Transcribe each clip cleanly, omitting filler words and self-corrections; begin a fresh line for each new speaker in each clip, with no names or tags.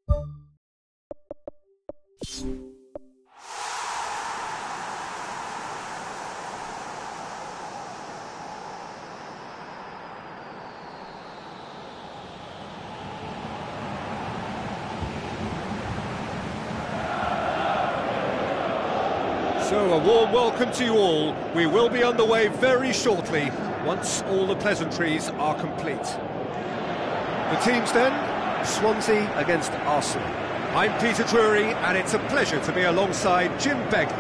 So a warm welcome to you all. We will be underway very shortly, once all the pleasantries are complete. The teams then, Swansea against Arsenal. I'm Peter Drury, and it's a pleasure to be alongside Jim Begley.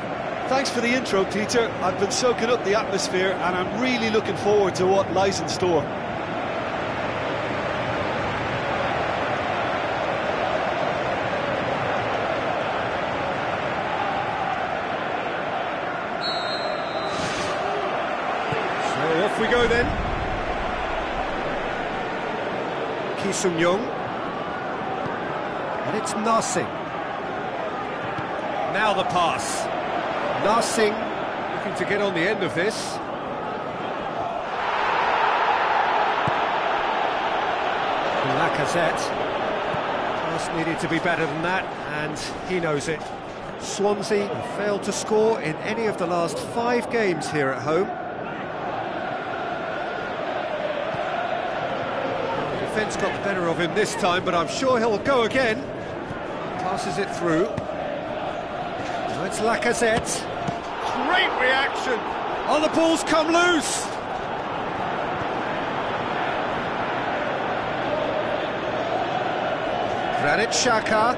Thanks for the intro, Peter. I've been soaking up the atmosphere, and I'm really looking forward to what lies in store.
Off we go then. Ki-Sung-Young. And it's Narsing. Now the pass. Narsing looking to get on the end of this. Lacazette. Pass needed to be better than that, and he knows it. Swansea have failed to score in any of the last 5 games here at home. Defence got the better of him this time, but I'm sure he'll go again. Passes it through. Now it's Lacazette. Great reaction! Oh, the ball's come loose! Granit Xhaka.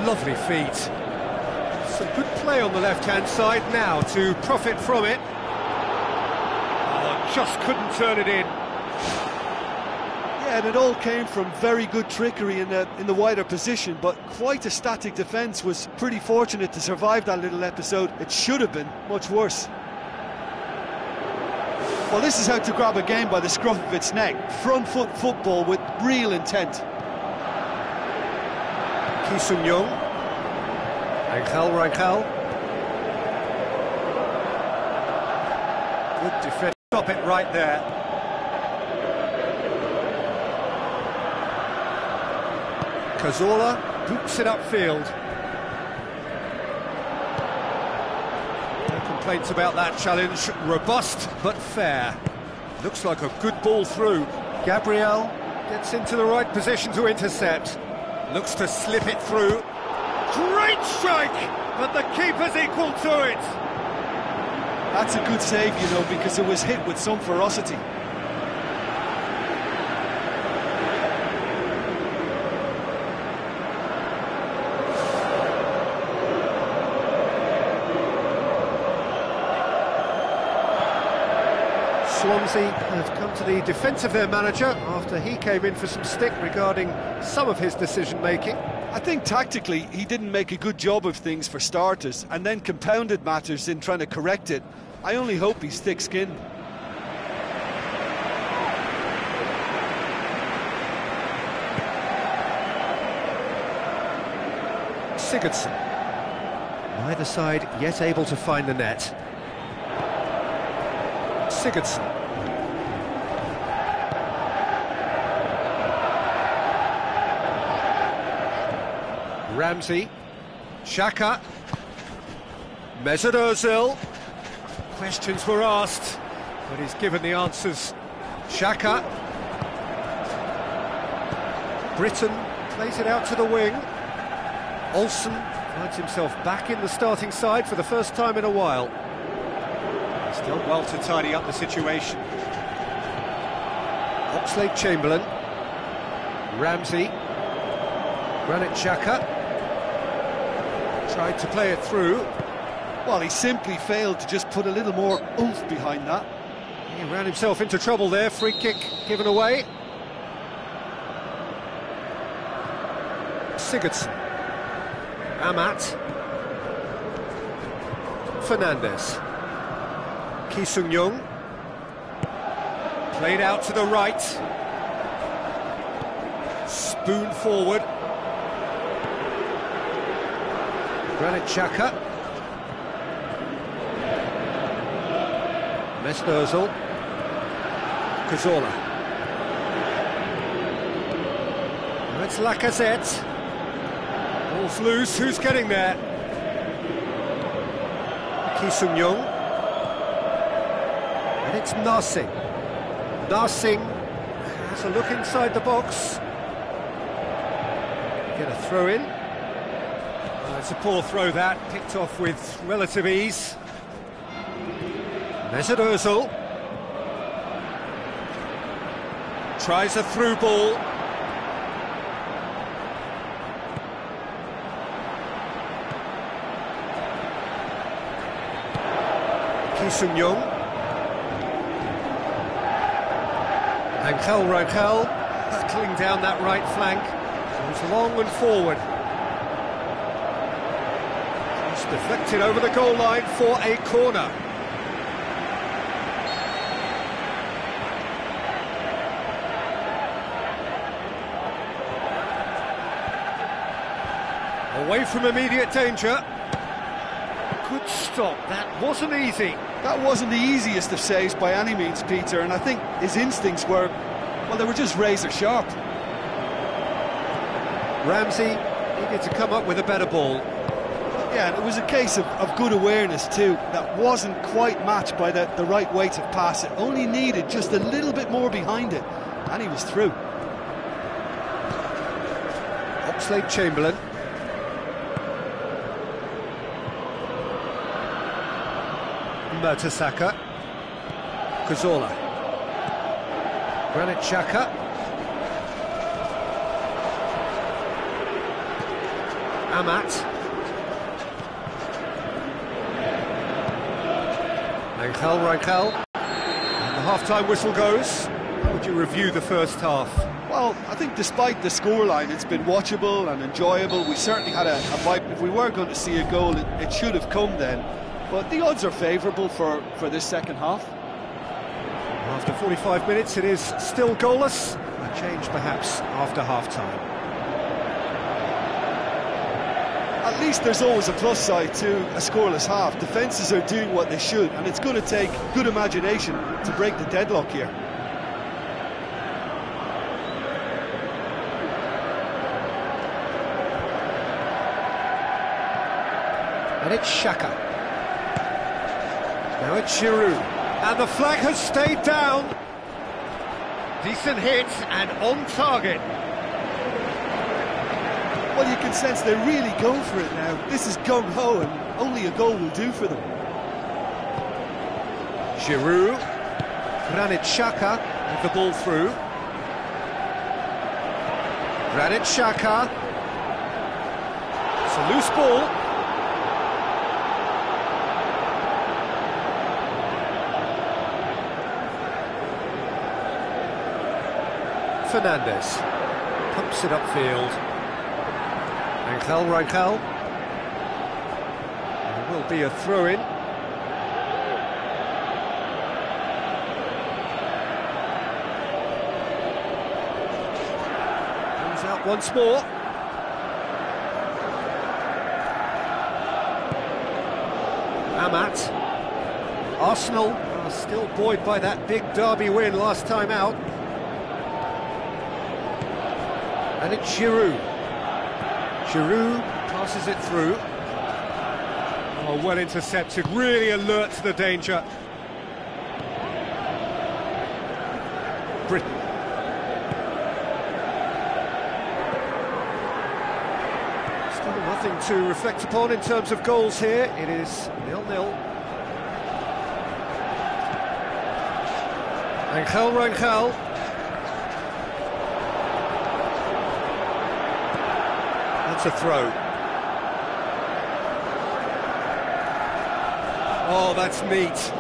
Lovely feet. Some good play on the left-hand side now to profit from it. Oh, just couldn't turn it in.
And it all came from very good trickery in the wider position, but quite a static defence. Was pretty fortunate to survive that little episode. It should have been much worse. Well, this is how to grab a game by the scruff of its neck. Front foot football with real intent.
Ki-Sung-Young. Rangel. Good defence. Stop it right there. Cazorla boots it upfield. No complaints about that challenge. Robust but fair. Looks like a good ball through. Gabriel gets into the right position to intercept. Looks to slip it through. Great strike! But the keeper's equal to it.
That's a good save, you know, because it was hit with some ferocity.
Swansea have come to the defence of their manager after he came in for some stick regarding some of his decision-making.
I think tactically he didn't make a good job of things for starters, and then compounded matters in trying to correct it. I only hope he's thick-skinned.
Sigurdsson. Neither side yet able to find the net. Sigurdsson. Ramsey. Xhaka. Mesut Ozil. Questions were asked, but he's given the answers. Xhaka. Britton plays it out to the wing. Olsen finds himself back in the starting side for the first time in a while. Still well to tidy up the situation. Oxlade-Chamberlain. Ramsey. Granit Xhaka. Tried to play it through.
Well, he simply failed to just put a little more oomph behind that.
He ran himself into trouble there. Free kick given away. Sigurdsson. Amat. Fernandes. Ki-Sung-Young. Played out to the right. Spoon forward. Granit Xhaka. Mesut Ozil. Cazorla. That's Lacazette. Ball's loose, who's getting there? Ki-Sung-Young. And it's Narsing. Narsing has a look inside the box. Get a throw in. It's a poor throw that, picked off with relative ease. Mesut Ozil. Tries a through ball. Ki-Sung-Young. Rangel battling down that right flank. Goes long and forward. It's deflected over the goal line for a corner. Away from immediate danger. Good stop, that wasn't easy.
That wasn't the easiest of saves by any means, Peter, and I think his instincts were, well, they were just razor sharp.
Ramsey needed to come up with a better ball.
Yeah, and it was a case of good awareness too. That wasn't quite matched by the right weight of pass. It only needed just a little bit more behind it, and he was through.
Oxlade-Chamberlain. Mertesacker. Cazorla. Granit Xhaka. Amat. Rangel. And the half-time whistle goes. How would you review the first half?
Well, I think despite the scoreline, it's been watchable and enjoyable. We certainly had a vibe. If we were going to see a goal, it should have come then. But the odds are favourable for this second half.
After 45 minutes, it is still goalless. A change, perhaps, after half-time.
At least there's always a plus side to a scoreless half. Defences are doing what they should, and it's going to take good imagination to break the deadlock here.
And it's Xhaka. Now it's Giroud, and the flag has stayed down. Decent hit and on target.
Well, you can sense they're really going for it now. This is gung-ho, and only a goal will do for them.
Giroud, Granit Xhaka with the ball through. Granit Xhaka. It's a loose ball. Fernandes pumps it upfield. Rangel. There will be a throw-in. Comes out once more. Amat. Arsenal are still buoyed by that big derby win last time out. And it's Giroud. Giroud passes it through. Oh, well intercepted, really alert to the danger. Britain. Still nothing to reflect upon in terms of goals here. It is 0-0. Rangel. That's a throw. Oh, that's meat.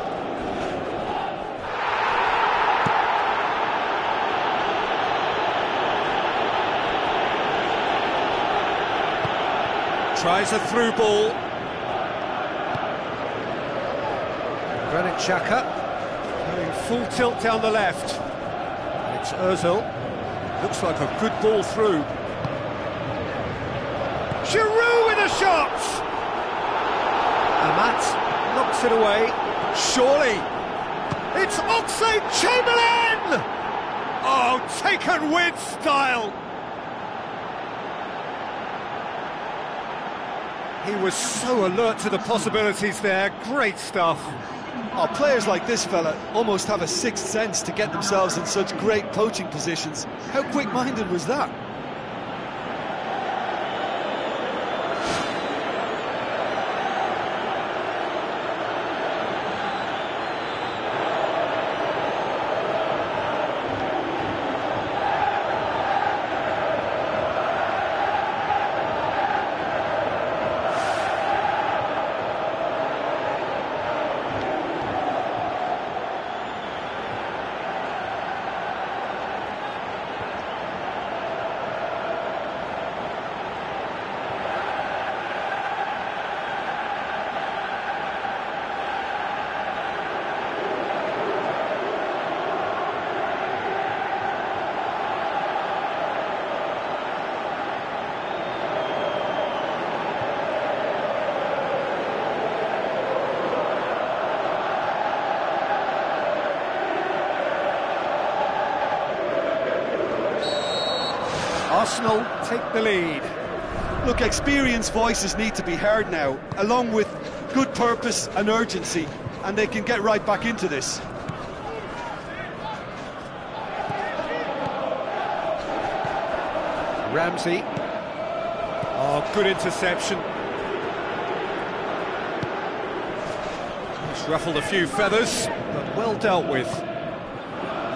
Tries a through ball. Granit Xhaka going full tilt down the left. And it's Ozil. Looks like a good ball through. Giroud with a shot! Amat knocks it away. Surely it's Oxlade-Chamberlain! Oh, taken with style! He was so alert to the possibilities there. Great stuff.
Oh, players like this fella almost have a sixth sense to get themselves in such great poaching positions. How quick-minded was that?
Arsenal take the lead.
Look, experienced voices need to be heard now, along with good purpose and urgency, and they can get right back into this.
Ramsey. Oh, good interception. He's ruffled a few feathers, but well dealt with.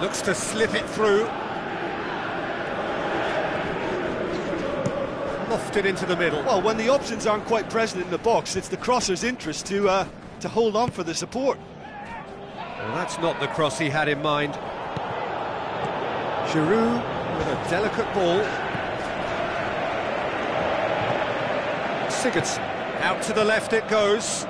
Looks to slip it through. Lofted into the middle.
Well, when the options aren't quite present in the box, it's the crosser's interest to hold on for the support.
Well, that's not the cross he had in mind. Giroud with a delicate ball. Sigurdsson, out to the left it goes.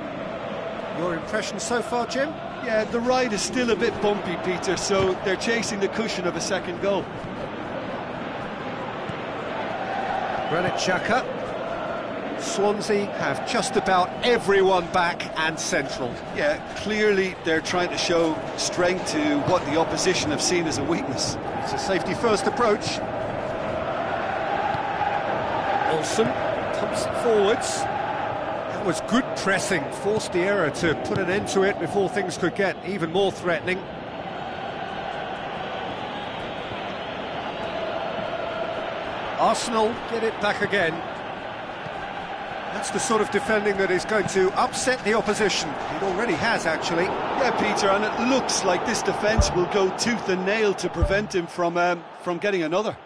Your impression so far, Jim?
Yeah, the ride is still a bit bumpy, Peter, so they're chasing the cushion of a second goal.
Granit Xhaka. Swansea have just about everyone back and central.
Yeah, clearly they're trying to show strength to what the opposition have seen as a weakness.
It's a safety-first approach. Olsen pumps it forwards. That was good pressing, forced the error to put an end to it before things could get even more threatening. Arsenal get it back again. That's the sort of defending that is going to upset the opposition. It already has, actually.
Yeah, Peter, and it looks like this defence will go tooth and nail to prevent him from getting another.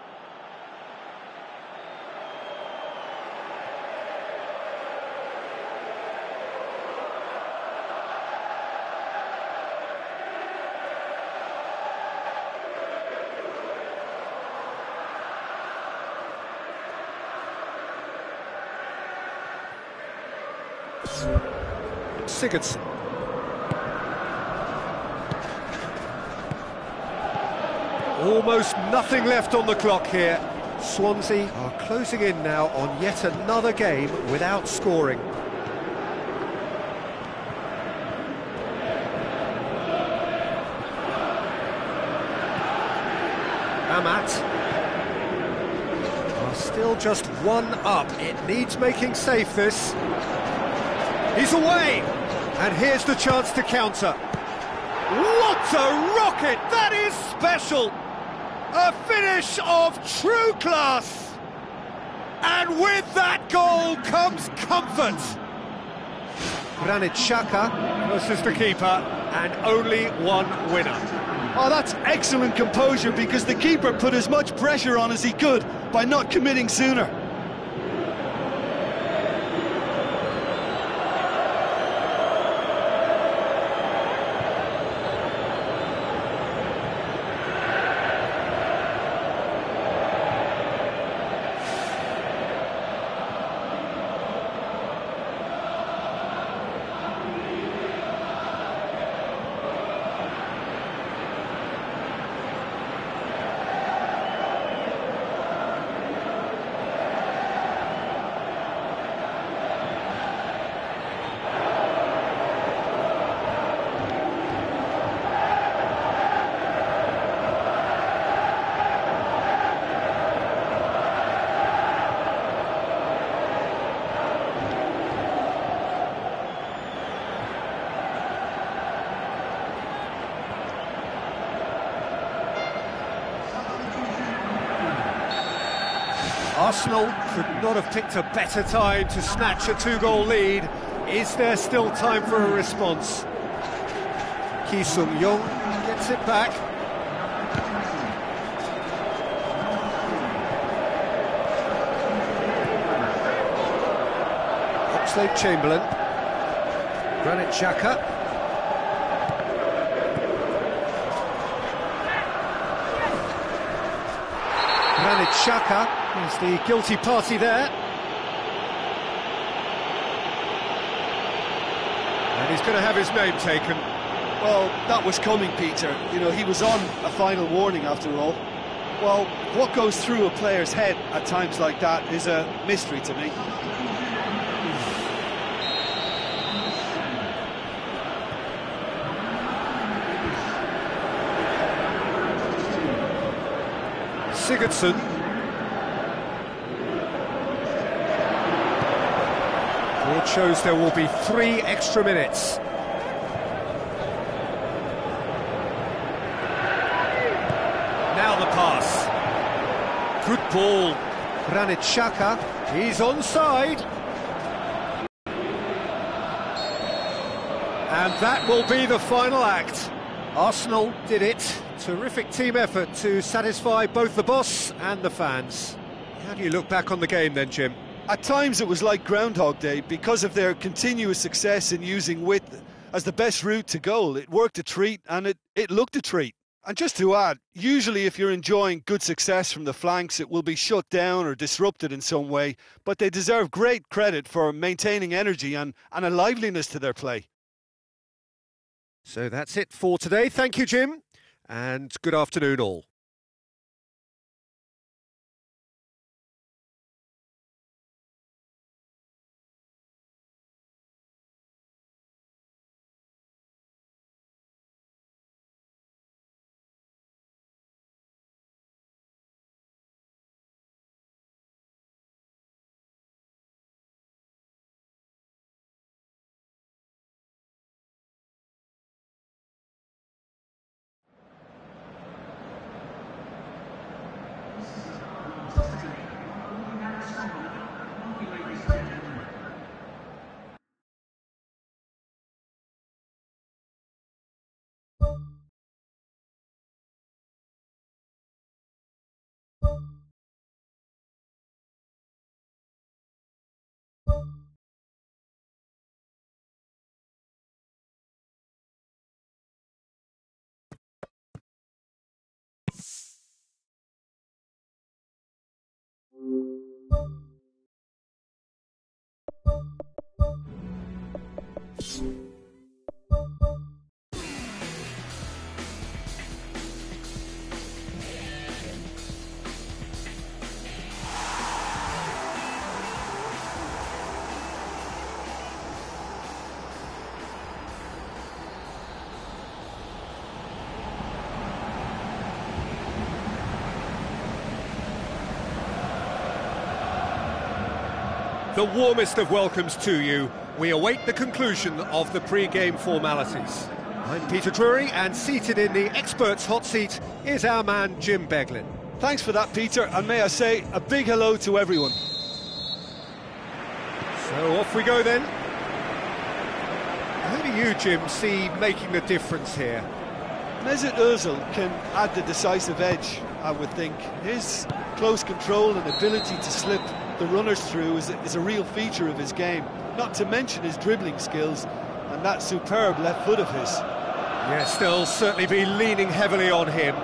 Sigurdsson. Almost nothing left on the clock here. Swansea are closing in now on yet another game without scoring. Amat are still just one up. It needs making safe, this. He's away! And here's the chance to counter. What a rocket! That is special! A finish of true class! And with that goal comes comfort! Granit Xhaka versus the keeper, and only one winner.
Oh, that's excellent composure, because the keeper put as much pressure on as he could by not committing sooner.
Arsenal could not have picked a better time to snatch a two-goal lead. Is there still time for a response? Ki Sung-young gets it back. Oxlade-Chamberlain. Granit Xhaka. Granit Xhaka is the guilty party there. And he's going to have his name taken.
Well, that was coming, Peter. You know, he was on a final warning after all. Well, what goes through a player's head at times like that is a mystery to me.
Sigurdsson. It shows there will be 3 extra minutes. Now the pass. Good ball. Granit Xhaka. He's onside. And that will be the final act. Arsenal did it. Terrific team effort to satisfy both the boss and the fans. How do you look back on the game then, Jim?
At times it was like Groundhog Day because of their continuous success in using width as the best route to goal. It worked a treat and it looked a treat. And just to add, usually if you're enjoying good success from the flanks, it will be shut down or disrupted in some way, but they deserve great credit for maintaining energy and a liveliness to their play.
So that's it for today. Thank you, Jim, and good afternoon all. The warmest of welcomes to you. We await the conclusion of the pre-game formalities. I'm Peter Drury, and seated in the experts' hot seat is our man Jim Beglin.
Thanks for that, Peter, and may I say a big hello to everyone.
So off we go then. Who do you, Jim, see making the difference here?
Mesut Ozil can add the decisive edge, I would think. His close control and ability to slip the runners through is a real feature of his game, not to mention his dribbling skills and that superb left foot of his.
Yes, they'll certainly be leaning heavily on him.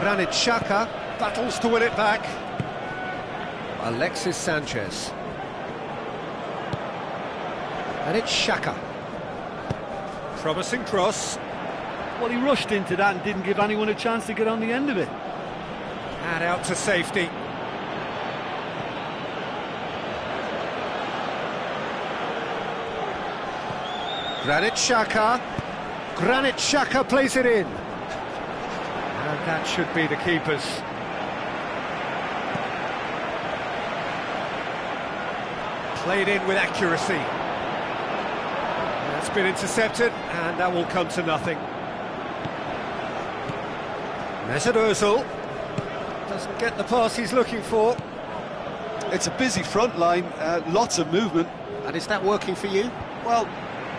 Granit Xhaka battles to win it back. Alexis Sanchez. And it's Xhaka. Promising cross.
Well, he rushed into that and didn't give anyone a chance to get on the end of it.
And out to safety. Granit Xhaka. Granit Xhaka plays it in. And that should be the keeper's. Played in with accuracy. That's been intercepted, and that will come to nothing. Mesut Ozil. Doesn't get the pass he's looking for.
It's a busy front line, lots of movement.
And is that working for you?
Well,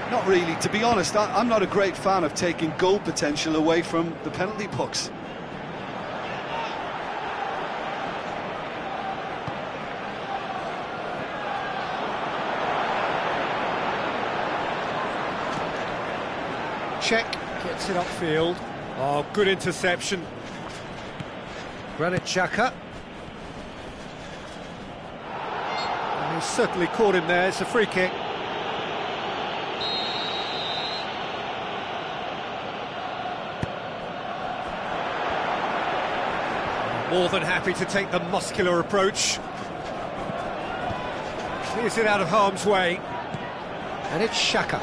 not really. To be honest, I'm not a great fan of taking goal potential away from the penalty box.
Check, gets it upfield. Oh, good interception. Granit Xhaka. And he's certainly caught him there, it's a free kick. More than happy to take the muscular approach. Clears it out of harm's way. And it's Xhaka.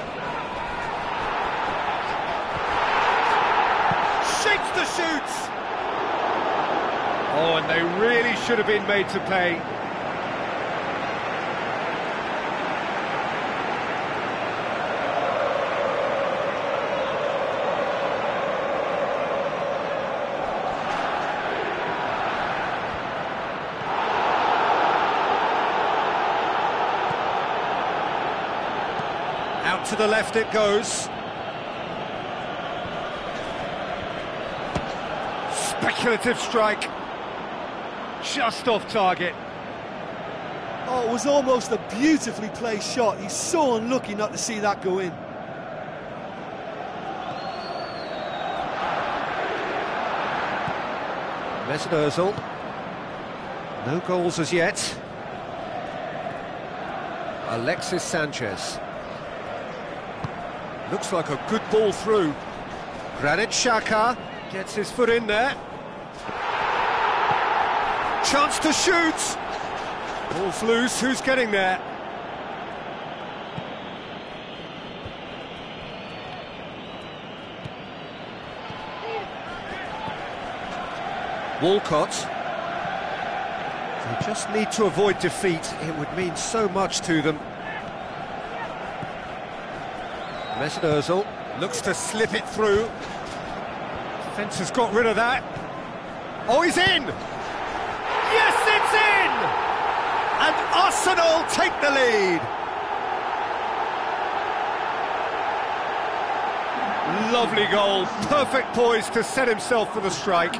Shapes the shoots! Oh, and they really should have been made to pay. Out to the left it goes. Speculative strike. Just off target.
Oh, it was almost a beautifully placed shot. He's so unlucky not to see that go in.
Mesut Ozil. No goals as yet. Alexis Sanchez. Looks like a good ball through. Granit Xhaka gets his foot in there. Chance to shoot. Ball's loose, who's getting there? Walcott. They just need to avoid defeat, it would mean so much to them. Mesut Ozil looks to slip it through. Defence has got rid of that. Oh, he's in! Yes, it's in! And Arsenal take the lead. Lovely goal, perfect poise to set himself for the strike.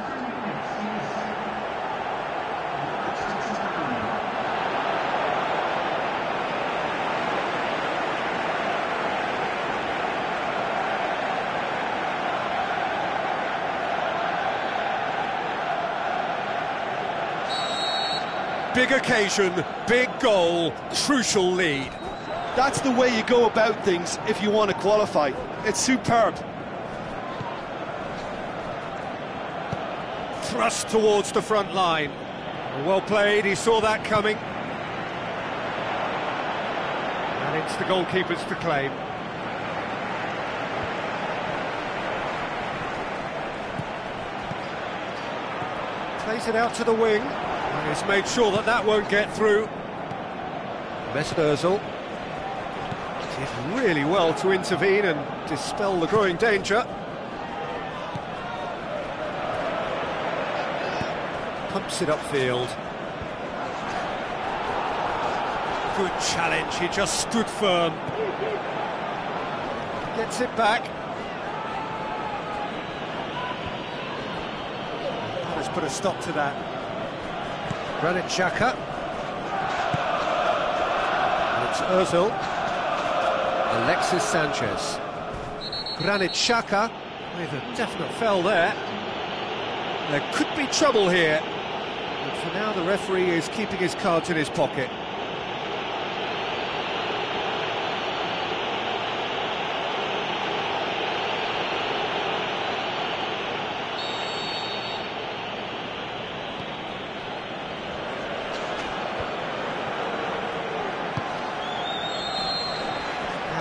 Big occasion, big goal, crucial lead.
That's the way you go about things if you want to qualify. It's superb.
Thrust towards the front line. Well played, he saw that coming. And it's the goalkeeper's to claim. Plays it out to the wing. And he's made sure that that won't get through. Mesut Ozil did really well to intervene and dispel the growing danger. Pumps it upfield. Good challenge, he just stood firm. Gets it back. Let's put a stop to that. Granit Xhaka. And it's Ozil. Alexis Sanchez. Granit Xhaka with a definite foul there. There could be trouble here. But for now the referee is keeping his cards in his pocket.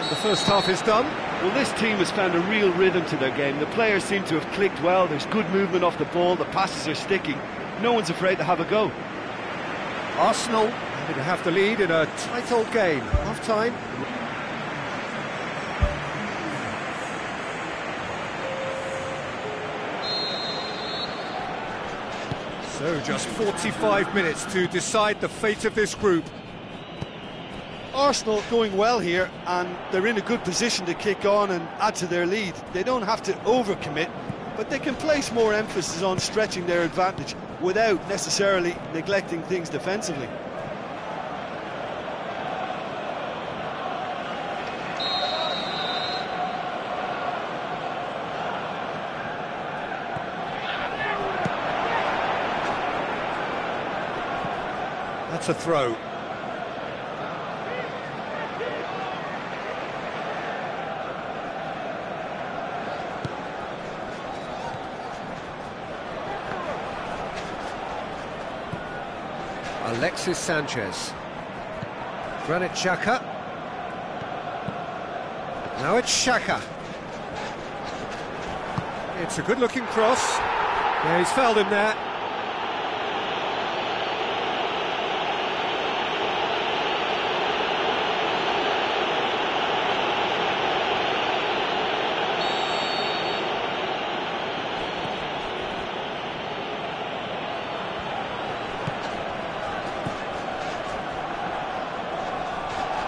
The first half is done.
Well, this team has found a real rhythm to their game. The players seem to have clicked well. There's good movement off the ball. The passes are sticking. No one's afraid to have a go.
Arsenal happy to have the lead in a tight old game. Half-time. So just 45 minutes to decide the fate of this group.
Arsenal going well here, and they're in a good position to kick on and add to their lead. They don't have to overcommit, but they can place more emphasis on stretching their advantage without necessarily neglecting things defensively.
That's a throw. Alexis Sanchez. Granit Xhaka. Now it's Xhaka. It's a good-looking cross. Yeah, he's fouled him there.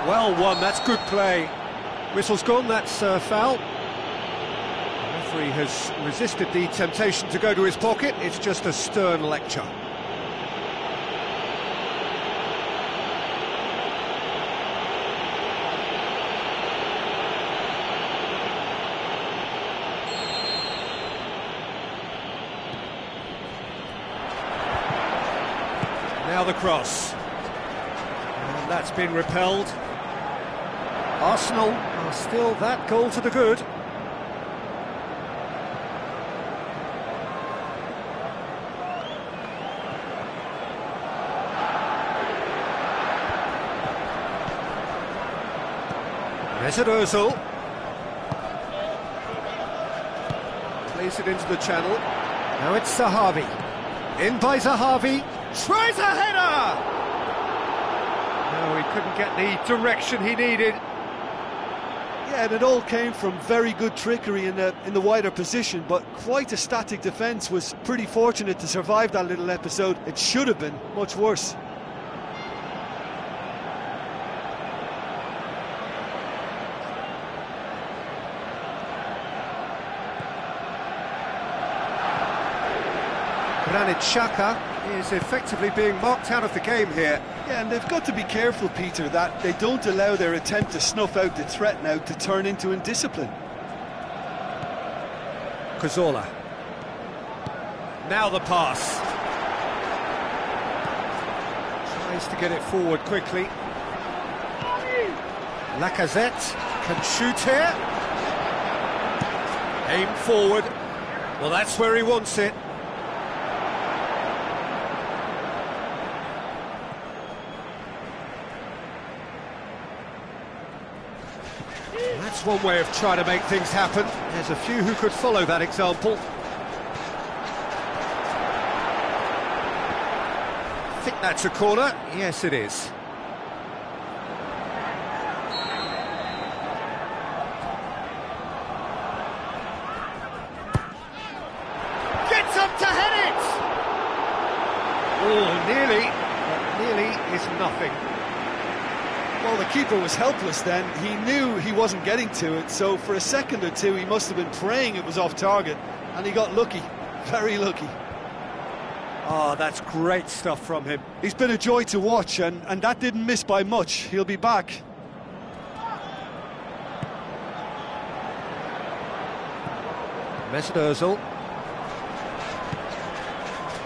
Well won, that's good play. Whistle's gone, that's foul. The referee has resisted the temptation to go to his pocket. It's just a stern lecture. Now the cross. And that's been repelled. Arsenal are still that goal to the good. Mesut Ozil plays it into the channel. Now it's Zahavi. In by Zahavi. Tries a header! No, he couldn't get the direction he needed.
Yeah, and it all came from very good trickery in the wider position, but quite a static defence. Was pretty fortunate to survive that little episode. It should have been much worse.
Granit Xhaka is effectively being marked out of the game here.
Yeah, and they've got to be careful, Peter, that they don't allow their attempt to snuff out the threat now to turn into indiscipline.
Cazorla. Now the pass. Tries to get it forward quickly. Lacazette can shoot here. Aim forward. Well, that's where he wants it. That's one way of trying to make things happen. There's a few who could follow that example. I think that's a corner. Yes, it is. Gets up to head it! Oh, nearly. But nearly is nothing.
Well, the keeper was helpless then. He knew he wasn't getting to it, so for a second or two he must have been praying it was off target, and he got lucky, very lucky.
Oh, that's great stuff from him.
He's been a joy to watch, and that didn't miss by much. He'll be back.
Mesut Ozil.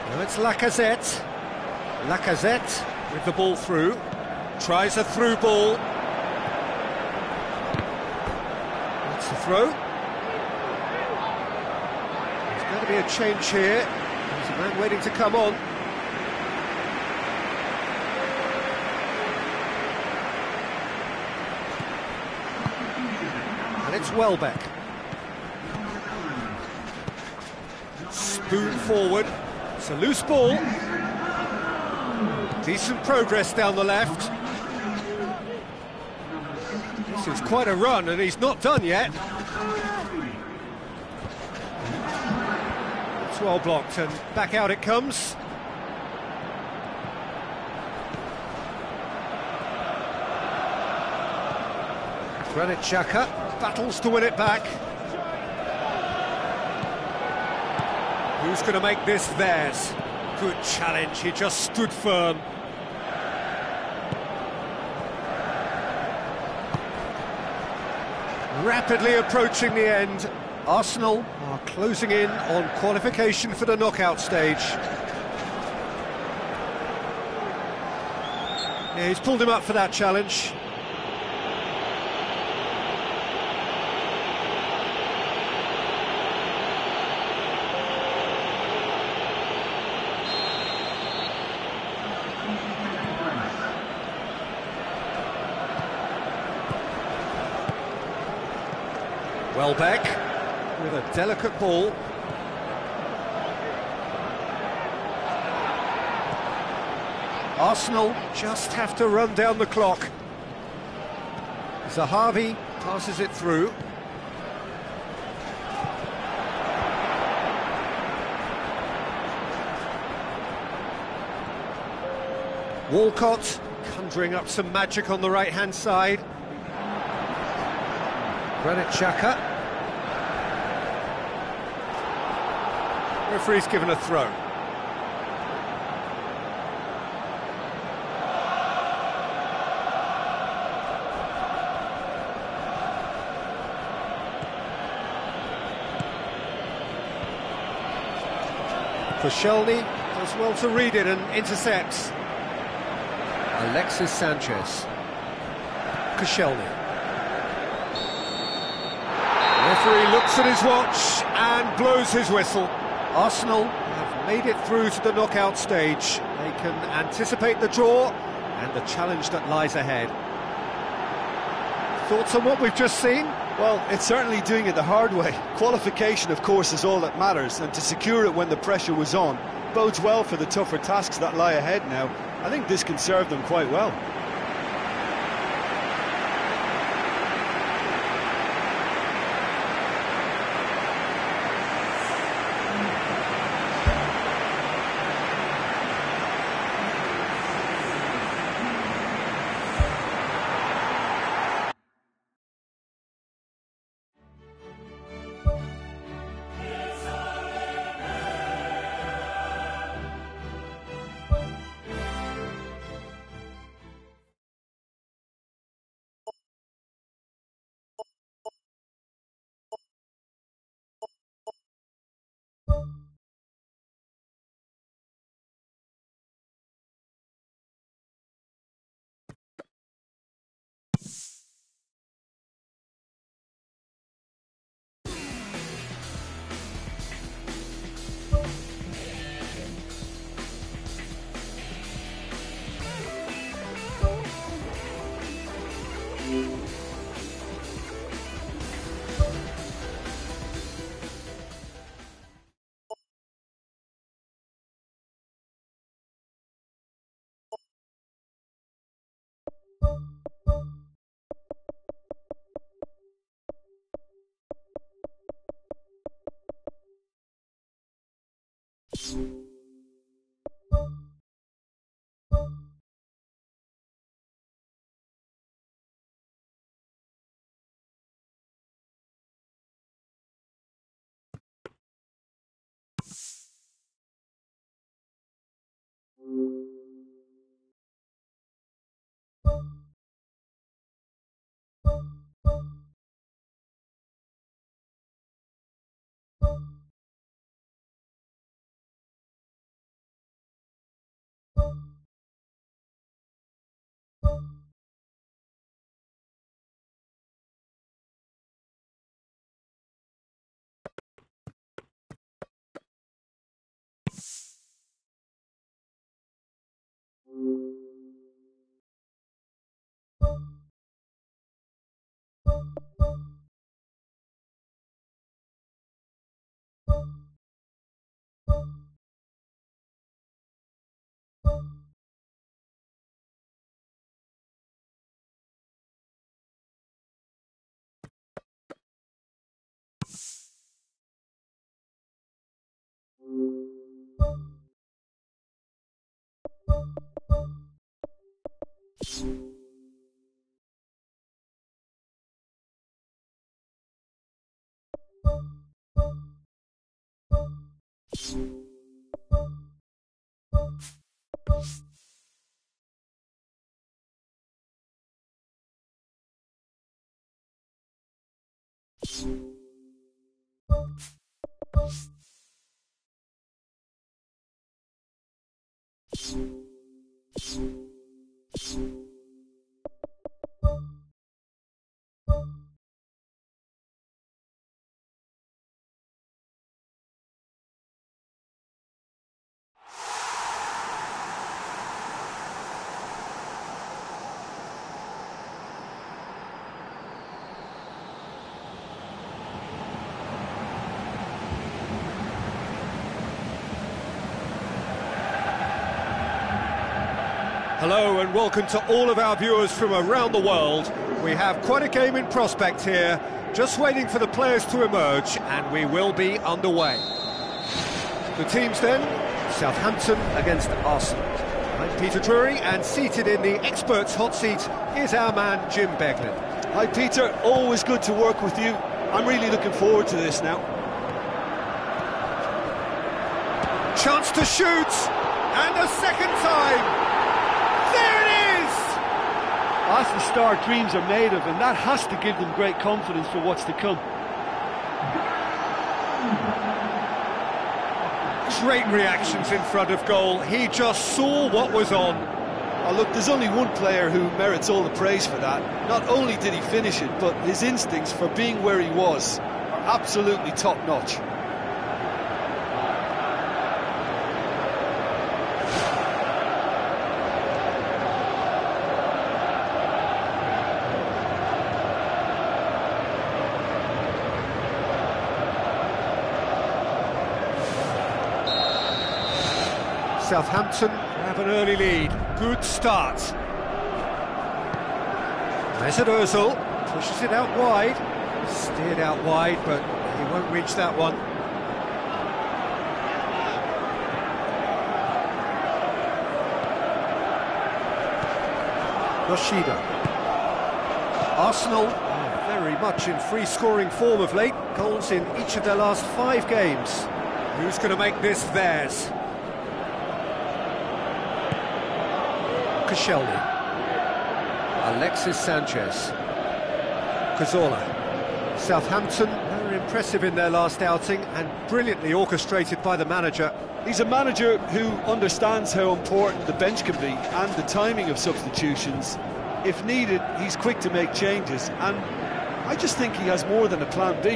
Now it's Lacazette. Lacazette with the ball through. Tries a through ball. That's the throw. There's going to be a change here. There's a man waiting to come on. And it's Welbeck. Spoon forward. It's a loose ball. Decent progress down the left. This is quite a run, and he's not done yet. It's well blocked, and back out it comes. Granit Xhaka battles to win it back. Who's going to make this theirs? Good challenge, he just stood firm. Rapidly approaching the end. Arsenal are closing in on qualification for the knockout stage. Yeah, he's pulled him up for that challenge. Welbeck with a delicate ball. Arsenal just have to run down the clock. Zahavi passes it through. Walcott conjuring up some magic on the right-hand side. Granit Xhaka. Referee's given a throw. Koscielny does well to read it and intercepts. Alexis Sanchez. Koscielny. Referee looks at his watch and blows his whistle. Arsenal have made it through to the knockout stage. They can anticipate the draw and the challenge that lies ahead. Thoughts on what we've just seen?
Well, it's certainly doing it the hard way. Qualification, of course, is all that matters, and to secure it when the pressure was on bodes well for the tougher tasks that lie ahead now. I think this can serve them quite well.
Hello and welcome to all of our viewers from around the world. We have quite a game in prospect here, just waiting for the players to emerge, and we will be underway. The teams then, Southampton against Arsenal. I'm Peter Drury, and seated in the experts' hot seat is our man Jim Beglin.
Hi Peter, always good to work with you. I'm really looking forward to this now.
Chance to shoot, and a second time! There it is!
That's the start dreams are made of, and that has to give them great confidence for what's to come.
Great reactions in front of goal. He just saw what was on.
Oh, look, there's only one player who merits all the praise for that. Not only did he finish it, but his instincts for being where he was are absolutely top-notch.
Southampton have an early lead. Good start. Mesut Ozil pushes it out wide. Steered out wide, but he won't reach that one. Yoshida. Arsenal are very much in free-scoring form of late. Goals in each of their last 5 games. Who's going to make this theirs? Shelby, Alexis Sanchez, Cazorla. Southampton, very impressive in their last outing and brilliantly orchestrated by the manager.
He's a manager who understands how important the bench can be and the timing of substitutions. If needed, he's quick to make changes, and I just think he has more than a plan B.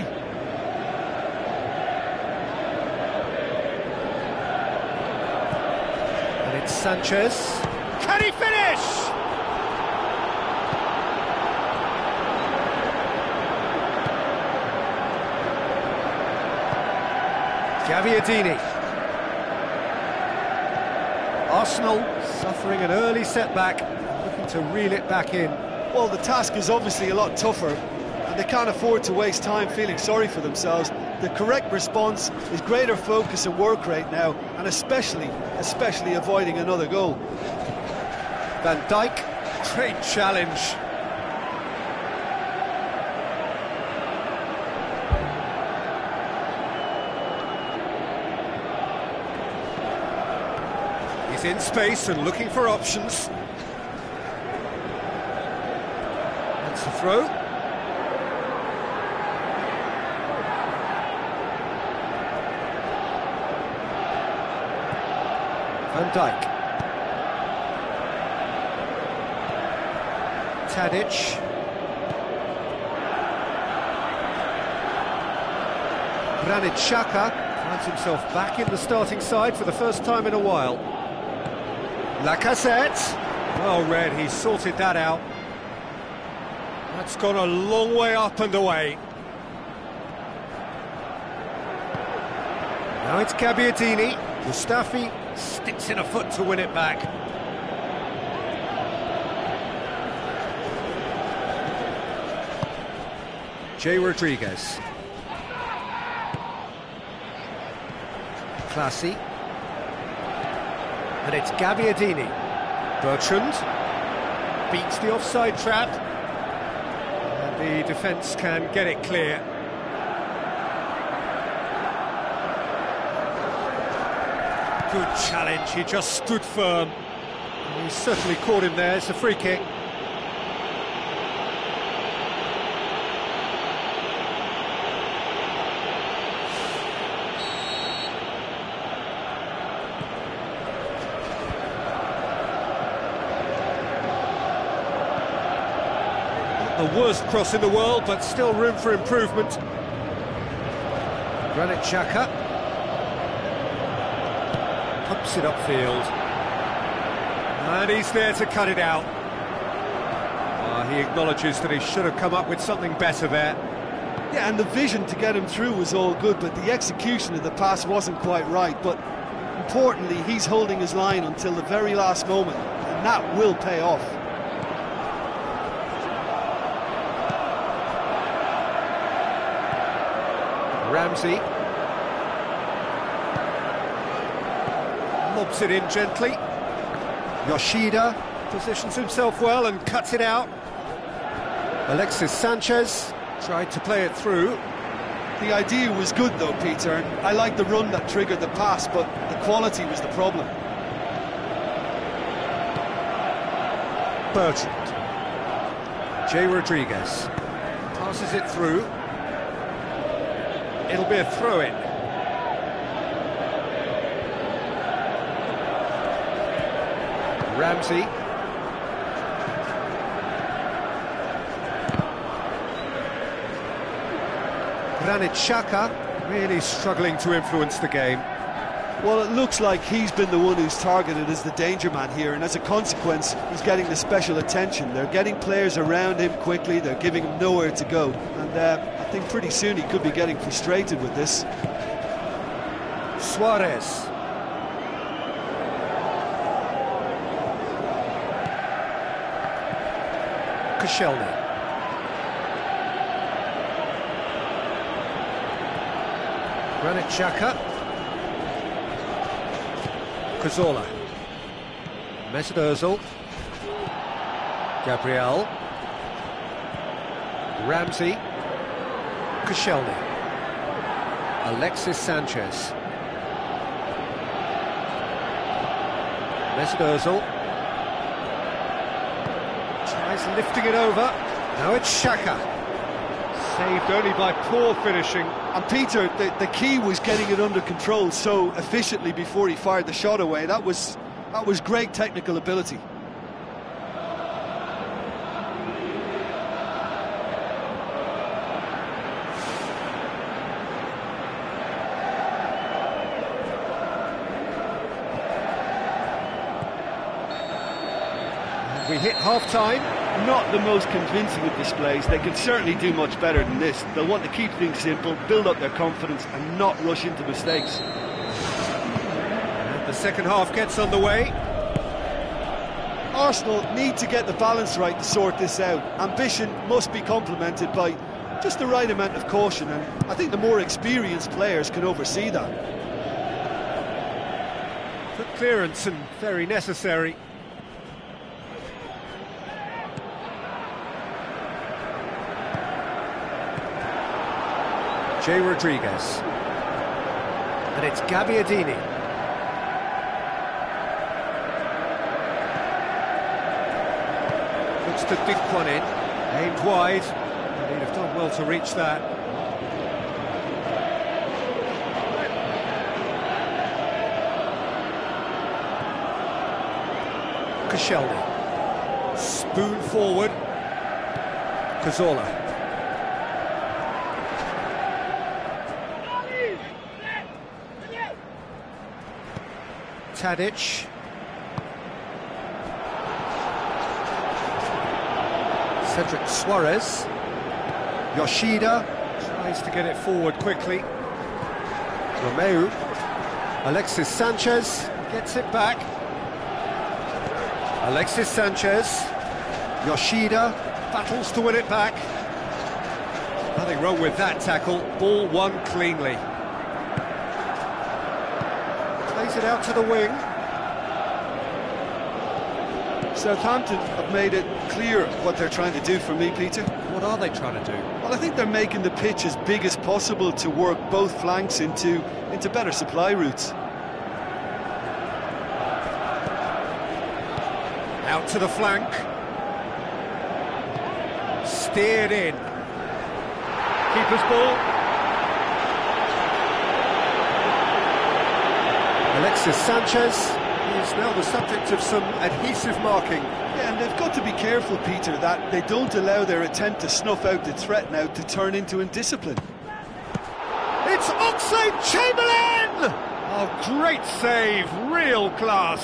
And it's Sanchez. Can he finish? Gabbiadini. Arsenal suffering an early setback, looking to reel it back in.
Well, the task is obviously a lot tougher, and they can't afford to waste time feeling sorry for themselves. The correct response is greater focus and work rate now, and especially avoiding another goal.
Van Dijk, great challenge. He's in space and looking for options. That's the throw. Van Dijk. Tadic. Granit Xhaka finds himself back in the starting side for the first time in a while. Lacazette. Well read, he sorted that out. That's gone a long way up and away. Now it's Gabbiadini. Mustafi sticks in a foot to win it back. Jay Rodriguez. Classy. And it's Gabbiadini. Bertrand beats the offside trap. And the defence can get it clear. Good challenge, he just stood firm. He certainly caught him there, it's a free kick. Not the worst cross in the world, but still room for improvement. Granit Xhaka pumps it upfield, and he's there to cut it out. He acknowledges that he should have come up with something better there.
Yeah, and the vision to get him through was all good, but the execution of the pass wasn't quite right. But importantly, he's holding his line until the very last moment, and that will pay off.
Ramsey lobs it in gently. Yoshida positions himself well and cuts it out. Alexis Sanchez tried to play it through.
The idea was good though, Peter, and I like the run that triggered the pass, but the quality was the problem.
Bertrand. Jay Rodriguez passes it through. It'll be a throw-in. Ramsey. Granit Xhaka really struggling to influence the game.
Well, it looks like he's been the one who's targeted as the danger man here, and as a consequence, he's getting the special attention. They're getting players around him quickly, they're giving him nowhere to go, and I think pretty soon he could be getting frustrated with this.
Suarez. Koscielny. Granit Xhaka. Cazorla. Mesut Ozil. Gabriel. Ramsey. Koscielny. Alexis Sanchez. Mesut Ozil. Tries lifting it over. Now it's Xhaka. Saved only by poor finishing.
And Peter, the key was getting it under control so efficiently before he fired the shot away. That was great technical ability.
We hit half-time.
Not the most convincing of displays. They can certainly do much better than this. They'll want to keep things simple, build up their confidence and not rush into mistakes.
And the second half gets underway.
Arsenal need to get the balance right to sort this out. Ambition must be complemented by just the right amount of caution, and I think the more experienced players can oversee that.
Good clearance and very necessary. Jay Rodriguez. And it's Gabbiadini. Looks to dink one in. Aimed wide. And he'd have done well to reach that. Koscielny. Spoon forward. Cazorla. Tadic. Cedric Suarez. Yoshida tries to get it forward quickly. Romeu. Alexis Sanchez gets it back. Alexis Sanchez. Yoshida battles to win it back. Nothing wrong with that tackle. Ball won cleanly. Plays it out to the wing.
Southampton have made it clear what they're trying to do for me, Peter.
What are they trying to do?
Well, I think they're making the pitch as big as possible to work both flanks into better supply routes.
Out to the flank. Steered in. Keeper's ball. Alexis Sanchez is now the subject of some adhesive marking.
Yeah, and they've got to be careful, Peter, that they don't allow their attempt to snuff out the threat now to turn into indiscipline.
It's Oxlade-Chamberlain! Oh, great save, real class.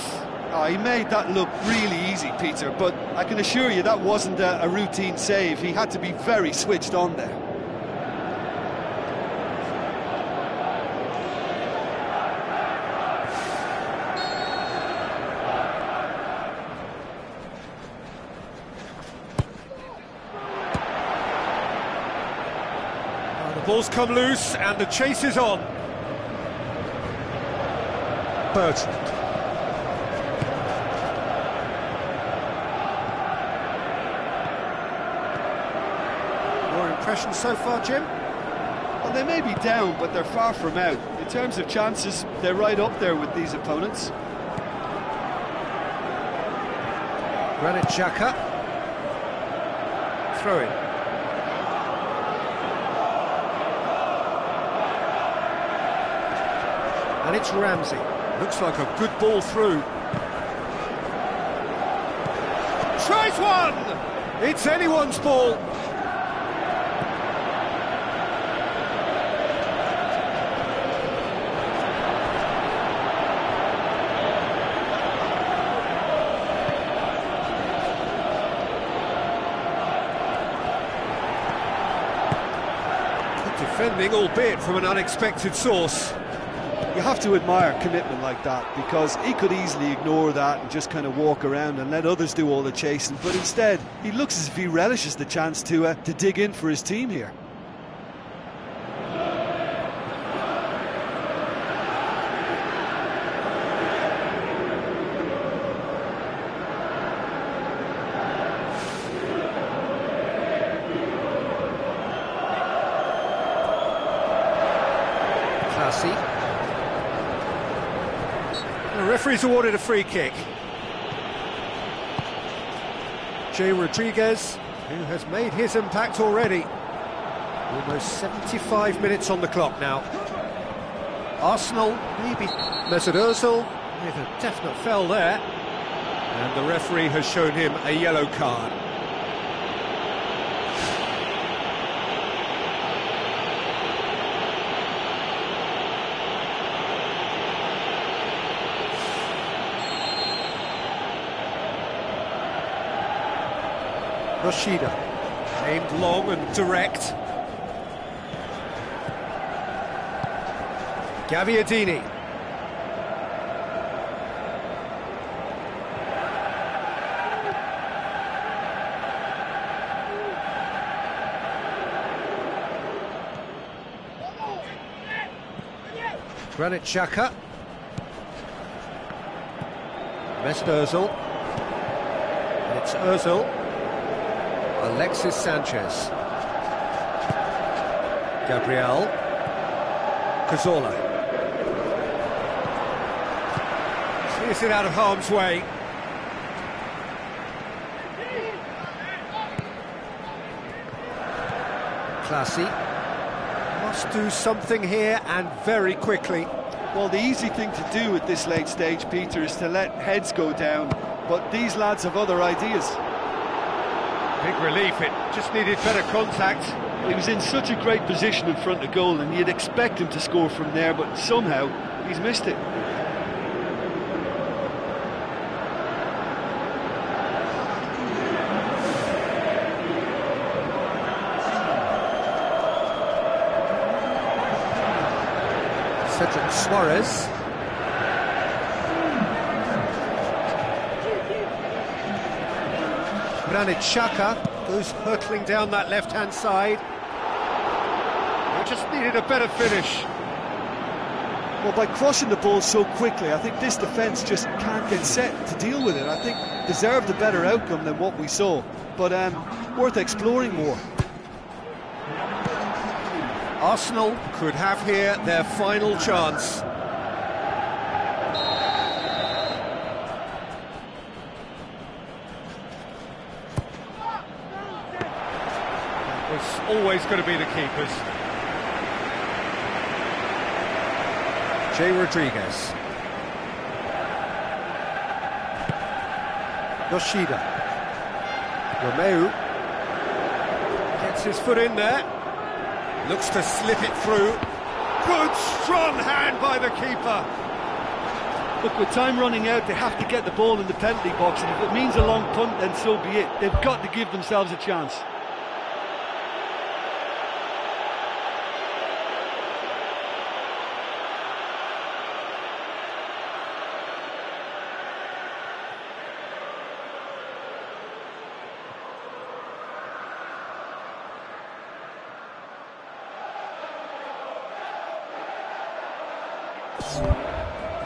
Oh, he made that look really easy, Peter, but I can assure you that wasn't a routine save. He had to be very switched on there.
The ball's come loose and the chase is on. Bertrand. Your impression so far, Jim?
Well, they may be down, but they're far from out. In terms of chances, they're right up there with these opponents.
Granit Xhaka. Throw in. And it's Ramsey. Looks like a good ball through. Tries one! It's anyone's ball. Good defending, albeit from an unexpected source.
You have to admire commitment like that, because he could easily ignore that and just kind of walk around and let others do all the chasing, but instead he looks as if he relishes the chance to dig in for his team here.
Classy. The referee's awarded a free kick. Jay Rodriguez, who has made his impact already. Almost 75 minutes on the clock now. Arsenal, maybe Mesut Ozil, with a definite foul there. And the referee has shown him a yellow card. Rashida, aimed long and direct. Gaviadini. Granit Xhaka. Mesut Ozil. And it's Ozil. Alexis Sanchez. Gabriel. Cazorla. Clears it out of harm's way. Classy. Must do something here, and very quickly.
Well, the easy thing to do at this late stage, Peter, is to let heads go down, but these lads have other ideas.
Big relief, it just needed better contact.
He was in such a great position in front of goal, and you'd expect him to score from there, but somehow he's missed it.
Cedric Suarez. Granit Xhaka goes hurtling down that left-hand side. He just needed a better finish.
Well, by crossing the ball so quickly, I think this defence just can't get set to deal with it. I think deserved a better outcome than what we saw, but worth exploring more.
Arsenal could have here their final chance. was always going to be the keepers. Jay Rodriguez. Yoshida. Romeu gets his foot in there. Looks to slip it through. Good, strong hand by the keeper.
Look, with time running out, they have to get the ball in the penalty box, and if it means a long punt, then so be it. They've got to give themselves a chance.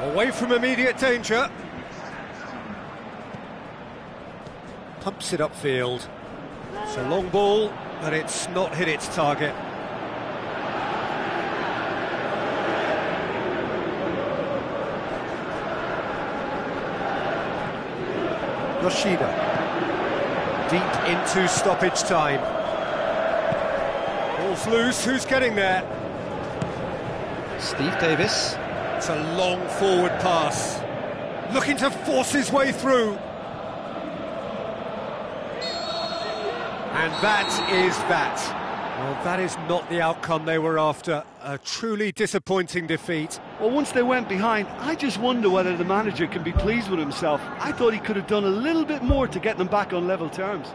Away from immediate danger. Pumps it upfield. It's a long ball, but it's not hit its target. Yoshida. Deep into stoppage time. Ball's loose, who's getting there?
Steve Davis.
It's a long forward pass. Looking to force his way through. And that is that. Well, that is not the outcome they were after. A truly disappointing defeat.
Well, once they went behind, I just wonder whether the manager can be pleased with himself. I thought he could have done a little bit more to get them back on level terms.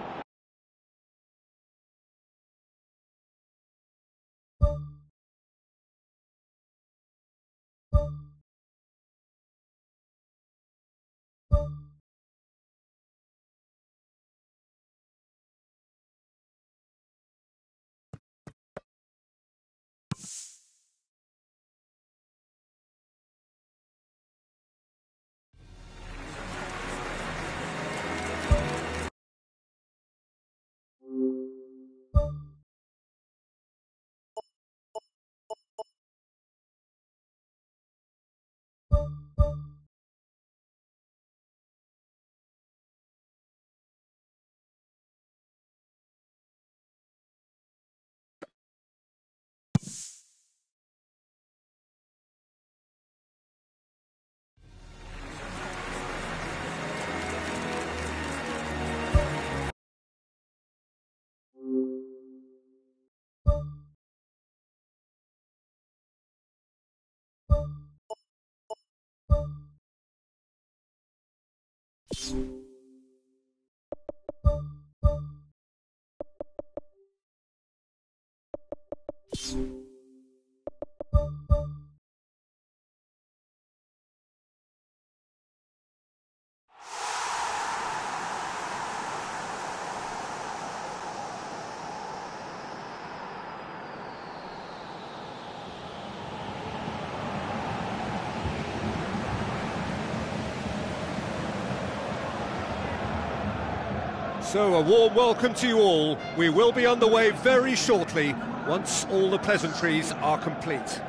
So a warm welcome to you all. We will be underway very shortly once all the pleasantries are complete.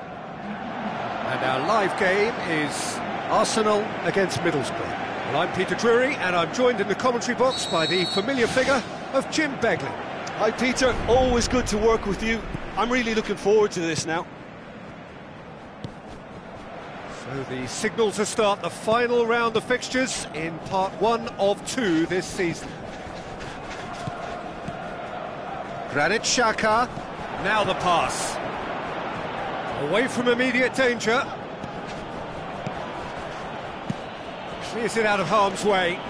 And our live game is Arsenal against Middlesbrough. Well, I'm Peter Drury and I'm joined in the commentary box by the familiar figure of Jim Begley.
Hi Peter, always good to work with you. I'm really looking forward to this now.
So the signal to start the final round of fixtures in part 1 of 2 this season. Granit Xhaka, now the pass. Away from immediate danger. Clears it out of harm's way.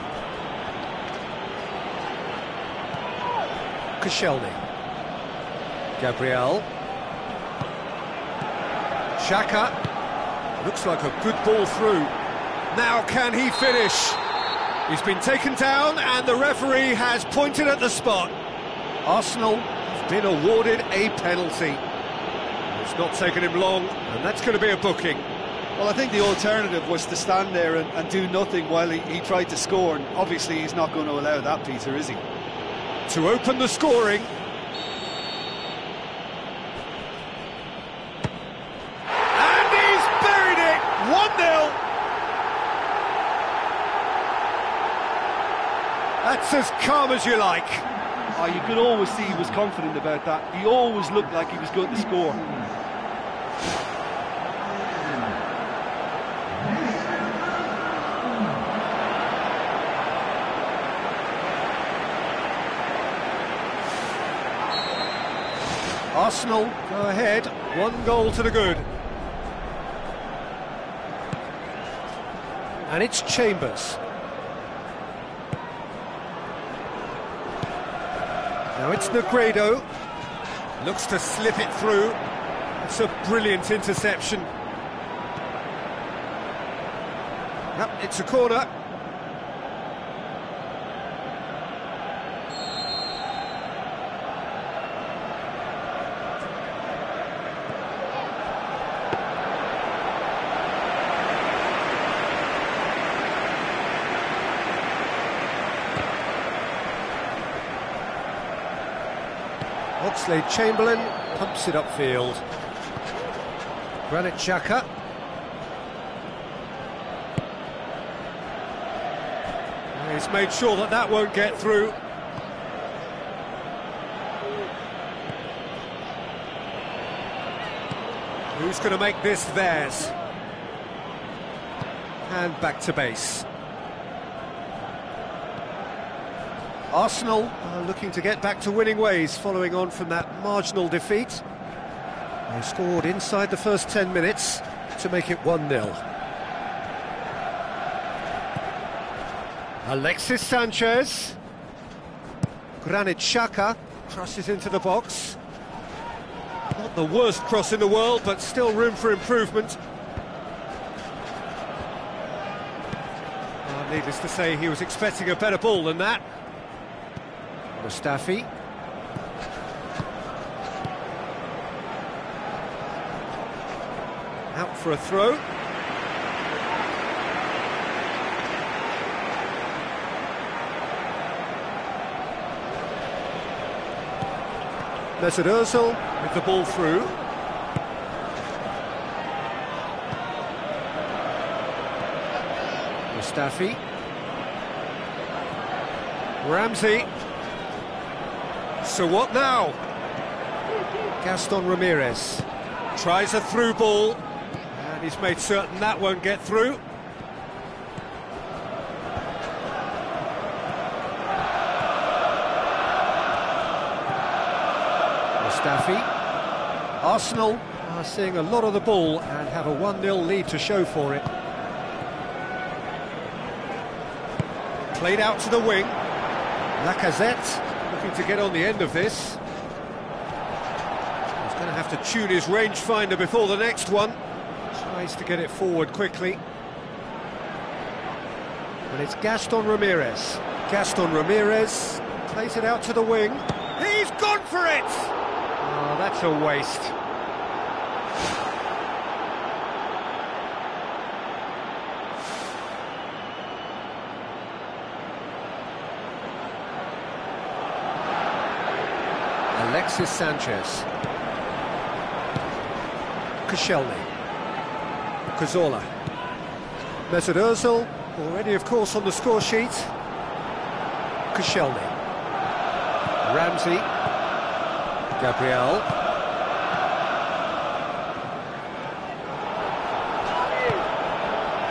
Koscielny. Gabriel. Xhaka. Looks like a good ball through. Now can he finish? He's been taken down and the referee has pointed at the spot. Arsenal have been awarded a penalty. It's not taken him long, and that's going to be a booking.
Well, I think the alternative was to stand there and do nothing while he tried to score, and obviously he's not going to allow that, Peter, is he?
To open the scoring. And he's buried it! 1-0! That's as calm as you like.
Oh, you could always see he was confident about that. He always looked like he was going to score.
Arsenal go ahead, 1 goal to the good. And it's Chambers. Now it's Negredo. Looks to slip it through. It's a brilliant interception. Yep, it's a corner. Oxlade-Chamberlain pumps it upfield. Granit Xhaka. He's made sure that that won't get through. Who's going to make this theirs? And back to base. Arsenal are looking to get back to winning ways following on from that marginal defeat. They scored inside the first 10 minutes to make it 1-0. Alexis Sanchez. Granit Xhaka crosses into the box. Not the worst cross in the world, but still room for improvement. Needless to say, he was expecting a better ball than that. Mustafi. Out for a throw. Mesut Ozil with the ball through. Mustafi. Ramsey. So what now? Gaston Ramirez tries a through ball, and he's made certain that won't get through. Mustafi. Arsenal are seeing a lot of the ball and have a 1-0 lead to show for it. Played out to the wing. Lacazette looking to get on the end of this. He's going to have to tune his rangefinder before the next one. Tries to get it forward quickly. And it's Gaston Ramirez. Gaston Ramirez plays it out to the wing. He's gone for it! Oh, that's a waste. Alexis Sanchez. Koscielny. Cazorla. Mesut Ozil, already of course on the score sheet. Koscielny. Ramsey. Gabriel.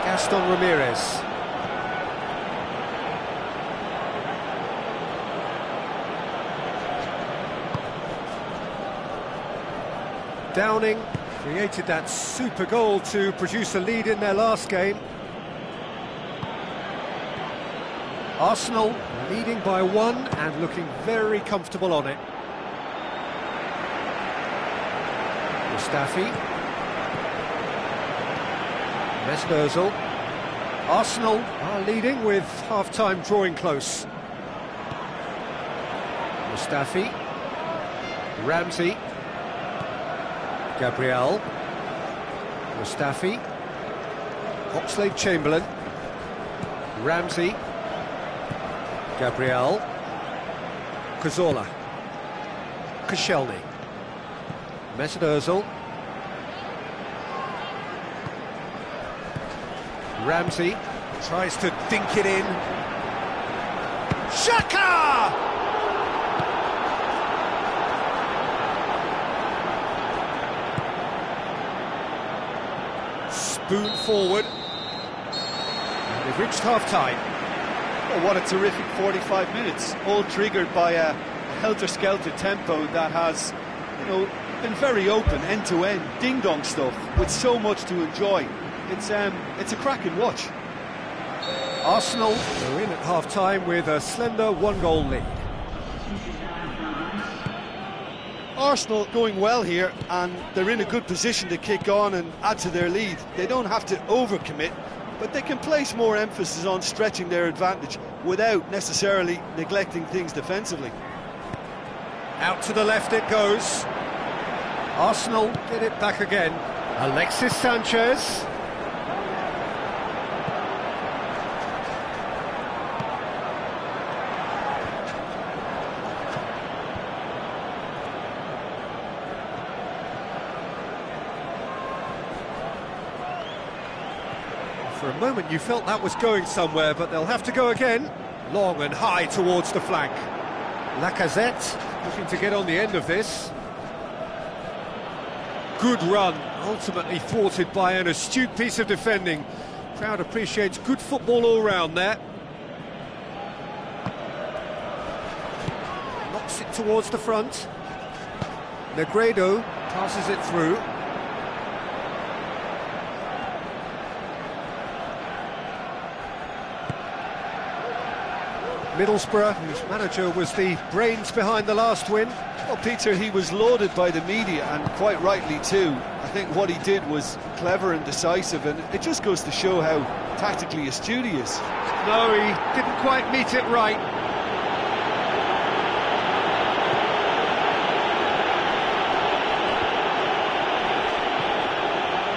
Gaston Ramirez. Downing created that super goal to produce a lead in their last game. Arsenal leading by 1 and looking very comfortable on it. Mustafi. Mesut Ozil. Arsenal are leading with half-time drawing close. Mustafi. Ramsey. Gabriel. Mustafi. Oxlade-Chamberlain. Ramsey. Gabriel. Cazorla. Koscielny. Mesut Ozil. Ramsey tries to dink it in. Xhaka! spoon forward. And they've reached half-time.
Oh, what a terrific 45 minutes, all triggered by a helter-skelter tempo that has, been very open, end-to-end, ding-dong stuff, with so much to enjoy. It's a cracking watch.
Arsenal are in at half-time with a slender one-goal lead.
Arsenal going well here, and they're in a good position to kick on and add to their lead. They don't have to overcommit, but they can place more emphasis on stretching their advantage without necessarily neglecting things defensively.
Out to the left it goes. Arsenal get it back again. Alexis Sanchez. For a moment you felt that was going somewhere, but they'll have to go again. Long and high towards the flank. Lacazette looking to get on the end of this. Good run, ultimately thwarted by an astute piece of defending. Crowd appreciates good football all round there. Knocks it towards the front. Negredo passes it through. Middlesbrough, whose manager was the brains behind the last win.
Well, Peter, he was lauded by the media, and quite rightly too. I think what he did was clever and decisive, and it just goes to show how tactically astute he is.
No, he didn't quite meet it right.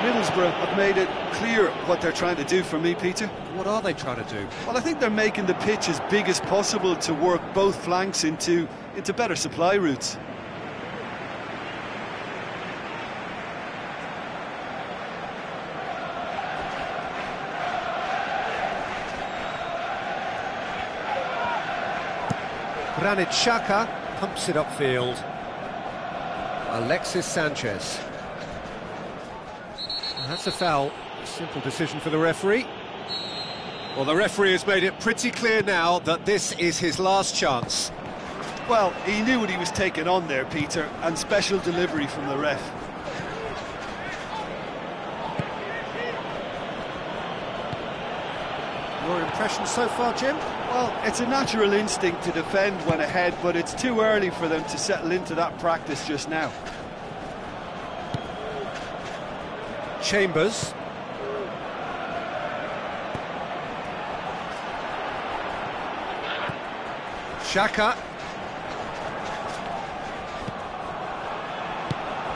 Middlesbrough have made it clear what they're trying to do for me, Peter.
What are they trying to do?
Well, I think they're making the pitch as big as possible to work both flanks into better supply routes.
Granit Xhaka pumps it upfield. Alexis Sanchez. That's a foul. A simple decision for the referee. Well, the referee has made it pretty clear now that this is his last chance.
Well, he knew what he was taking on there, Peter, and special delivery from the ref.
Your impression so far, Jim?
Well, it's a natural instinct to defend when ahead, but it's too early for them to settle into that practice just now.
Chambers. Xhaka.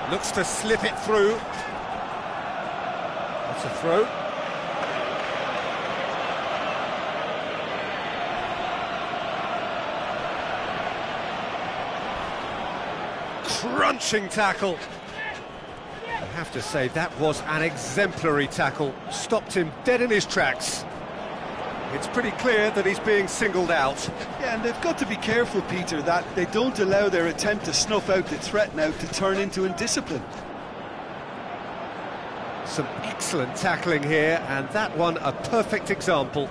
Looks to slip it through. That's a throw. Crunching tackle. I have to say, that was an exemplary tackle. Stopped him dead in his tracks. It's pretty clear that he's being singled out.
Yeah, and they've got to be careful, Peter, that they don't allow their attempt to snuff out the threat now to turn into indiscipline.
Some excellent tackling here, and that one a perfect example.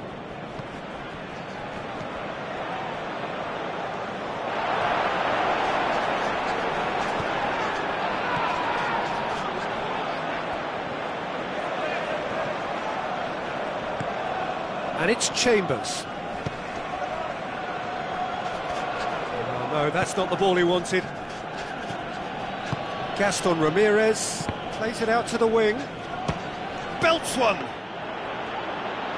And it's Chambers. Oh, no, that's not the ball he wanted. Gaston Ramirez plays it out to the wing. Belts one!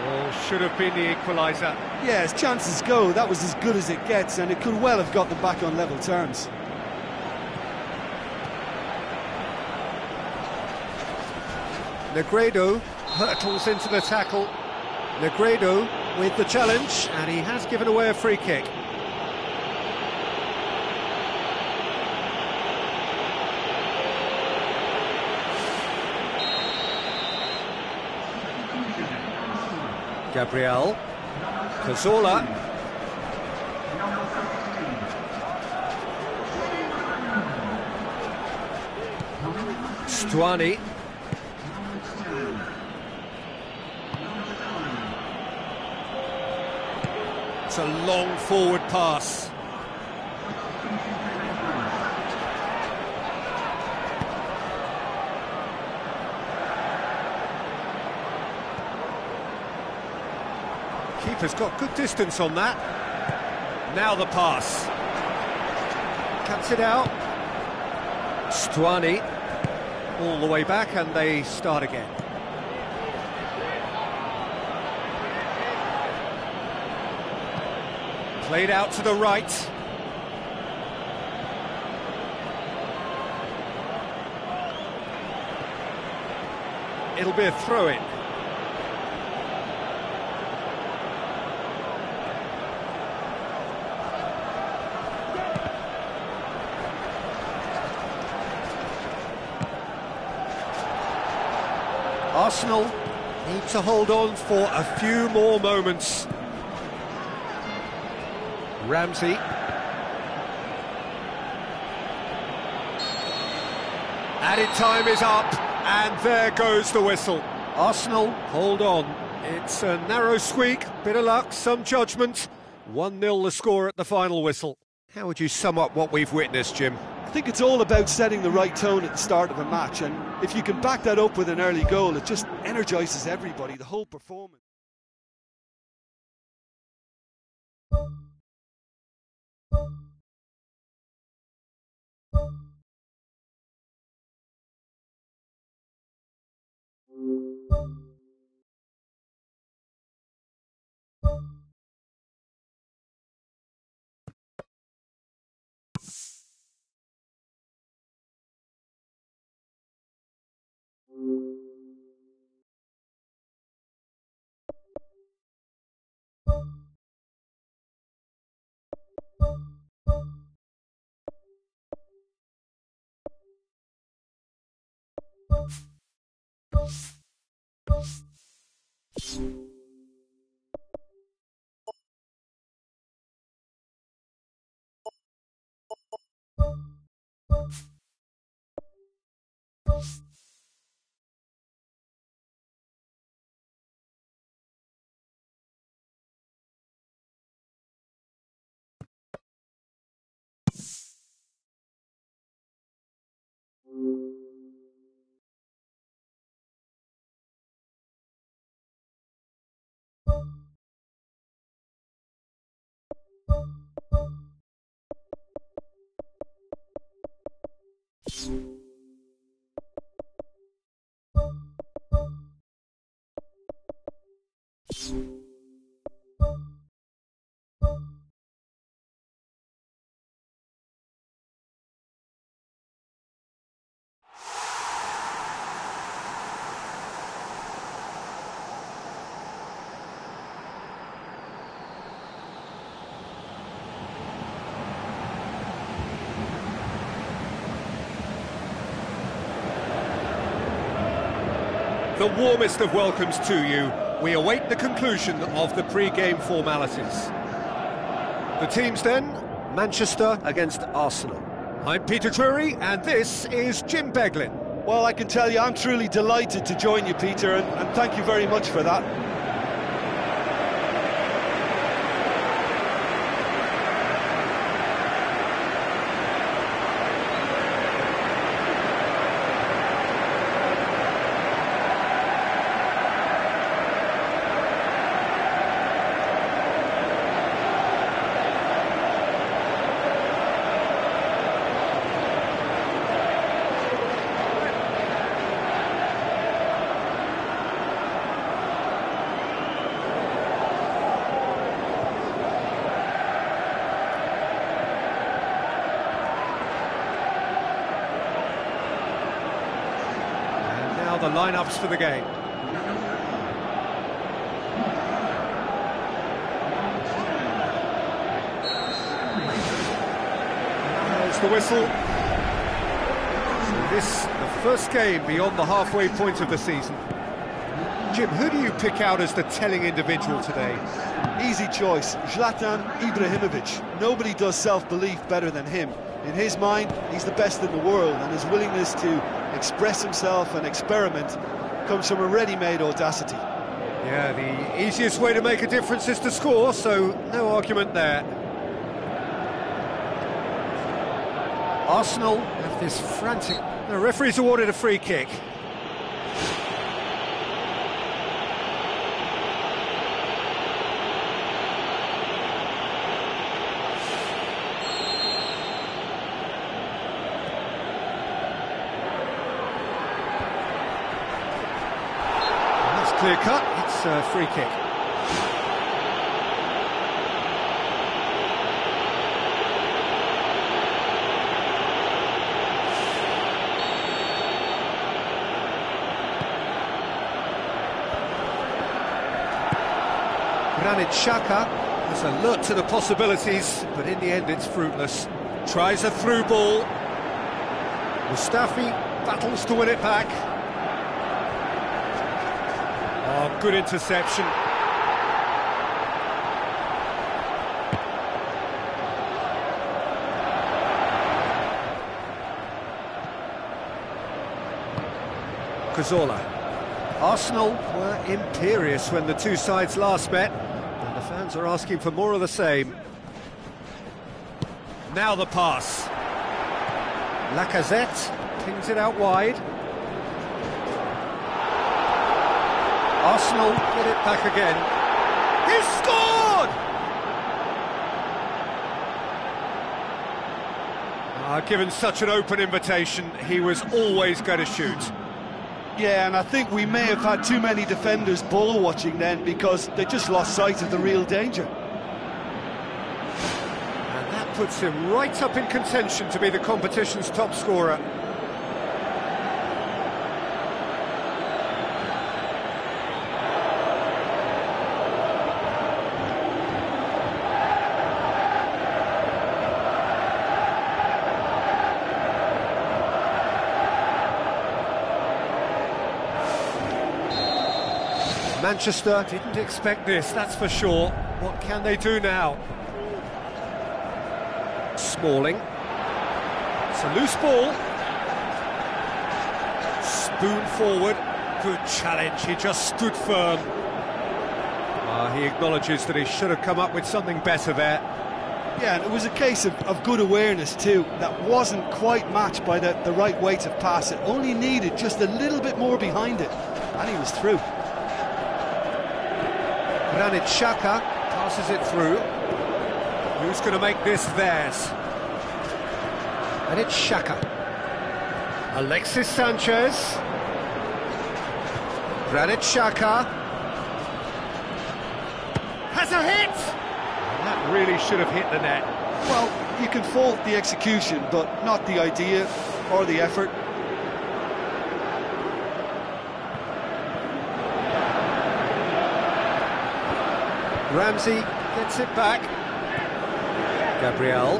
Oh, should have been the equaliser.
Yeah, as chances go, that was as good as it gets, and it could well have got them back on level terms.
Negredo hurtles into the tackle. Negredo with the challenge, and he has given away a free kick. Gabriel, Cazorla. Stuani. It's a long forward pass. Keeper's got good distance on that. Now the pass. Cuts it out. Stuani all the way back, and they start again. Played out to the right. It'll be a throw-in. Arsenal need to hold on for a few more moments. Ramsey. Added time is up, and there goes the whistle. Arsenal, hold on. It's a narrow squeak, bit of luck, some judgment. 1-0 the score at the final whistle. How would you sum up what we've witnessed, Jim?
I think it's all about setting the right tone at the start of a match, and if you can back that up with an early goal, it just energises everybody, the whole performance.
The warmest of welcomes to you. We await the conclusion of the pre-game formalities. The teams then, Manchester against Arsenal. I'm Pt3, and this is Jim Beglin.
Well, I can tell you I'm truly delighted to join you, Peter, and thank you very much for that.
The lineups for the game. There's the whistle. So this, the first game beyond the halfway point of the season. Jim, who do you pick out as the telling individual today?
Easy choice, Zlatan Ibrahimovic. Nobody does self-belief better than him. In his mind, he's the best in the world, and his willingness to express himself and experiment comes from a ready-made audacity.
Yeah, the easiest way to make a difference is to score, so no argument there. Arsenal have this frantic... The referee's awarded a free kick. Clear cut, it's a free kick. Granit Xhaka has a look to the possibilities, but in the end it's fruitless. Tries a through ball. Mustafi battles to win it back. Oh, good interception. Cazorla. Arsenal were imperious when the two sides last met, and the fans are asking for more of the same. Now the pass. Lacazette pings it out wide. Arsenal get it back again. He's scored! Given such an open invitation, he was always going to shoot.
Yeah, and I think we may have had too many defenders ball watching then, because they just lost sight of the real danger.
And that puts him right up in contention to be the competition's top scorer. Manchester didn't expect this, that's for sure. What can they do now? Smalling. It's a loose ball. Spoon forward. Good challenge, he just stood firm. He acknowledges that he should have come up with something better there.
Yeah, and it was a case of good awareness too. That wasn't quite matched by the right weight of pass. It only needed just a little bit more behind it, and he was through.
Granit Xhaka passes it through. Who's going to make this theirs? And it's Xhaka. Alexis Sanchez. Granit Xhaka. Has a hit! And that really should have hit the net.
Well, you can fault the execution, but not the idea or the effort.
Ramsey gets it back. Gabriel.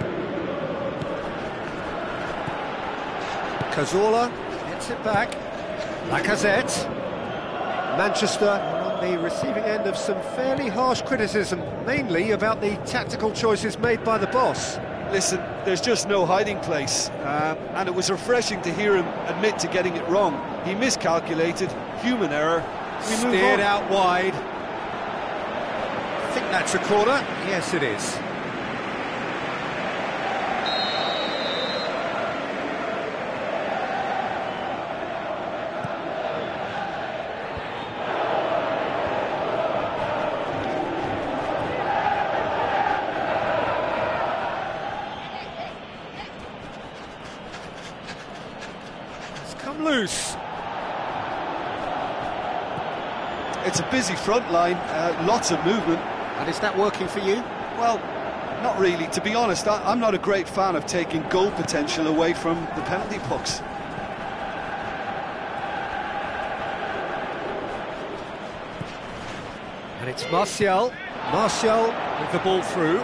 Cazorla gets it back. Lacazette. Manchester are on the receiving end of some fairly harsh criticism, mainly about the tactical choices made by the boss.
Listen, there's just no hiding place, and it was refreshing to hear him admit to getting it wrong. He miscalculated, human error.
Steered out wide. I think that's a corner. Yes, it is. It's come loose.
It's a busy front line, lots of movement.
And is that working for you?
Well, not really. To be honest, I'm not a great fan of taking goal potential away from the penalty pucks.
And it's Martial. Martial with the ball through.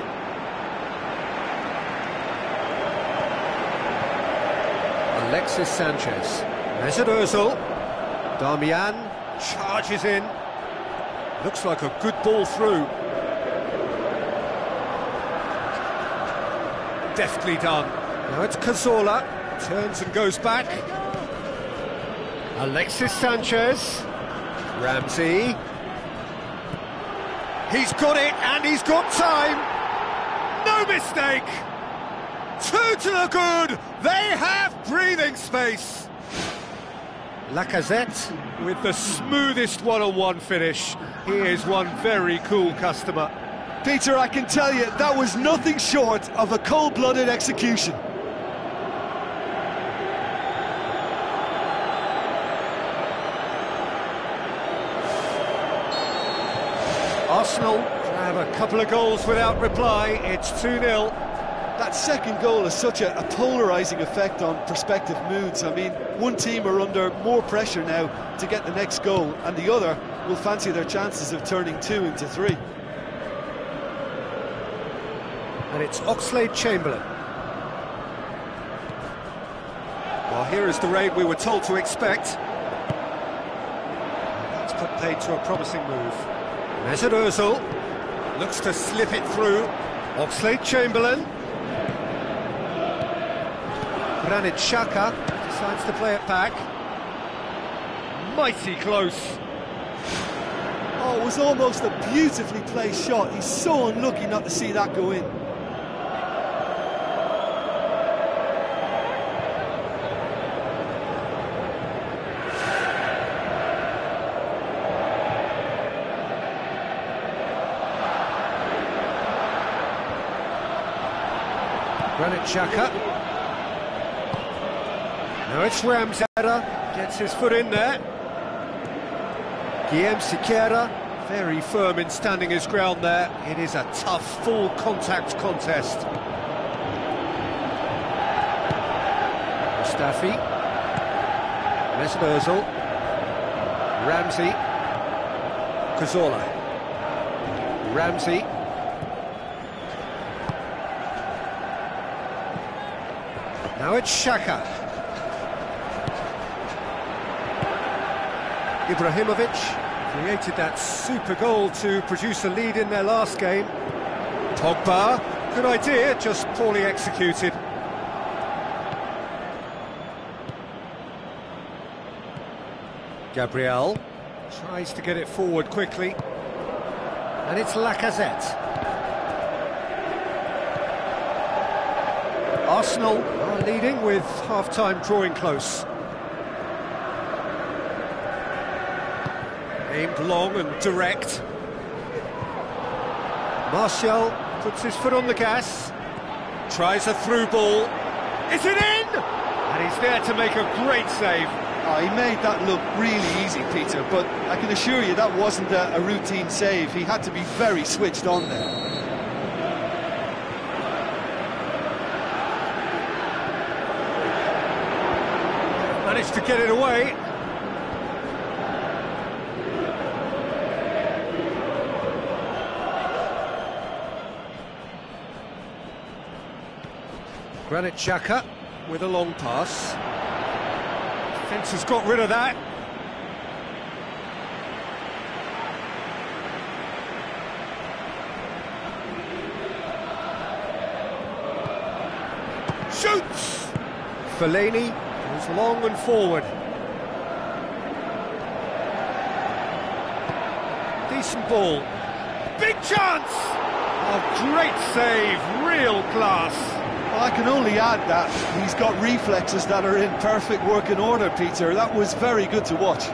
Alexis Sanchez. Mesut Ozil. Darmian charges in. Looks like a good ball through. Deftly done. Now it's Cazorla. Turns and goes back. Alexis Sanchez. Ramsey. He's got it, and he's got time. No mistake. 2 to the good. They have breathing space. Lacazette with the smoothest one-on-one finish. He is one very cool customer.
Peter, I can tell you, that was nothing short of a cold-blooded execution.
Arsenal grab a couple of goals without reply. It's 2-0.
That second goal has such a polarising effect on prospective moods. I mean, one team are under more pressure now to get the next goal, and the other will fancy their chances of turning 2 into 3.
And it's Oxlade-Chamberlain. Well, here is the raid we were told to expect. That's put paid to a promising move. Mesut Ozil looks to slip it through. Oxlade-Chamberlain. Granit Xhaka decides to play it back. Mighty close.
Oh, it was almost a beautifully placed shot. He's so unlucky not to see that go in.
Granit Xhaka. Now it's Ramsdale, gets his foot in there. Guillem Siqueira, very firm in standing his ground there. It is a tough, full contact contest. Mustafi. Mesut Ozil. Ramsey. Cazorla. Ramsey. Now it's Xhaka. Ibrahimovic created that super goal to produce a lead in their last game. Pogba, good idea, just poorly executed. Gabriel tries to get it forward quickly. And it's Lacazette. Arsenal are leading with half-time drawing close. Aimed long and direct. Martial puts his foot on the gas. Tries a through ball. Is it in? And he's there to make a great save.
Oh, he made that look really easy, Peter, but I can assure you that wasn't a routine save. He had to be very switched on there.
Managed to get it away. Granit Xhaka with a long pass. Defence has got rid of that. Shoots! Fellaini goes long and forward. Decent ball. Big chance! Oh, great save, real class.
Well, I can only add that he's got reflexes that are in perfect working order, Peter. That was very good to watch.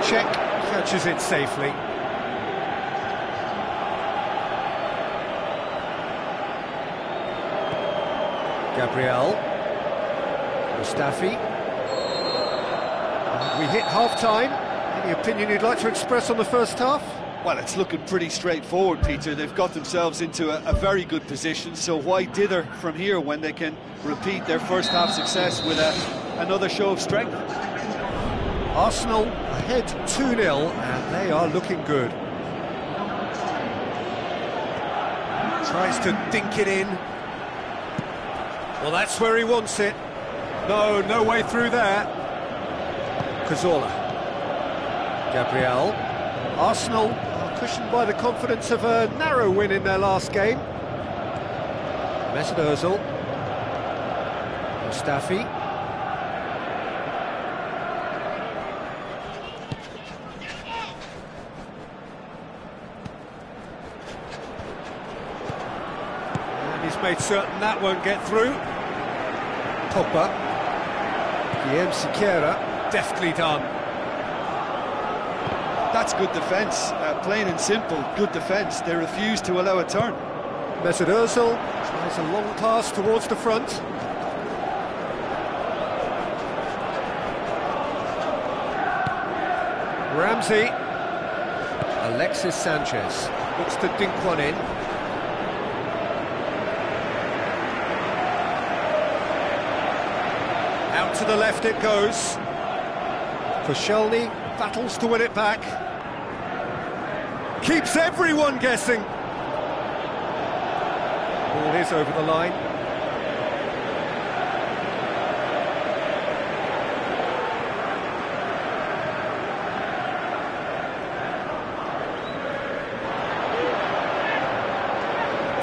Check, catches it safely. Gabriel. Mustafi. We hit half-time. Any opinion you'd like to express on the first half?
Well, it's looking pretty straightforward, Peter. They've got themselves into a very good position, so why dither from here when they can repeat their first half success with another show of strength?
Arsenal ahead 2-0, and they are looking good. Tries to dink it in. Well, that's where he wants it. No way through there. Cazorla. Gabriel. Arsenal are cushioned by the confidence of a narrow win in their last game. Mesut Ozil. Mustafi. And he's made certain that won't get through. Pogba. Pt3.Player-cam, deftly done.
That's good defence, plain and simple, good defence. They refuse to allow a turn.
Mesut Ozil tries a long pass towards the front. Ramsey. Alexis Sanchez looks to dink one in. Out to the left it goes. Koscielny battles to win it back. Keeps everyone guessing. Ball is over the line.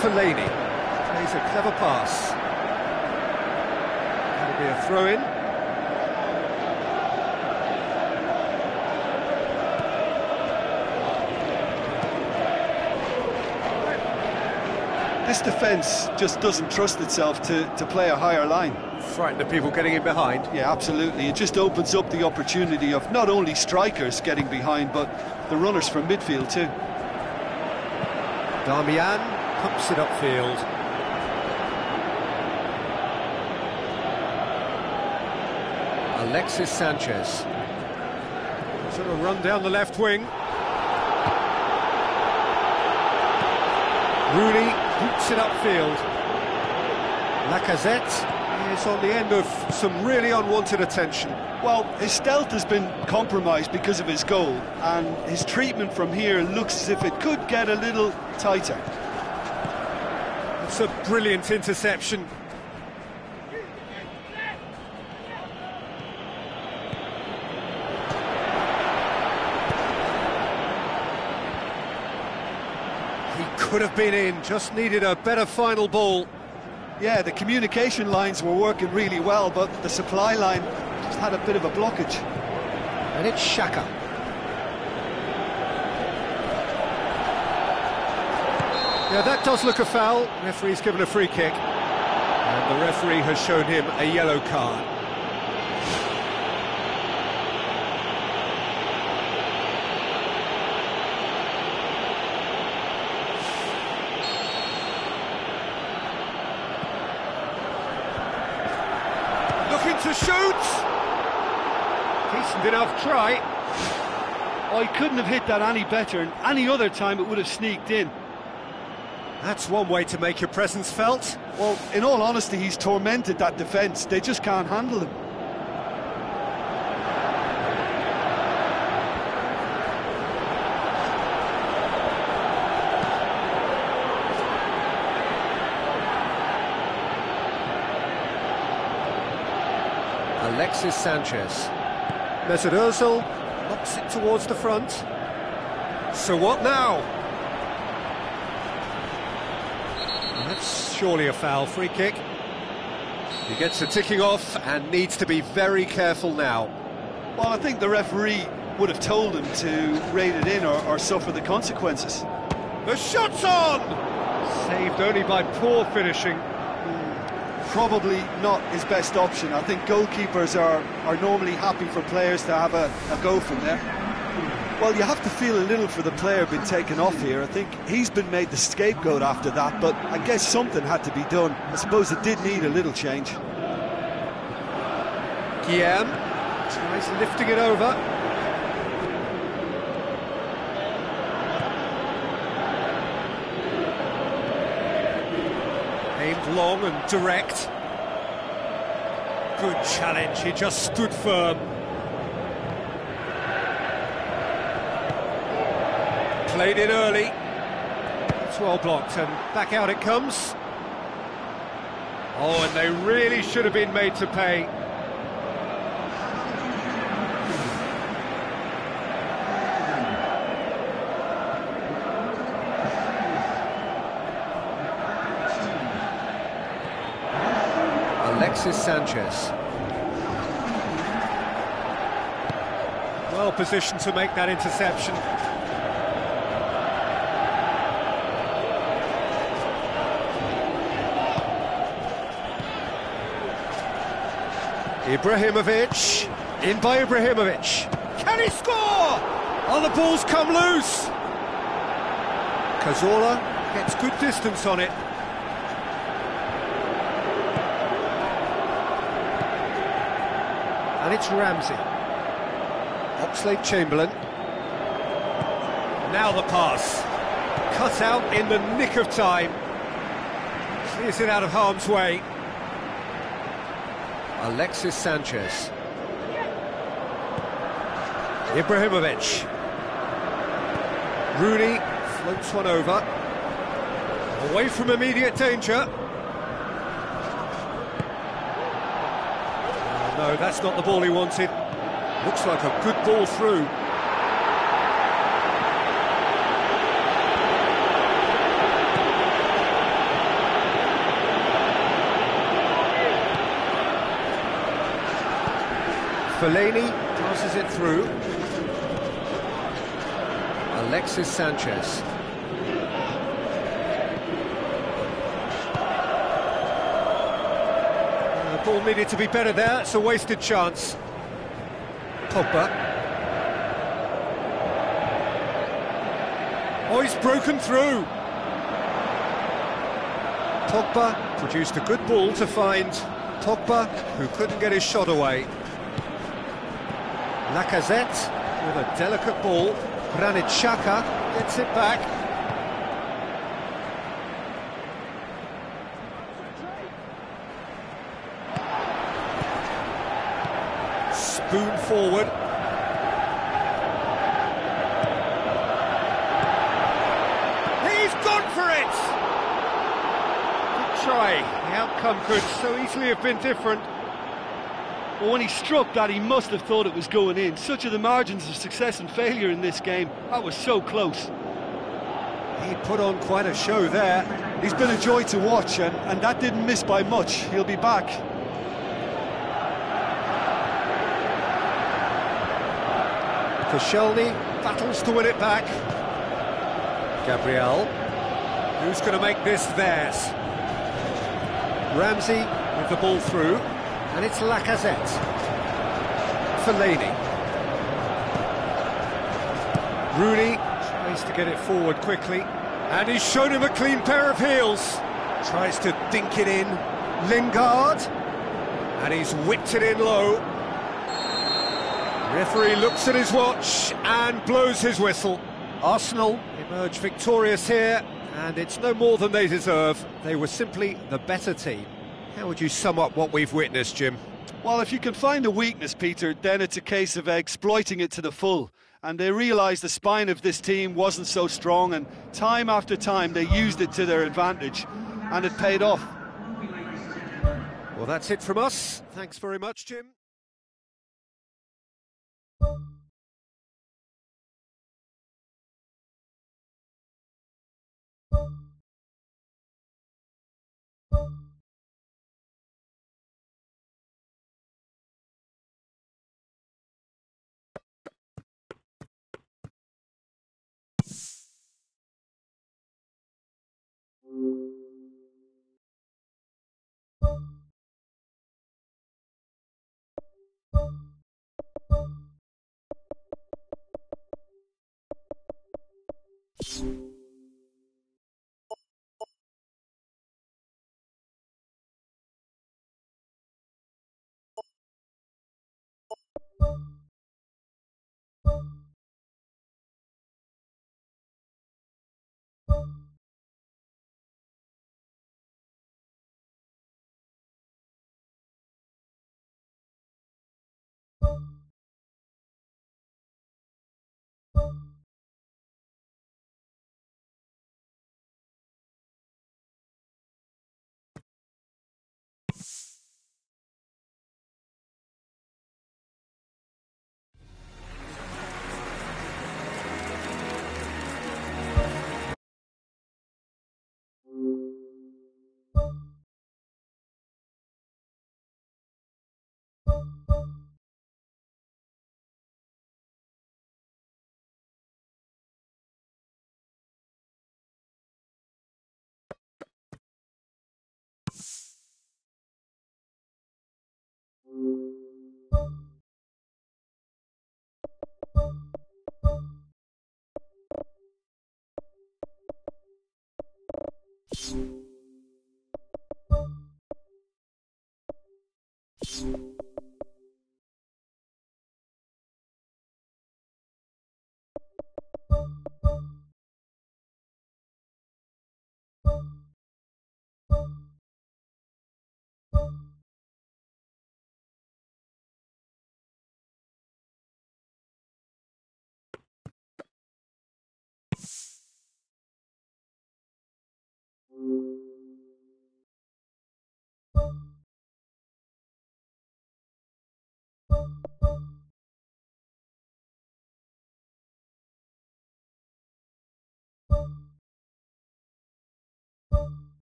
Fellaini plays a clever pass. That'll be a throw-in.
This defence just doesn't trust itself to play a higher line.
Frightened of people getting in behind.
Yeah, absolutely. It just opens up the opportunity of not only strikers getting behind, but the runners from midfield too.
Darmian pumps it upfield. Alexis Sanchez. Sort of run down the left wing. Rooney hoops it upfield. Lacazette is on the end of some really unwanted attention.
Well, his stealth has been compromised because of his goal, and his treatment from here looks as if it could get a little tighter.
It's a brilliant interception. He could have been in, just needed a better final ball.
Yeah, the communication lines were working really well, but the supply line just had a bit of a blockage.
And it's Xhaka. Yeah, that does look a foul. Referee's given a free kick. And the referee has shown him a yellow card. Looking to shoot! Decent enough try.
Oh, he couldn't have hit that any better, and any other time it would have sneaked in.
That's one way to make your presence felt.
Well, in all honesty, he's tormented that defence. They just can't handle him.
Alexis Sanchez. Mesut Ozil locks it towards the front. So what now? That's surely a foul. Free kick. He gets a ticking off and needs to be very careful now.
Well, I think the referee would have told him to rate it in or suffer the consequences.
The shot's on! Saved only by poor finishing.
Probably not his best option. I think goalkeepers are normally happy for players to have a go from there. Well, you have to feel a little for the player being taken off here. I think he's been made the scapegoat after that, but I guess something had to be done. I suppose it did need a little change.
Guillaume tries lifting it over. Aimed long and direct. Good challenge, he just stood firm. Played it early. It's well blocked and back out it comes. Oh, and they really should have been made to pay. Alexis Sanchez. Well positioned to make that interception. Ibrahimovic, in by Ibrahimovic. Can he score? Oh, the ball's come loose. Cazorla gets good distance on it. And it's Ramsey. Oxlade-Chamberlain. Now the pass. Cut out in the nick of time. Clears it out of harm's way. Alexis Sanchez. Ibrahimovic. Rooney floats one over. Away from immediate danger. Oh, no, that's not the ball he wanted. Looks like a good ball through. Fellaini passes it through. Alexis Sanchez. The ball needed to be better there, it's a wasted chance. Pogba. Oh, he's broken through. Pogba produced a good ball to find Pogba, who couldn't get his shot away. Lacazette with a delicate ball. Granit Xhaka gets it back. Spoon forward. He's gone for it! Good try. The outcome could so easily have been different.
Well, when he struck that, he must have thought it was going in. Such are the margins of success and failure in this game. That was so close.
He put on quite a show there.
He's been a joy to watch, and that didn't miss by much. He'll be back.
Koscielny battles to win it back. Gabriel. Who's going to make this theirs? Ramsey with the ball through. And it's Lacazette. Fellaini. Rooney tries to get it forward quickly. And he's shown him a clean pair of heels. Tries to dink it in. Lingard. And he's whipped it in low. Referee looks at his watch and blows his whistle. Arsenal emerge victorious here, and it's no more than they deserve. They were simply the better team. How would you sum up what we've witnessed, Jim?
Well, if you can find a weakness, Peter, then it's a case of exploiting it to the full. And they realised the spine of this team wasn't so strong, and time after time they used it to their advantage, and it paid off.
Well, that's it from us. Thanks very much, Jim.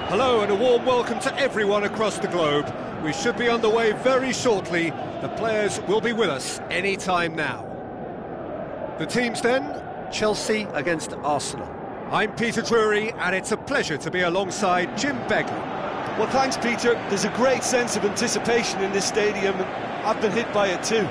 Hello and a warm welcome to everyone across the globe. We should be on the way very shortly. The players will be with us any time now. The teams then, Chelsea against Arsenal. I'm Peter Drury and it's a pleasure to be alongside Jim Begley.
Well, thanks, Peter. There's a great sense of anticipation in this stadium, and I've been hit by it too.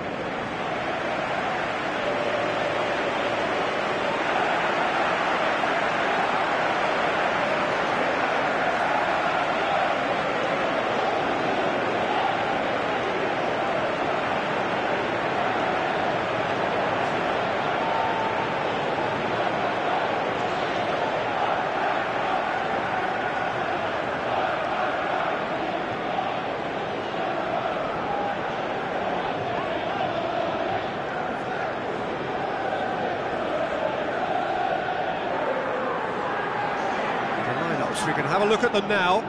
We can have a look at them now.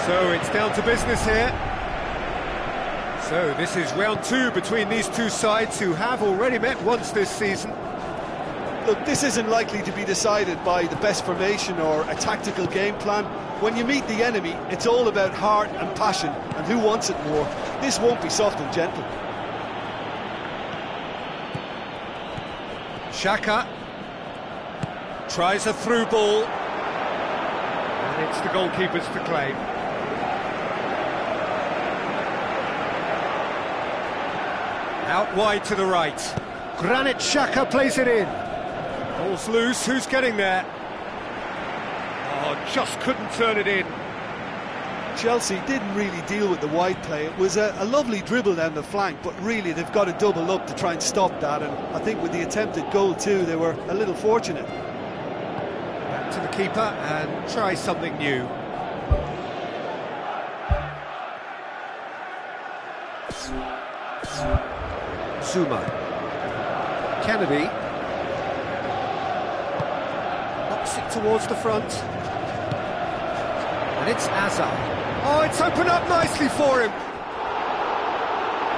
So it's down to business here. So this is round two between these two sides who have already met once this season.
Look, this isn't likely to be decided by the best formation or a tactical game plan. When you meet the enemy, it's all about heart and passion and who wants it more. This won't be soft and gentle.
Xhaka tries a through ball. And it's the goalkeepers to claim. Out wide to the right. Granit Xhaka plays it in. Ball's loose, who's getting there? Oh, just couldn't turn it in.
Chelsea didn't really deal with the wide play. It was a lovely dribble down the flank, but really they've got to double up to try and stop that, and I think with the attempted goal too, they were a little fortunate.
Back to the keeper and try something new. Zuma. Kennedy. Not Gets it towards the front. And it's Azar. Oh, it's opened up nicely for him.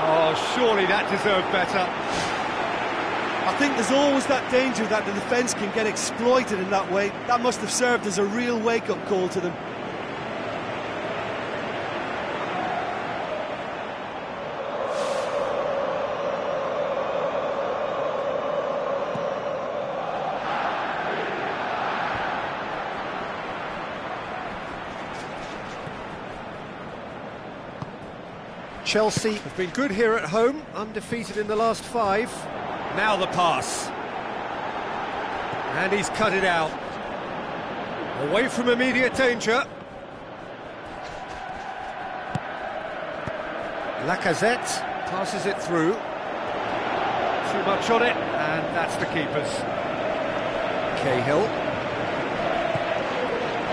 Oh, surely that deserved better.
I think there's always that danger that the defence can get exploited in that way. That must have served as a real wake-up call to them.
Chelsea have been good here at home, undefeated in the last 5. Now the pass. And he's cut it out. Away from immediate danger. Lacazette passes it through. Too much on it, and that's the keeper's. Cahill.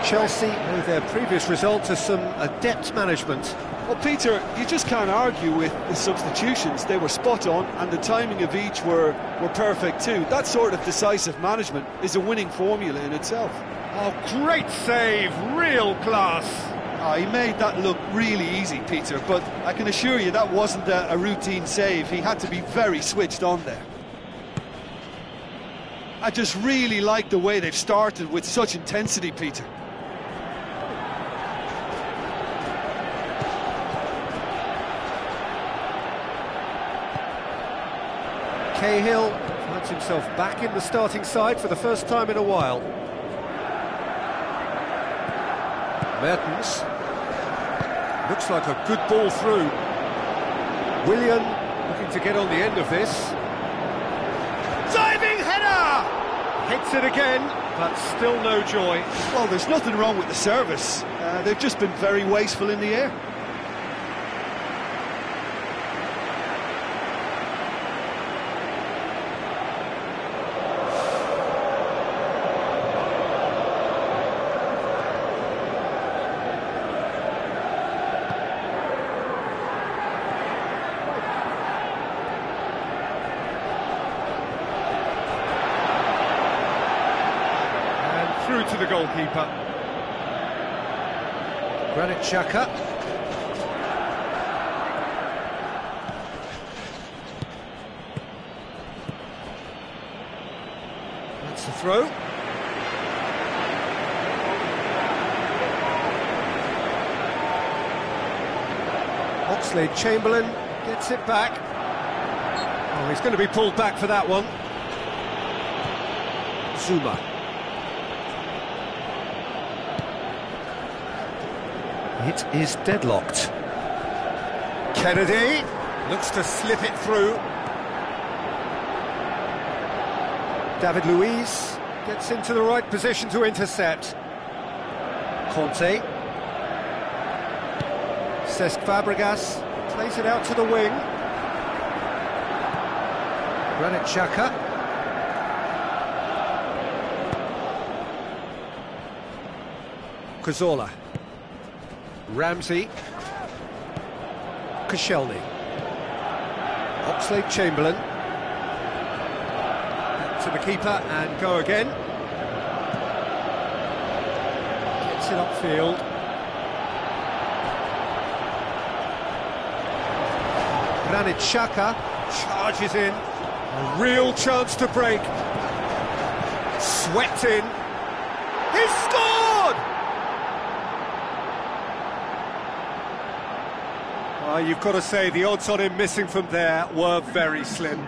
Chelsea owe their previous result to some adept management.
Well, Peter, you just can't argue with the substitutions. They were spot on, and the timing of each were perfect too. That sort of decisive management is a winning formula in itself.
Oh, great save, real class.
Oh, he made that look really easy, Peter, but I can assure you that wasn't a routine save. He had to be very switched on there. I just really like the way they've started with such intensity, Peter.
Cahill finds himself back in the starting side for the first time in a while. Mertens. Looks like a good ball through. Willian looking to get on the end of this. Diving header! Hits it again, but still no joy.
Well, there's nothing wrong with the service. They've just been very wasteful in the air.
Through to the goalkeeper. Granit Xhaka. That's the throw. Oxlade-Chamberlain gets it back. Oh, he's going to be pulled back for that one. Zuma. It is deadlocked. Kennedy looks to slip it through. David Luiz gets into the right position to intercept. Conte. Cesc Fabregas plays it out to the wing. Granit Xhaka. Cazorla. Ramsey. Koscielny. Oxlade-Chamberlain. To the keeper and go again. Gets it upfield. Granit Xhaka charges in. A real chance to break. Swept in. He's scored! You've got to say, the odds on him missing from there were very slim.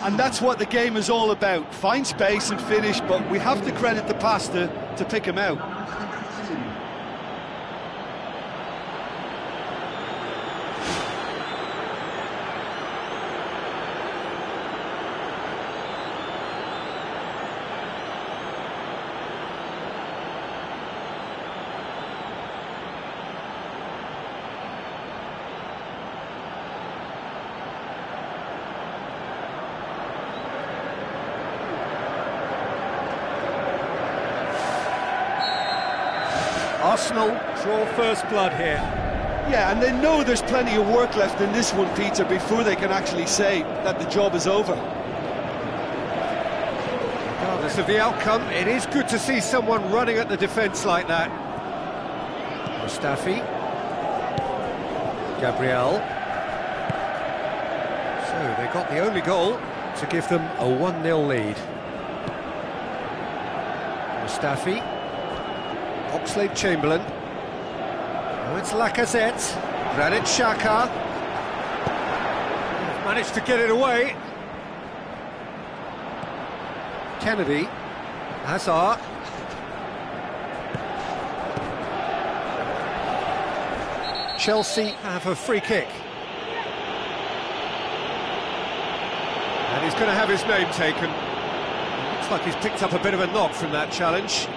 And that's what the game is all about. Find space and finish, but we have to credit the pass to pick him out.
Arsenal draw first blood here.
Yeah, and they know there's plenty of work left in this one, Peter, before they can actually say that the job is over.
Regardless of the outcome, it is good to see someone running at the defence like that. Mustafi. Gabriel. So they got the only goal to give them a 1-0 lead. Mustafi. Oxlade-Chamberlain. Oh, it's Lacazette. Granit Xhaka. Managed to get it away. Kennedy. Hazard. Chelsea have a free kick. And he's going to have his name taken. Looks like he's picked up a bit of a knock from that challenge.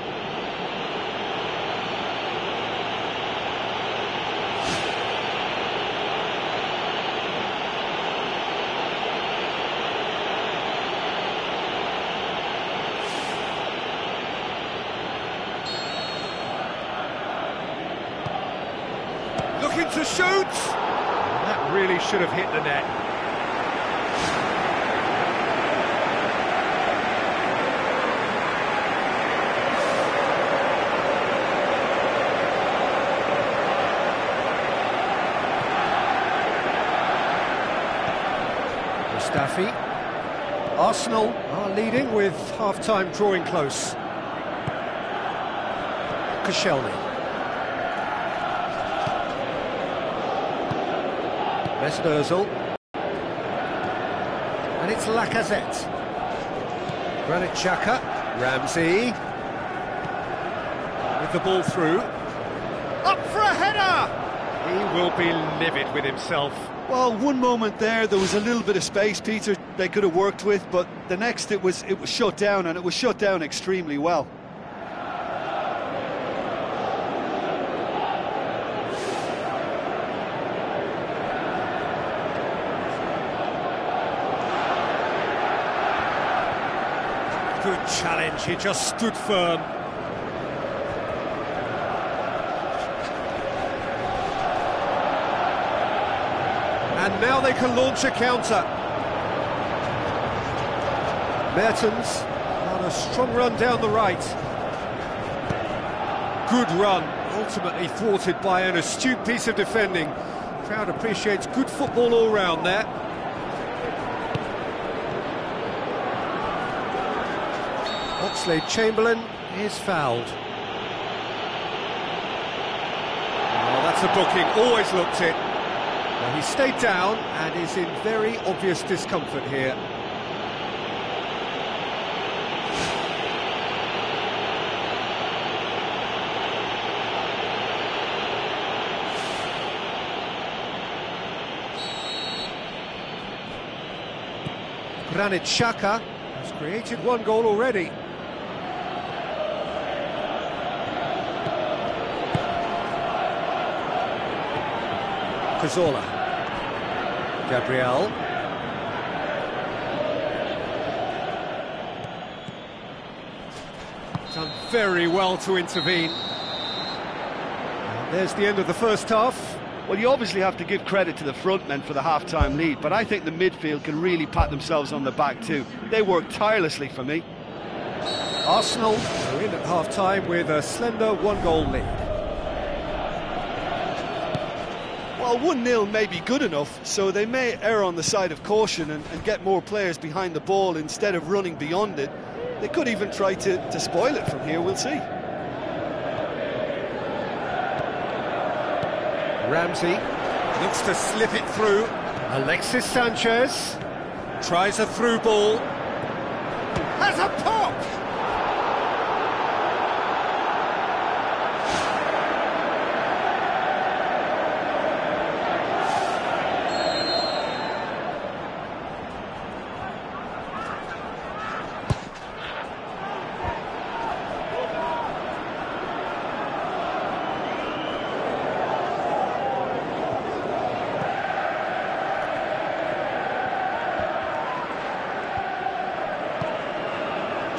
Looking to shoot! That really should have hit the net. Mustafi. Arsenal are leading with half-time drawing close. Koscielny. Özil. And it's Lacazette. Granit Xhaka. Ramsey. With the ball through. Up for a header! He will be livid with himself.
Well, one moment there was a little bit of space, Peter, they could have worked with, but the next it was shut down, and it was shut down extremely well.
Good challenge, he just stood firm. And now they can launch a counter. Mertens on a strong run down the right. Good run, ultimately thwarted by an astute piece of defending. Crowd appreciates good football all round there. Oxlade-Chamberlain is fouled. Oh, that's a booking, always looked it. Well, he stayed down and is in very obvious discomfort here. Granit Xhaka has created one goal already. Cazorla. Gabriel. Done very well to intervene. And there's the end of the first half.
Well, you obviously have to give credit to the front men for the half-time lead, but I think the midfield can really pat themselves on the back too. They worked tirelessly for me.
Arsenal are in at half-time with a slender one-goal lead.
Well, 1-0 may be good enough, so they may err on the side of caution and get more players behind the ball instead of running beyond it. They could even try to spoil it from here, we'll see.
Ramsey looks to slip it through. Alexis Sanchez tries a through ball. Has a pop!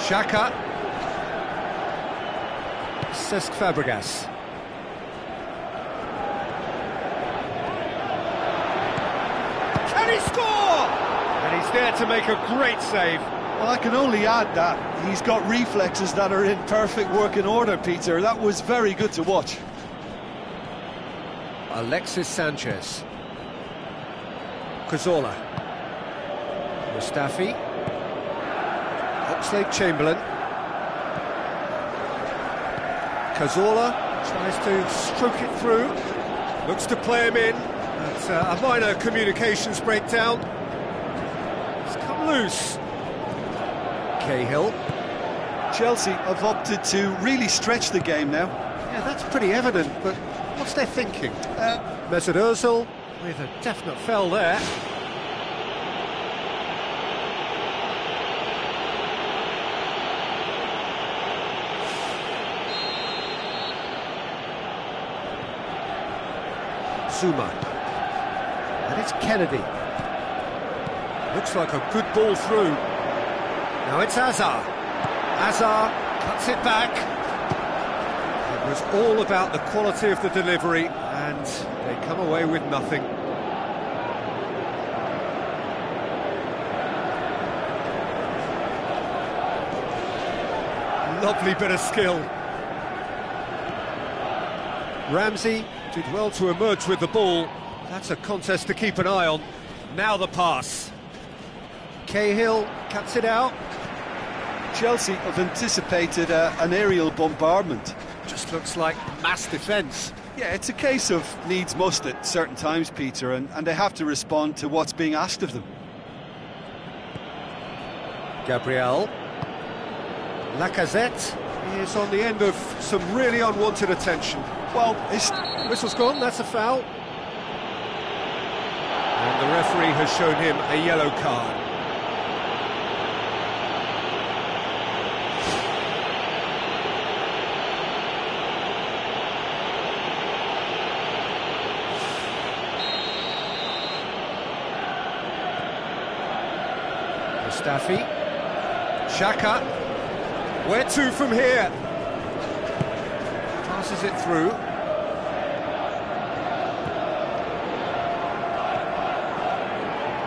Xhaka. Cesc Fabregas. Can he score? And he's there to make a great save.
Well, I can only add that he's got reflexes that are in perfect working order, Peter. That was very good to watch.
Alexis Sanchez. Cazorla. Mustafi. Oxlade-Chamberlain. Cazorla tries to stroke it through. Looks to play him in. That's a minor communications breakdown. It's come loose. Cahill.
Chelsea have opted to really stretch the game now.
Yeah, that's pretty evident, but what's their thinking? Mesut Ozil with a definite foul there. Zuma. And it's Kennedy. Looks like a good ball through. Now it's Azar. Azar cuts it back. It was all about the quality of the delivery, and they come away with nothing. Lovely bit of skill. Ramsey did well to emerge with the ball. That's a contest to keep an eye on. Now the pass. Cahill cuts it out.
Chelsea have anticipated an aerial bombardment.
Just looks like mass defence.
Yeah, it's a case of needs must at certain times, Peter, and they have to respond to what's being asked of them.
Gabriel. Lacazette is on the end of some really unwanted attention. Well, his whistle's gone, that's a foul. And the referee has shown him a yellow card. Mustafi. Xhaka. Where to from here? Passes it through.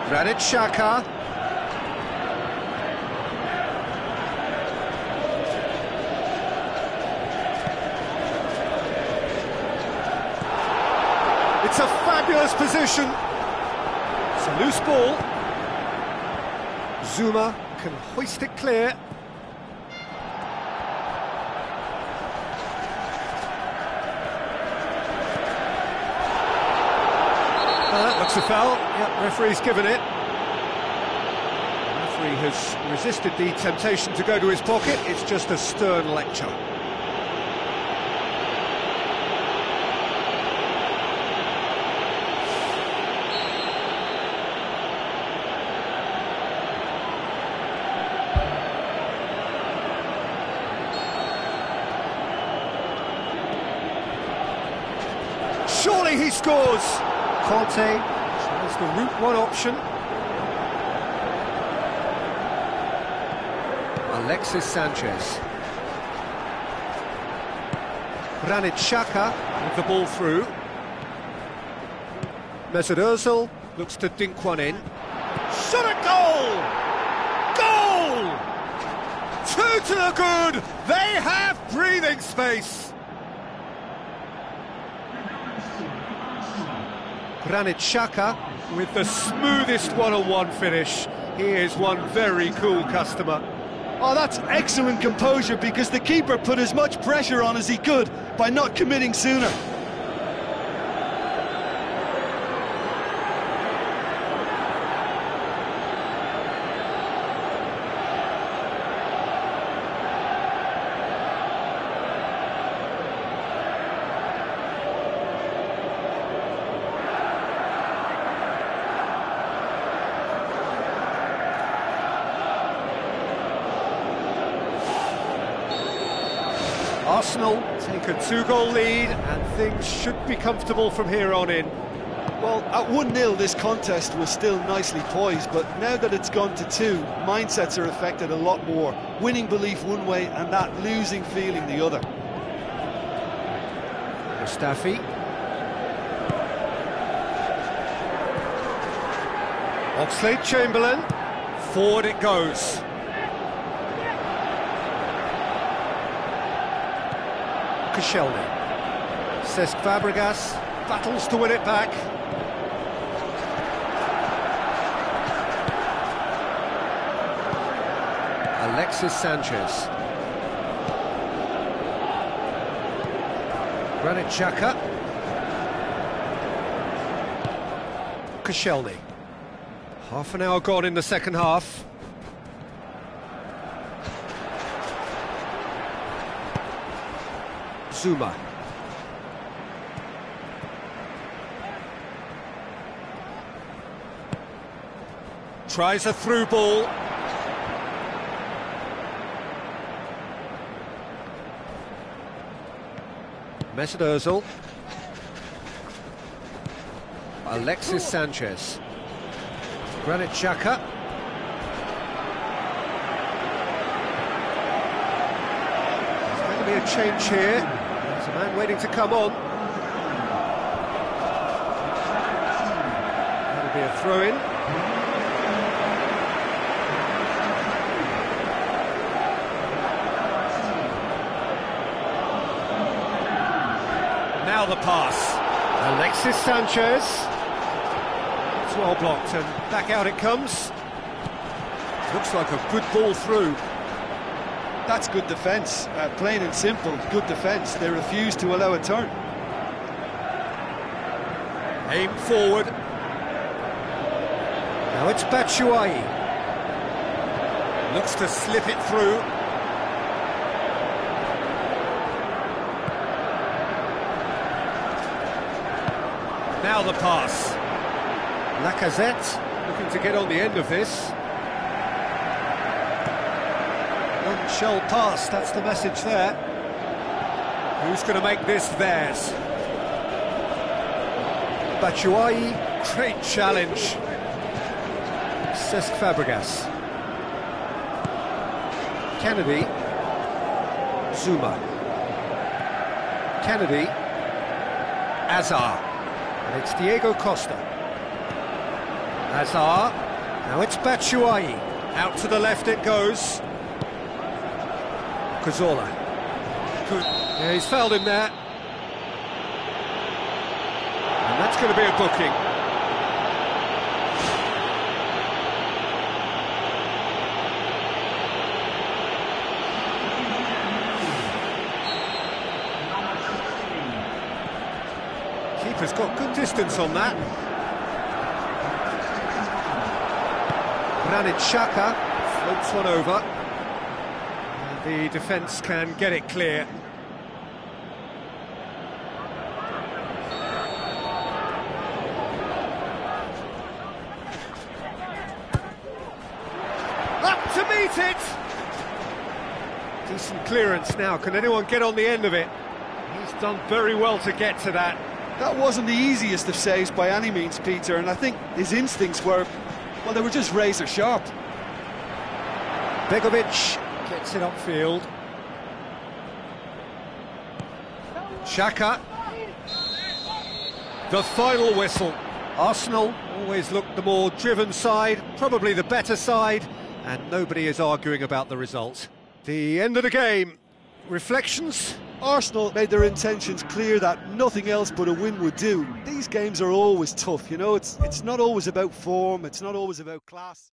Granit Xhaka. It's a fabulous position. It's a loose ball. Zuma can hoist it clear. That looks a foul. Yep, referee's given it. The referee has resisted the temptation to go to his pocket. It's just a stern lecture. Surely he scores! Conte tries the route one option. Alexis Sanchez. Granit Xhaka with the ball through. Mesut Ozil looks to dink one in. Shot at goal! Goal! Two to the good! They have breathing space! Granit Xhaka with the smoothest one-on-one finish. He is one very cool customer.
Oh, that's excellent composure, because the keeper put as much pressure on as he could by not committing sooner.
Arsenal take a two-goal lead, and things should be comfortable from here on in.
Well, at 1-0 this contest was still nicely poised, but now that it's gone to 2, mindsets are affected a lot more. Winning belief one way and that losing feeling the other.
Mustafi. Oxlade-Chamberlain. Forward it goes. Koscielny. Cesc Fabregas battles to win it back. Alexis Sanchez. Granit Xhaka. Koscielny. Half an hour gone in the second half. Zuma. Tries a through ball. Mesut Ozil. Alexis Sanchez. Granit Xhaka. There's going to be a change here. There's a man waiting to come on. That'll be a throw-in. Now the pass. Alexis Sanchez. It's well blocked and back out it comes. Looks like a good ball through.
That's good defence, plain and simple, good defence. They refuse to allow a turn.
Aim forward. Now it's Batshuayi. Looks to slip it through. Now the pass. Lacazette looking to get on the end of this. One shall pass, that's the message there. Who's going to make this theirs? Batshuayi, great challenge. Cesc Fabregas. Kennedy. Zuma. Kennedy. Azar. And it's Diego Costa. Azar. Now it's Batshuayi. Out to the left it goes. Cazorla. Good. Yeah, he's fouled him there. And that's going to be a booking. Keeper's got good distance on that. Granit Xhaka floats one over. And the defence can get it clear. Up to meet it! Decent clearance now. Can anyone get on the end of it? He's done very well to get to that.
That wasn't the easiest of saves by any means, Peter, and I think his instincts were, well, they were just razor sharp.
Begovic gets it upfield. Xhaka. The final whistle. Arsenal always looked the more driven side, probably the better side, and nobody is arguing about the result. The end of the game. Reflections?
Arsenal made their intentions clear that nothing else but a win would do. These games are always tough, you know, it's not always about form, it's not always about class.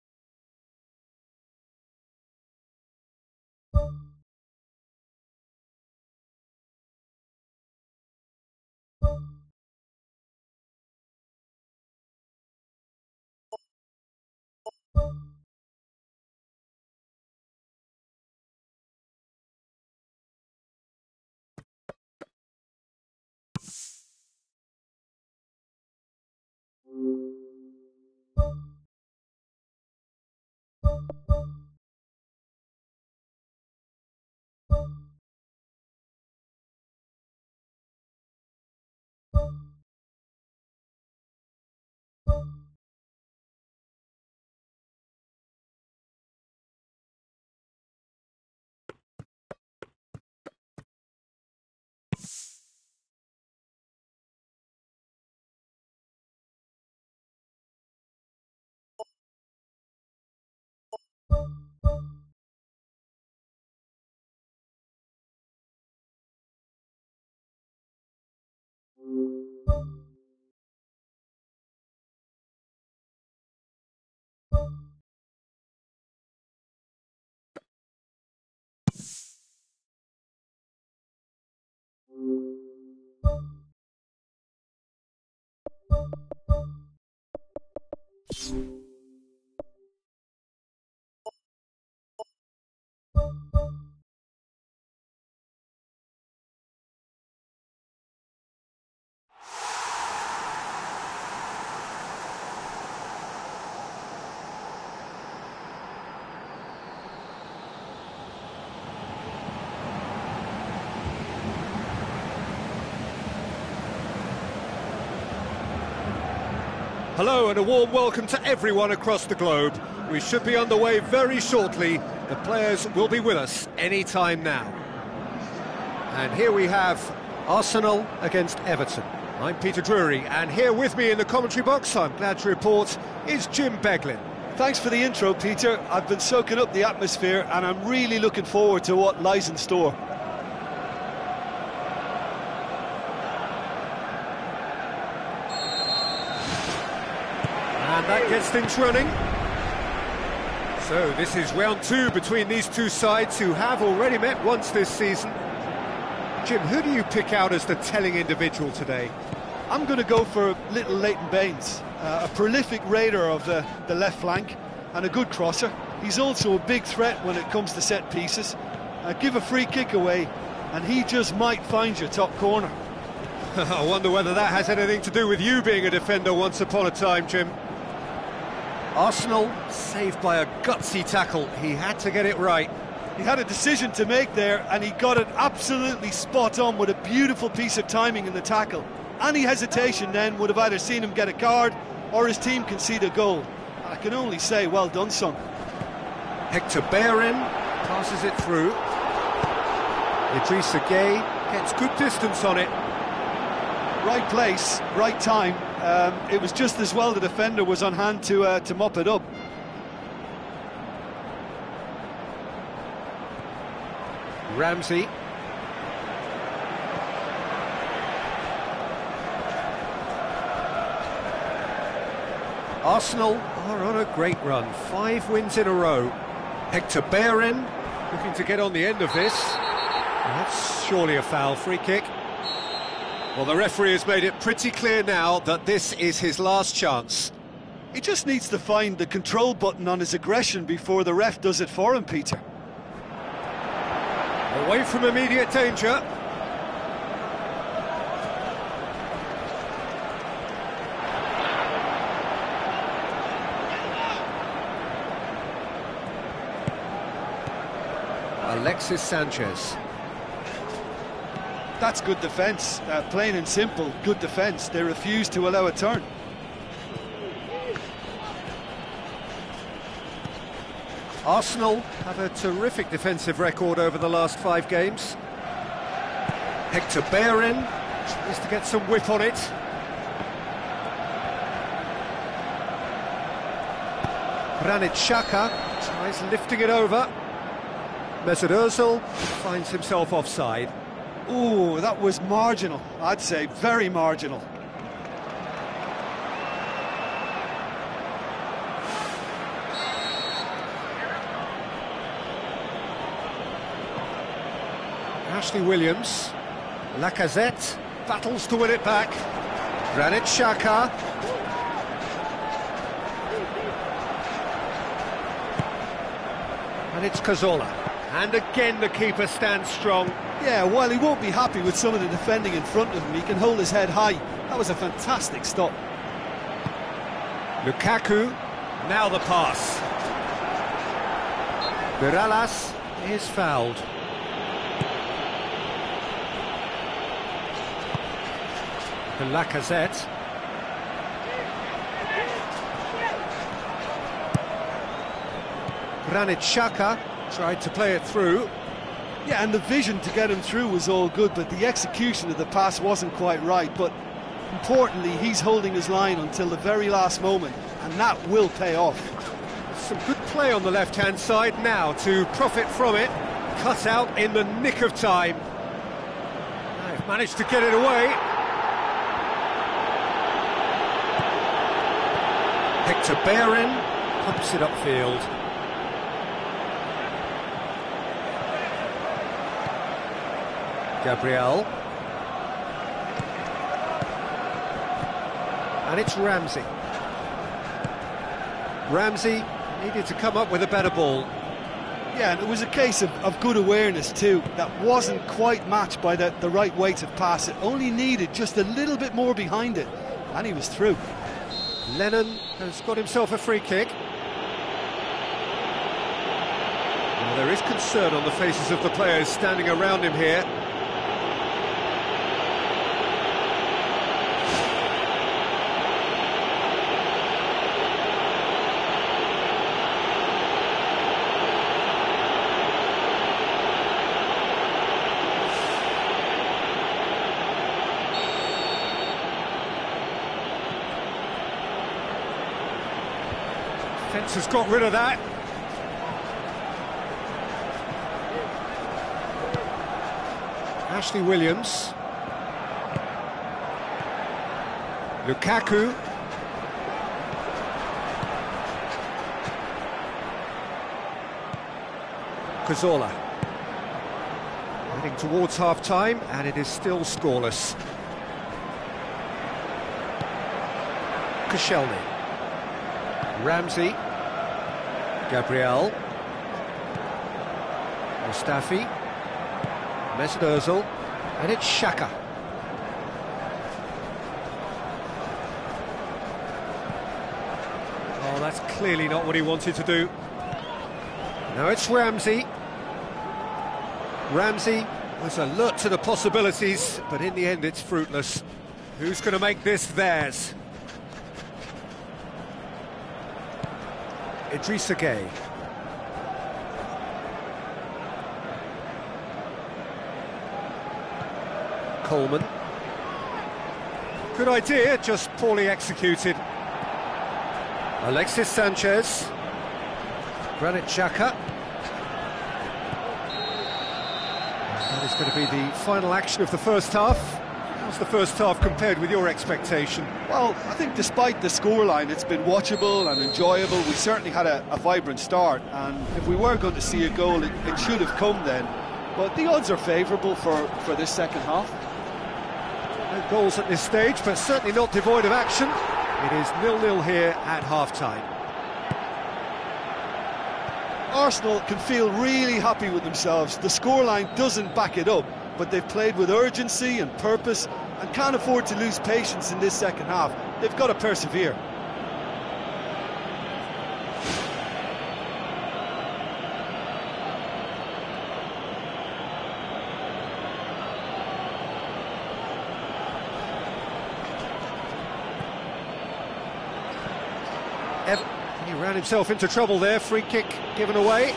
Hello and a warm welcome to everyone across the globe. We should be underway very shortly. The players will be with us any time now. And here we have Arsenal against Everton. I'm Peter Drury, and here with me in the commentary box, I'm glad to report, is Jim Beglin.
Thanks for the intro, Peter. I've been soaking up the atmosphere and I'm really looking forward to what lies in store.
And that gets things running. So this is round two between these two sides who have already met once this season. Jim, who do you pick out as the telling individual today?
I'm going to go for little Leighton Baines, a prolific raider of the left flank and a good crosser. He's also a big threat when it comes to set pieces. Give a free kick away and he just might find your top corner.
I wonder whether that has anything to do with you being a defender once upon a time, Jim. Arsenal saved by a gutsy tackle. He had to get it right.
He had a decision to make there and he got it absolutely spot on with a beautiful piece of timing in the tackle. Any hesitation then would have either seen him get a card or his team concede a goal. I can only say well done, son.
Hector Bellerin passes it through. Idrissa Gueye gets good distance on it.
Right place, right time. It was just as well the defender was on hand to mop it up.
Ramsey. Arsenal are on a great run. 5 wins in a row. Hector Bellerin looking to get on the end of this. That's surely a foul. Free kick. Well, the referee has made it pretty clear now that this is his last chance.
He just needs to find the control button on his aggression before the ref does it for him, Peter.
Away from immediate danger. Alexis Sanchez.
That's good defence, plain and simple, good defence. They refuse to allow a turn.
Arsenal have a terrific defensive record over the last 5 games. Hector Bellerin tries to get some whip on it. Granit Xhaka tries lifting it over. Mesut Ozil finds himself offside.
Ooh, that was marginal, I'd say, very marginal.
Ashley Williams, Lacazette battles to win it back. Granit Xhaka. And it's Cazorla. And again the keeper stands strong.
Yeah, while he won't be happy with some of the defending in front of him, he can hold his head high. That was a fantastic stop.
Lukaku, now the pass. Miralas is fouled. And Lacazette. Granit Xhaka tried to play it through.
Yeah, and the vision to get him through was all good, but the execution of the pass wasn't quite right. But importantly, he's holding his line until the very last moment, and that will pay off.
Some good play on the left-hand side now to profit from it. Cut out in the nick of time. They've managed to get it away. Picked a bear in, pumps it upfield. Gabriel. And it's Ramsey. Ramsey needed to come up with a better ball.
Yeah, and it was a case of good awareness too. That wasn't quite matched by the right weight of pass. It only needed just a little bit more behind it, and he was through.
Lennon has got himself a free kick. Well, there is concern on the faces of the players standing around him here. Defence has got rid of that. Ashley Williams. Lukaku. Cazorla. Heading towards half-time, and it is still scoreless. Koscielny. Ramsey. Gabriel. Mustafi. Mesut Ozil. And it's Xhaka. Oh, that's clearly not what he wanted to do. Now it's Ramsey. Ramsey was alert to the possibilities, but in the end it's fruitless. Who's going to make this theirs? Idrissa Gueye. Coleman. Good idea, just poorly executed. Alexis Sanchez. Granit Xhaka. That is going to be the final action of the first half. How's the first half compared with your expectation?
Well, I think despite the scoreline, it's been watchable and enjoyable. We certainly had a vibrant start, and if we were going to see a goal, it should have come then. But the odds are favourable for this second half.
No goals at this stage, but certainly not devoid of action. It is 0-0 here at half-time.
Arsenal can feel really happy with themselves. The scoreline doesn't back it up, but they've played with urgency and purpose and can't afford to lose patience in this second half. They've got to persevere.
He ran himself into trouble there, free kick given away.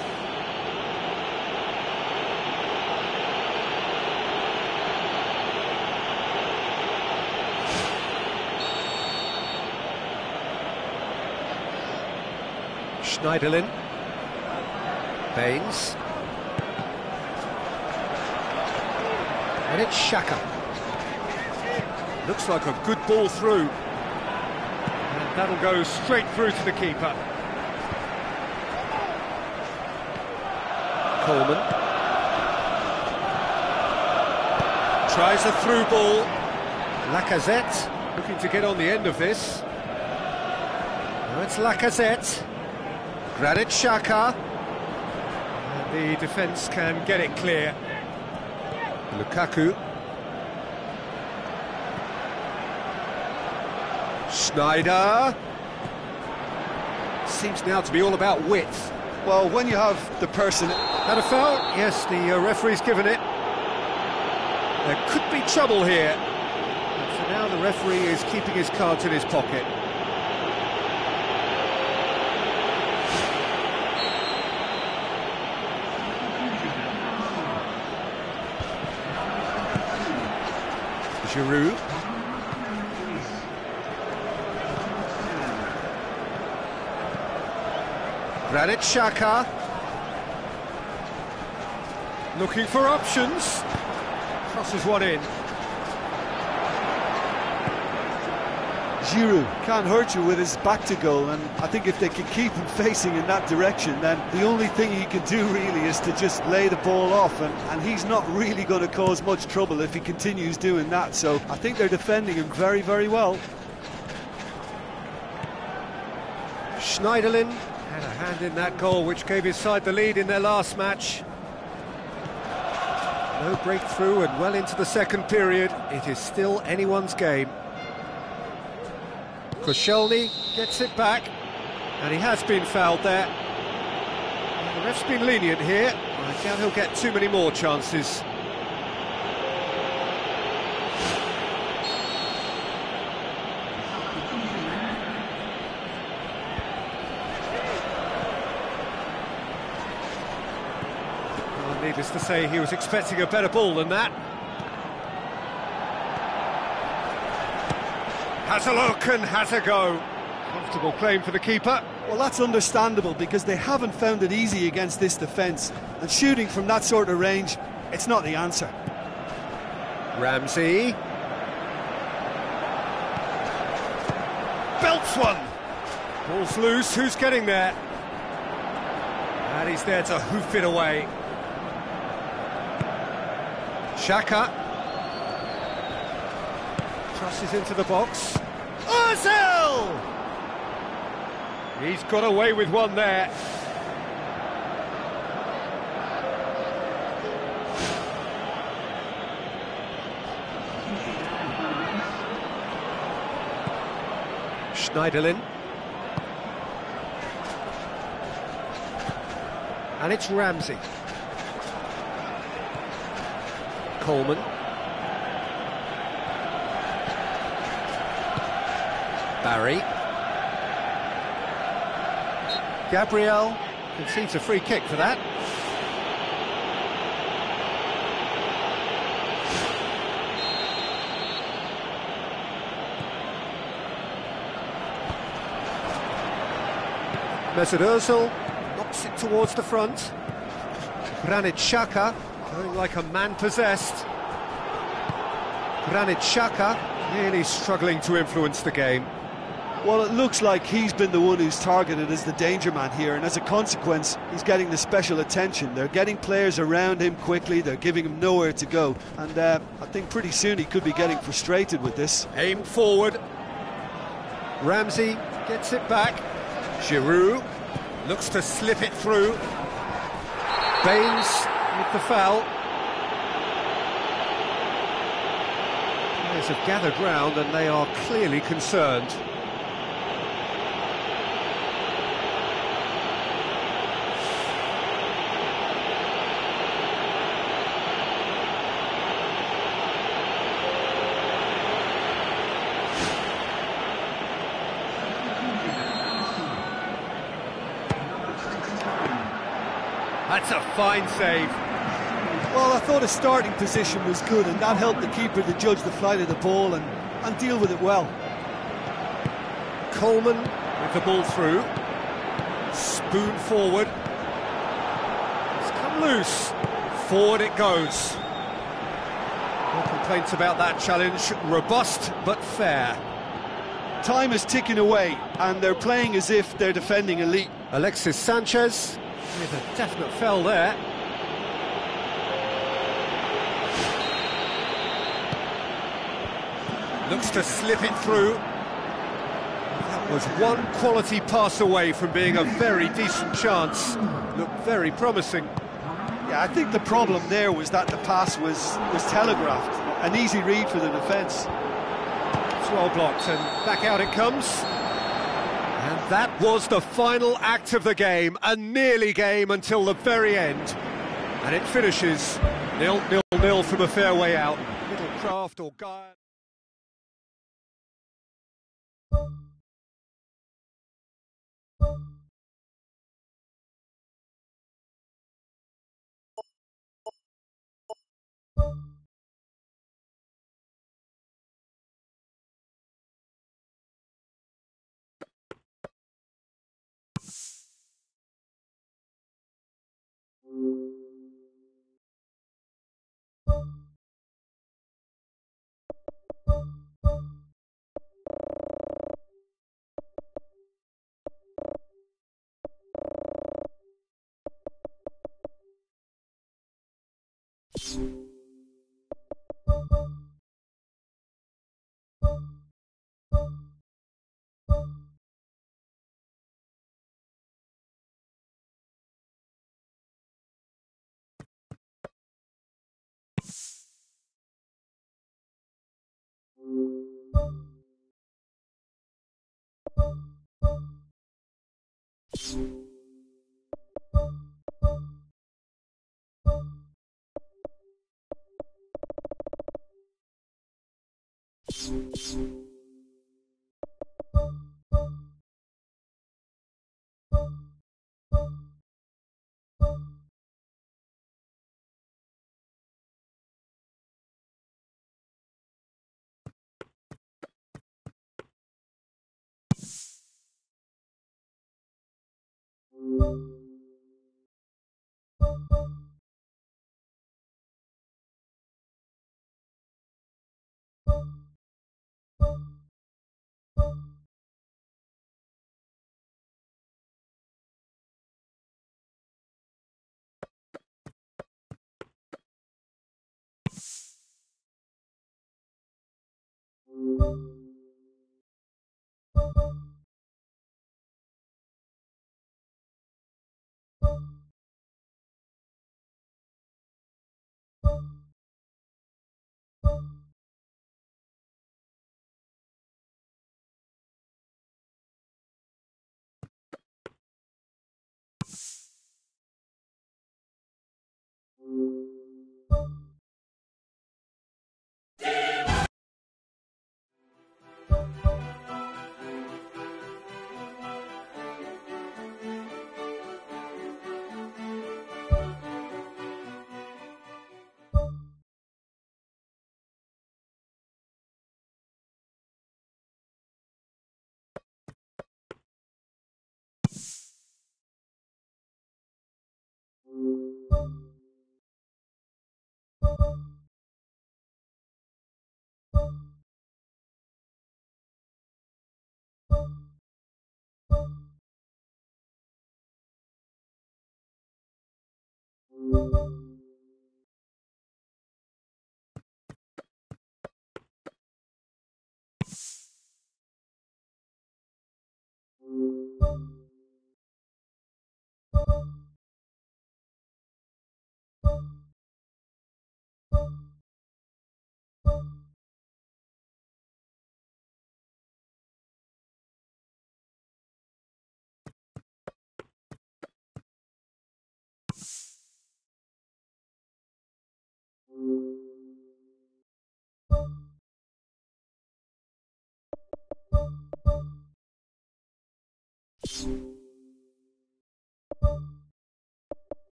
Schneiderlin. Baines. And it's Xhaka. Looks like a good ball through. And that'll go straight through to the keeper. Coleman. Tries a through ball. Lacazette looking to get on the end of this. Now it's Lacazette. Granit Xhaka. And the defence can get it clear. Lukaku. Schneider. Seems now to be all about width.
Well, when you have the person...
That a foul? Yes, the referee's given it. There could be trouble here. And for now, the referee is keeping his cards in his pocket. Giroud. Granit Xhaka. Looking for options. Crosses one in.
Giroud can't hurt you with his back to goal, and I think if they can keep him facing in that direction, then the only thing he can do really is to just lay the ball off, and he's not really going to cause much trouble if he continues doing that. So I think they're defending him very, very well.
Schneiderlin had a hand in that goal which gave his side the lead in their last match. No breakthrough and well into the second period. It is still anyone's game. Koscielny gets it back, and he has been fouled there. The ref's been lenient here. I doubt he'll get too many more chances. Well, needless to say, he was expecting a better ball than that. Has a look and has a go. Comfortable claim for the keeper.
Well, that's understandable because they haven't found it easy against this defence, and shooting from that sort of range, it's not the answer.
Ramsey. Belts one. Ball's loose, who's getting there? And he's there to hoof it away. Xhaka. Crosses into the box. Ozil! He's got away with one there. Schneiderlin. And it's Ramsey. Coleman. Barry. Gabriel concedes a free kick for that. Mesut Ozil knocks it towards the front. Granit Xhaka going like a man possessed. Granit Xhaka really struggling to influence the game.
Well, it looks like he's been the one who's targeted as the danger man here, and as a consequence, he's getting the special attention. They're getting players around him quickly, they're giving him nowhere to go, and I think pretty soon he could be getting frustrated with this.
Aim forward. Ramsey gets it back. Giroud looks to slip it through. Baines with the foul. Players have gathered round and they are clearly concerned. That's a fine save.
Well, I thought his starting position was good, and that helped the keeper to judge the flight of the ball and deal with it well.
Coleman with the ball through. Spoon forward. It's come loose. Forward it goes. No complaints about that challenge. Robust but fair.
Time is ticking away, and they're playing as if they're defending elite.
Alexis Sanchez with a definite foul there. Looks to slip it through. That was one quality pass away from being a very decent chance. Looked very promising.
Yeah, I think the problem there was that the pass was telegraphed. An easy read for the defence.
It's well blocked, and back out it comes. And that was the final act of the game, a nearly game until the very end. And it finishes 0-0 from a fair way out. Little craft or guile.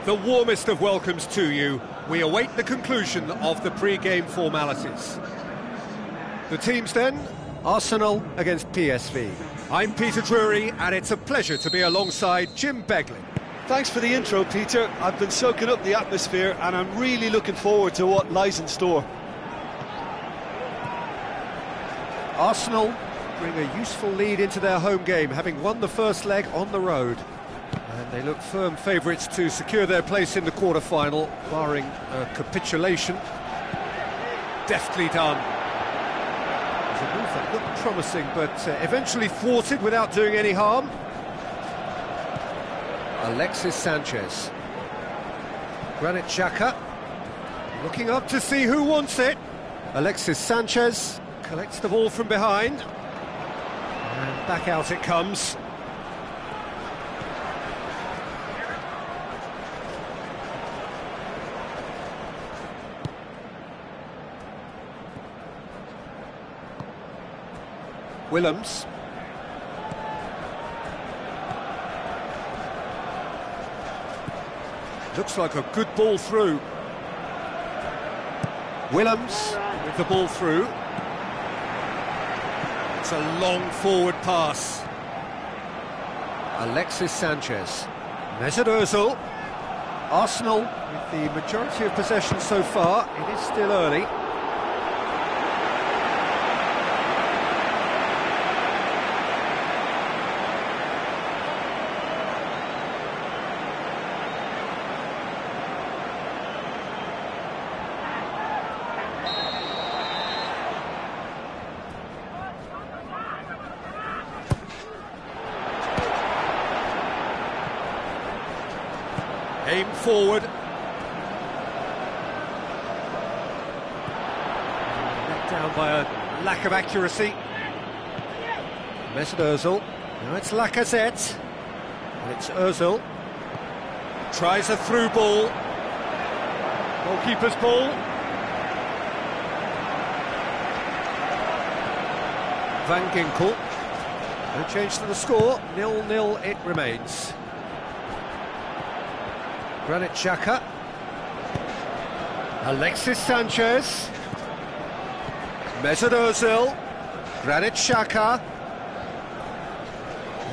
The warmest of welcomes to you. We await the conclusion of the pre-game formalities. The teams then, Arsenal against PSV. I'm Peter Drury, and it's a pleasure to be alongside Jim Beglin.
Thanks for the intro, Peter. I've been soaking up the atmosphere, and I'm really looking forward to what lies in store.
Arsenal bring a useful lead into their home game, having won the first leg on the road. And they look firm favourites to secure their place in the quarter-final, barring a capitulation. Deftly done. It was a move that looked promising, but eventually thwarted without doing any harm. Alexis Sanchez. Granit Xhaka. Looking up to see who wants it. Alexis Sanchez collects the ball from behind. And back out it comes. Willems. Looks like a good ball through. Willems with the ball through. It's a long forward pass. Alexis Sanchez. Mesut Ozil. Arsenal with the majority of possession so far. It is still early. Aim forward. Let down by a lack of accuracy. Mesut Ozil. Now it's Lacazette. And it's Ozil. Tries a through ball. Goalkeeper's ball. Van Ginkel. No change to the score. 0-0 it remains. Granit Xhaka. Alexis Sanchez. Mesut Ozil. Granit Xhaka.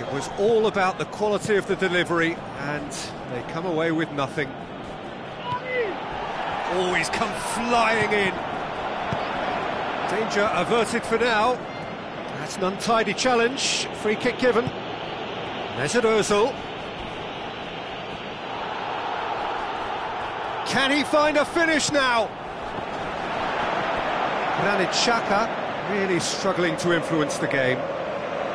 It was all about the quality of the delivery, and they come away with nothing. Oh, he's come flying in. Danger averted for now. That's an untidy challenge. Free kick given. Mesut Ozil. Can he find a finish now? Granit Xhaka really struggling to influence the game.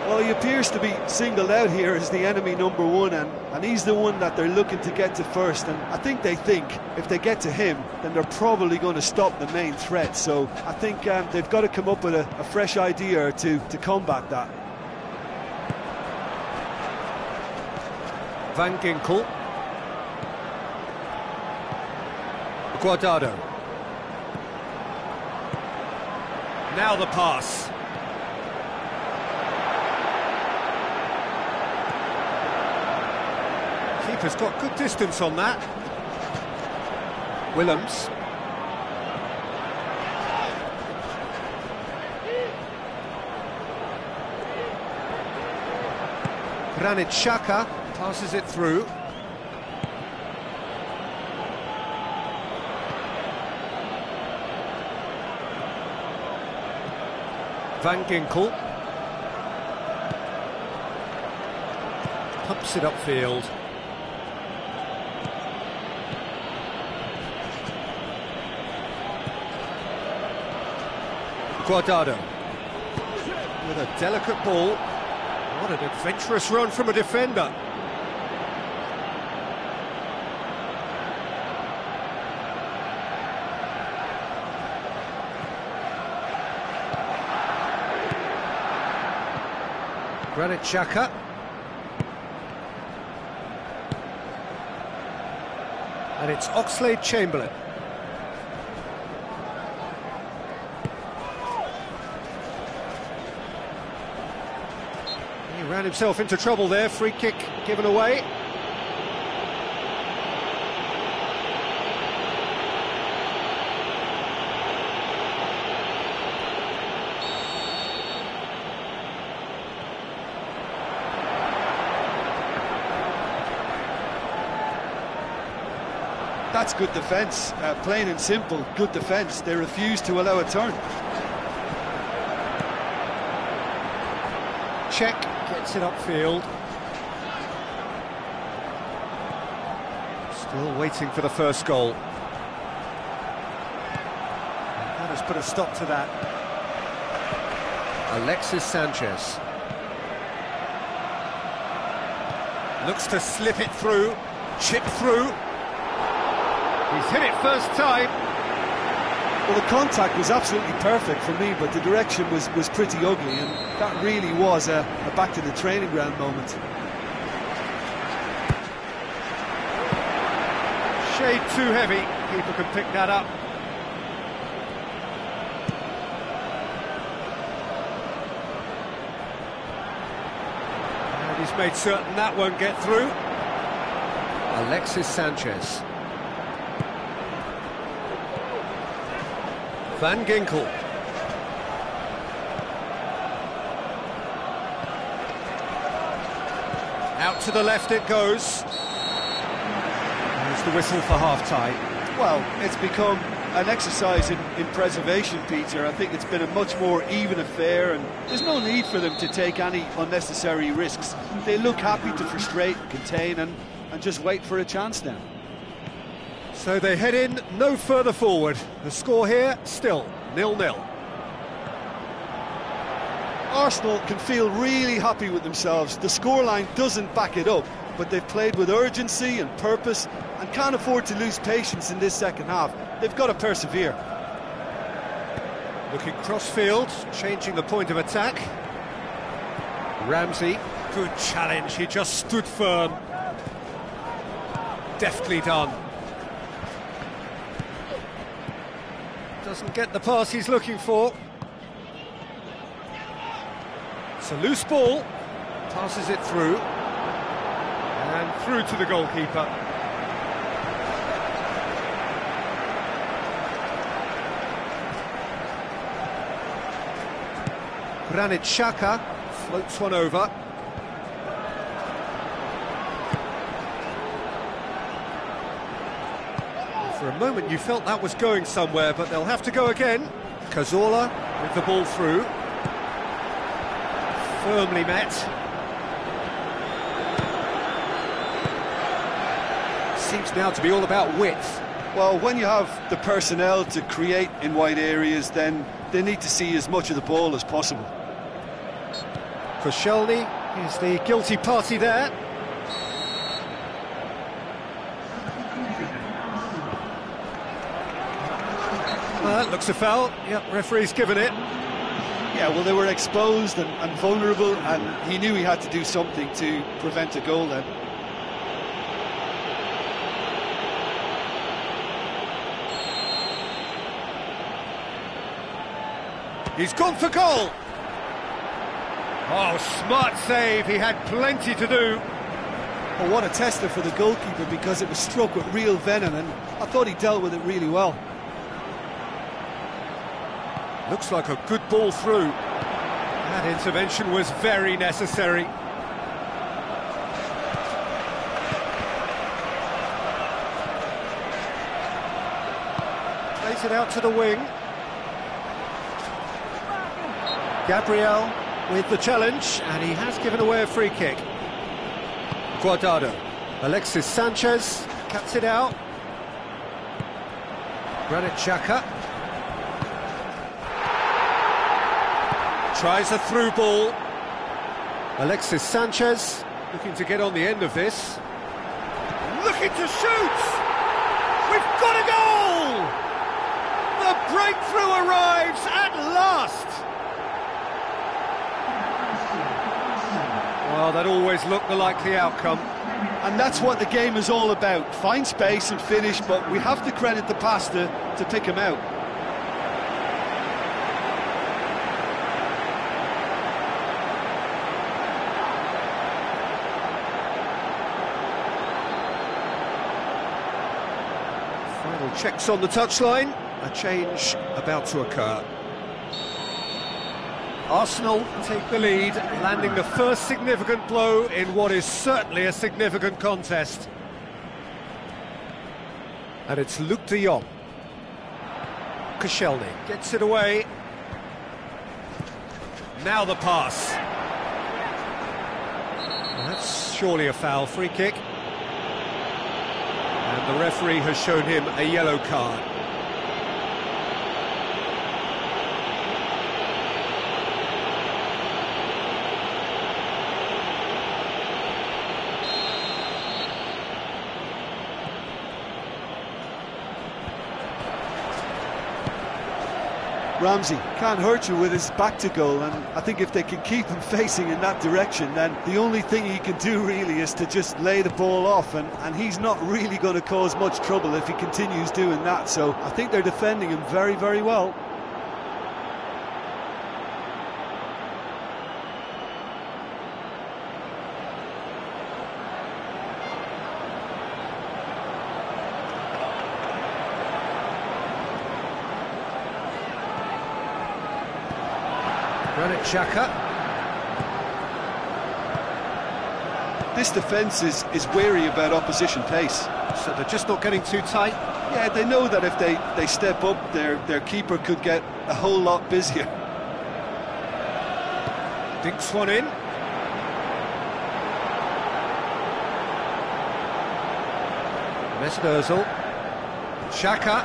Well, he appears to be singled out here as the enemy number one, and he's the one that they're looking to get to first. And I think they think if they get to him, then they're probably going to stop the main threat. So I think they've got to come up with a fresh idea or two to combat that.
Van Ginkel. Guardado. Now the pass. Keeper's got good distance on that. Willems. Granit Xhaka passes it through. Van Ginkel pumps it upfield. Guardado with a delicate ball. What an adventurous run from a defender. Granit Xhaka. And it's Oxlade-Chamberlain. He ran himself into trouble there. Free kick given away.
That's good defence, plain and simple, good defence. They refuse to allow a turn.
Check gets it upfield. Still waiting for the first goal. That has put a stop to that. Alexis Sanchez. Looks to slip it through, chip through. He's hit it first time.
Well, the contact was absolutely perfect for me, but the direction was pretty ugly, and that really was a back to the training ground moment.
Shade too heavy, keeper can pick that up. And he's made certain that won't get through. Alexis Sanchez. Van Ginkel. Out to the left it goes. There's the whistle for half-time.
Well, it's become an exercise in preservation, Peter. I think it's been a much more even affair, and there's no need for them to take any unnecessary risks. They look happy to frustrate, contain, and just wait for a chance now.
So they head in no further forward. The score here, still 0-0.
Arsenal can feel really happy with themselves. The scoreline doesn't back it up, but they've played with urgency and purpose and can't afford to lose patience in this second half. They've got to persevere.
Looking cross-field, changing the point of attack. Ramsey, good challenge, he just stood firm. Deftly done. Doesn't get the pass he's looking for. It's a loose ball. Passes it through. And through to the goalkeeper. Granit Xhaka floats one over. For a moment you felt that was going somewhere, but they'll have to go again. Cazorla with the ball through. Firmly met. Seems now to be all about width.
Well, when you have the personnel to create in wide areas, then they need to see as much of the ball as possible.
Koscielny is the guilty party there. That looks a foul. Yep, referee's given it.
Yeah, well, they were exposed and vulnerable, and he knew he had to do something to prevent a goal then.
He's gone for goal. Oh, smart save. He had plenty to do.
Well, what a tester for the goalkeeper, because it was struck with real venom, and I thought he dealt with it really well.
Looks like a good ball through. That intervention was very necessary. Plays it out to the wing. Gabriel with the challenge, and he has given away a free kick. Guardado. Alexis Sanchez cuts it out. Granit Xhaka. Tries a through ball. Alexis Sanchez looking to get on the end of this. Looking to shoot! We've got a goal! The breakthrough arrives at last! Well, that always looked the likely outcome.
And that's what the game is all about. Find space and finish, but we have to credit the pass to pick him out.
Final checks on the touchline. A change about to occur. Arsenal take the lead, landing the first significant blow in what is certainly a significant contest. And it's Luc de Jong. Koscielny gets it away. Now the pass. That's surely a foul. Free kick. And the referee has shown him a yellow card.
Ramsey can't hurt you with his back to goal, and I think if they can keep him facing in that direction, then the only thing he can do really is to just lay the ball off, and he's not really going to cause much trouble if he continues doing that. So I think they're defending him very, very well.
Granit Xhaka.
This defence is wary about opposition pace.
So they're just not getting too tight.
Yeah, they know that if they step up, their keeper could get a whole lot busier.
Dinks one in. Mesut Ozil. Xhaka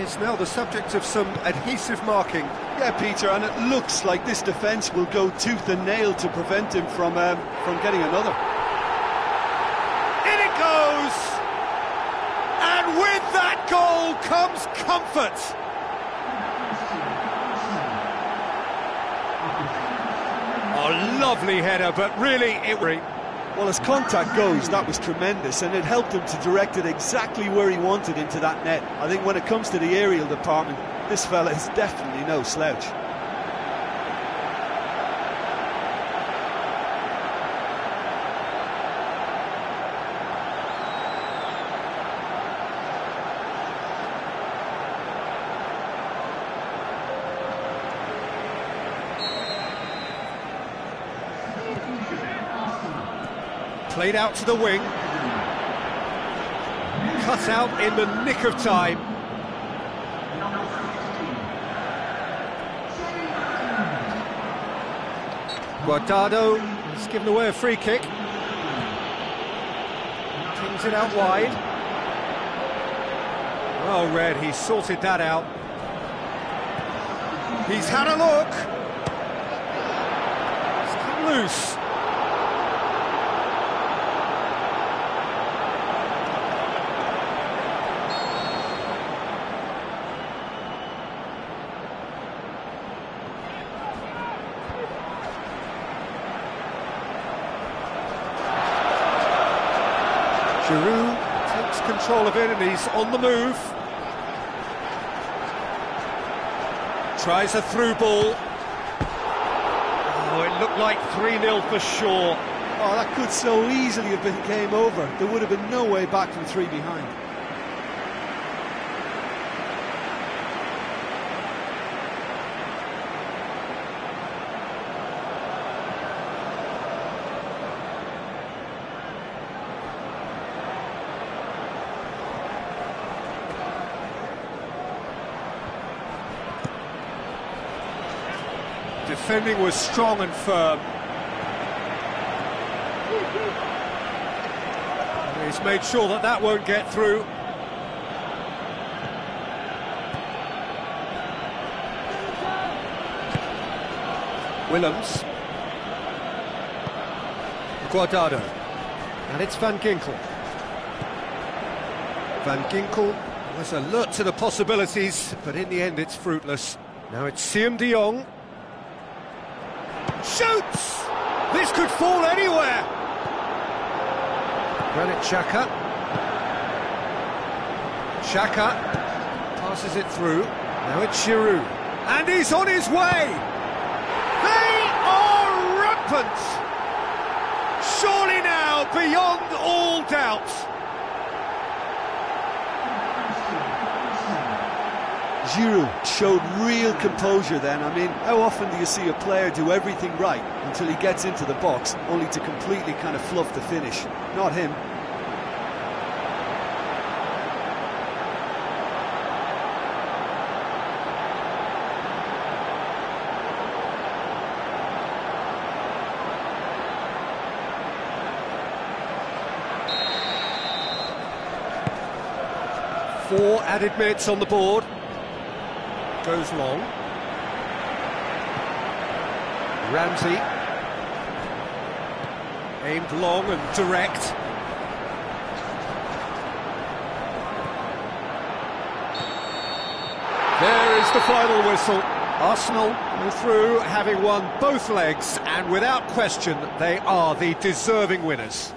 is now the subject of some adhesive marking.
Yeah, Peter, and it looks like this defence will go tooth and nail to prevent him from getting another.
In it goes! And with that goal comes comfort! A lovely header, but really it...
Well, as contact goes, that was tremendous, and it helped him to direct it exactly where he wanted into that net. I think when it comes to the aerial department, this fella is definitely no slouch.
Played out to the wing. Cut out in the nick of time. Guardado has given away a free kick. Kings it out wide. Oh, Red, he sorted that out. He's had a look. It's come loose. Giroud takes control of it and he's on the move. Tries a through ball. Oh, it looked like 3-0 for sure.
Oh, that could so easily have been game over. There would have been no way back from 3 behind.
Defending was strong and firm. He's made sure that that won't get through. Willems. Guardado. And it's Van Ginkel. Van Ginkel was alert to the possibilities, but in the end it's fruitless. Now it's Siem de Jong. Shoots! This could fall anywhere! Granit Xhaka. Xhaka passes it through. Now it's Giroud. And he's on his way! They are rampant! Surely now, beyond all doubt.
Giroud showed real composure then. I mean, how often do you see a player do everything right until he gets into the box, only to completely kind of fluff the finish? Not him.
4 added minutes on the board. Goes long. Ramsey. Aimed long and direct. There is the final whistle. Arsenal go through, having won both legs, and without question, they are the deserving winners.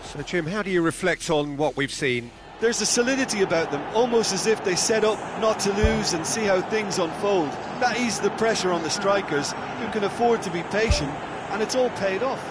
So, Jim, how do you reflect on what we've seen?
There's a solidity about them, almost as if they set up not to lose and see how things unfold. That eases the pressure on the strikers, who can afford to be patient, and it's all paid off.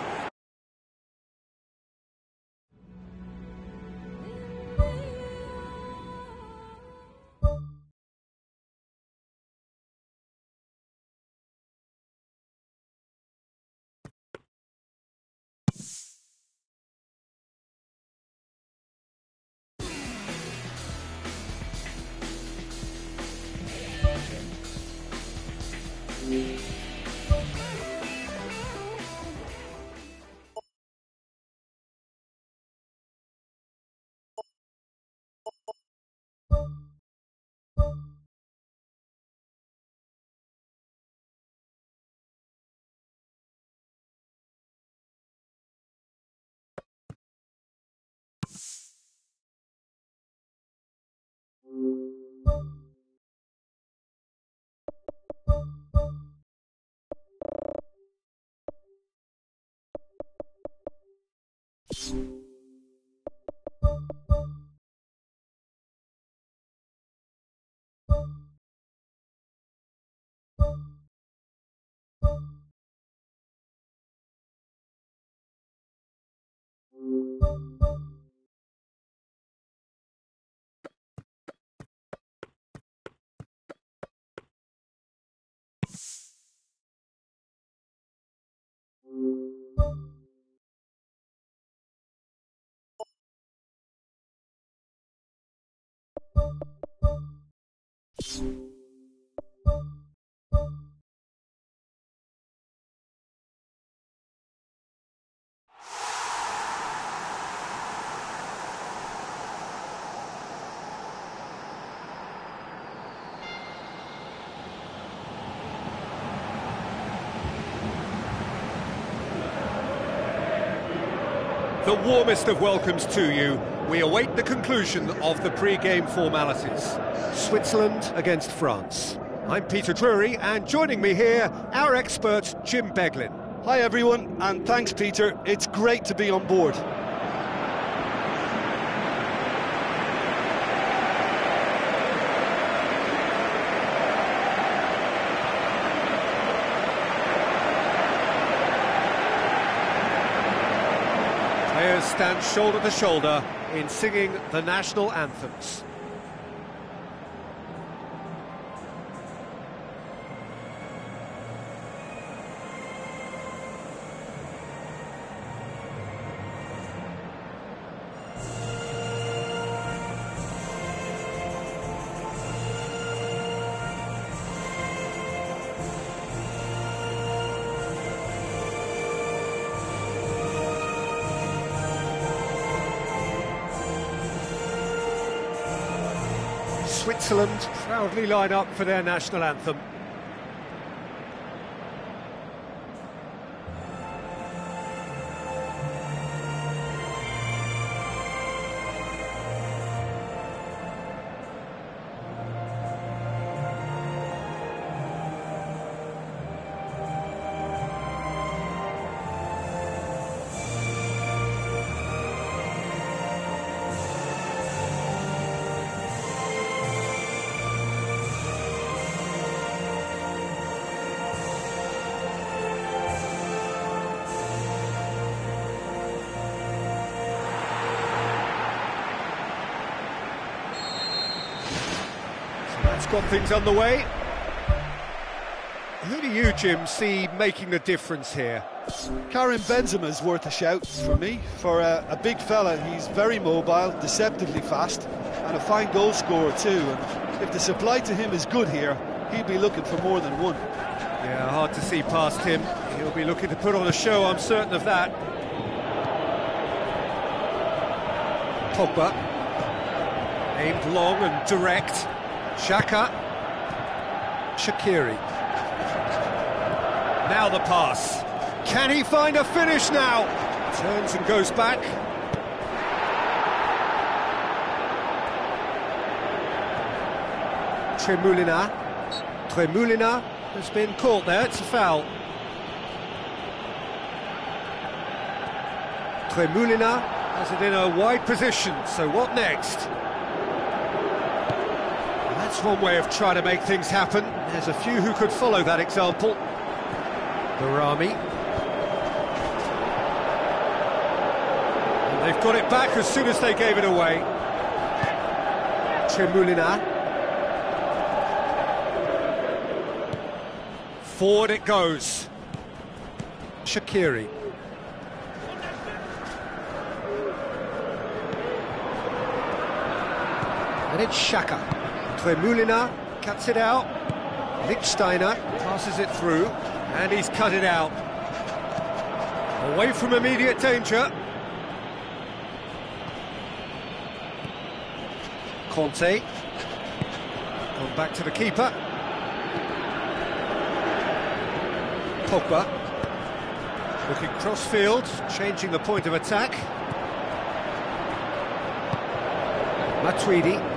The warmest of welcomes to you. We await the conclusion of the pre-game formalities. Switzerland against France. I'm Peter Drury, and joining me here, our expert, Jim Beglin.
Hi everyone, and thanks Peter, it's great to be on board.
Players stand shoulder to shoulder in singing the national anthems. Switzerland proudly line up for their national anthem. That's got things underway. Who do you, Jim, see making the difference here?
Karim Benzema's worth a shout for me. For a big fella, he's very mobile, deceptively fast, and a fine goal scorer too. And if the supply to him is good here, he'll be looking for more than one.
Yeah, hard to see past him. He'll be looking to put on a show, I'm certain of that. Pogba. Aimed long and direct. Xhaka. Shaqiri. Now the pass. Can he find a finish now? Turns and goes back. Tremulina has been caught there, it's a foul. Tremulina has it in a wide position, so what next? That's one way of trying to make things happen. There's a few who could follow that example. Barami. And they've got it back as soon as they gave it away. Tremulina. Forward it goes. Shaqiri. And it's Xhaka. Tremulina cuts it out. Lichtsteiner passes it through, and he's cut it out. Away from immediate danger. Conte. Gone back to the keeper. Pogba. Looking cross-field, changing the point of attack. Matuidi.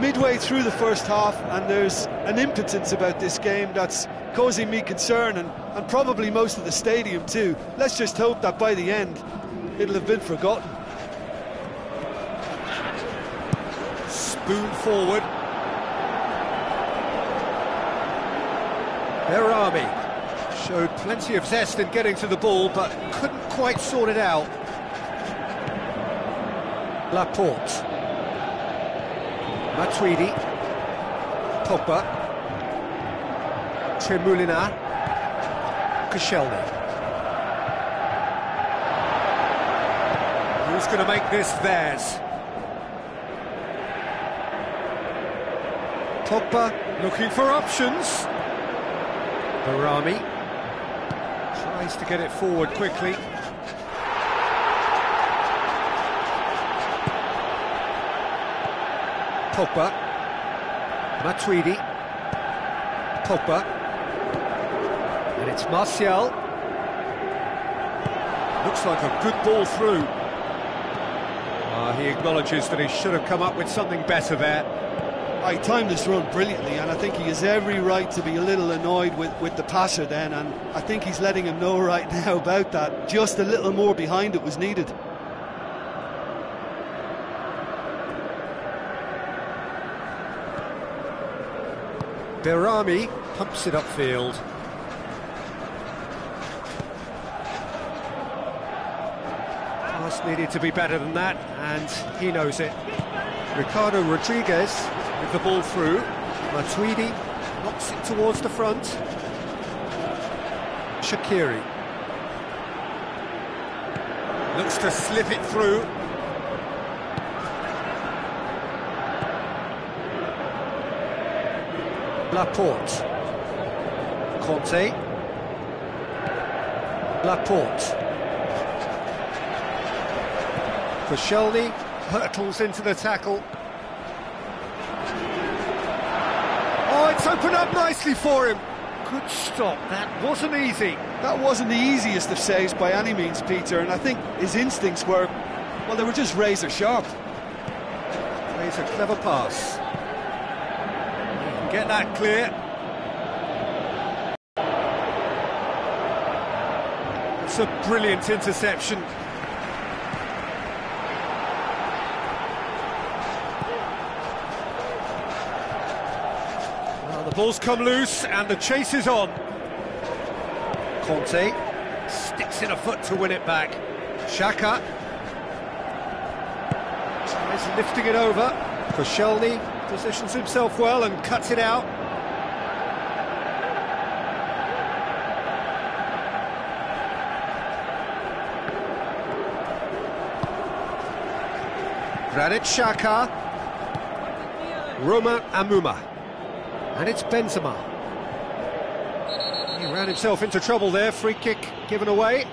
Midway through the first half, and there's an impotence about this game that's causing me concern, and probably most of the stadium too. Let's just hope that by the end it'll have been forgotten.
Spoon forward. Berami showed plenty of zest in getting to the ball, but couldn't quite sort it out. Laporte. Matuidi. Pogba. Tremulina. Koscielny. Who's going to make this theirs? Pogba looking for options. Barami tries to get it forward quickly. Pogba. Matuidi. Pogba. And it's Martial. Looks like a good ball through. He acknowledges that he should have come up with something better there.
He timed this run brilliantly, and I think he has every right to be a little annoyed with the passer then, and I think he's letting him know right now about that. Just a little more behind it was needed.
Berami pumps it upfield. Pass needed to be better than that, and he knows it. Ricardo Rodriguez with the ball through. Matuidi knocks it towards the front. Shaqiri looks to slip it through. Laporte. Conte. Laporte. Koscielny hurtles into the tackle. Oh, it's opened up nicely for him. Good stop, that wasn't easy.
That wasn't the easiest of saves by any means, Peter, and I think his instincts were, well, they were just razor sharp.
Plays a clever pass. Get that clear. It's a brilliant interception. Well, the ball's come loose and the chase is on. Conte sticks in a foot to win it back. Xhaka tries lifting it over. Koscielny positions himself well and cuts it out. Granit Xhaka. Roma Amuma. And it's Benzema. He ran himself into trouble there, free kick given away.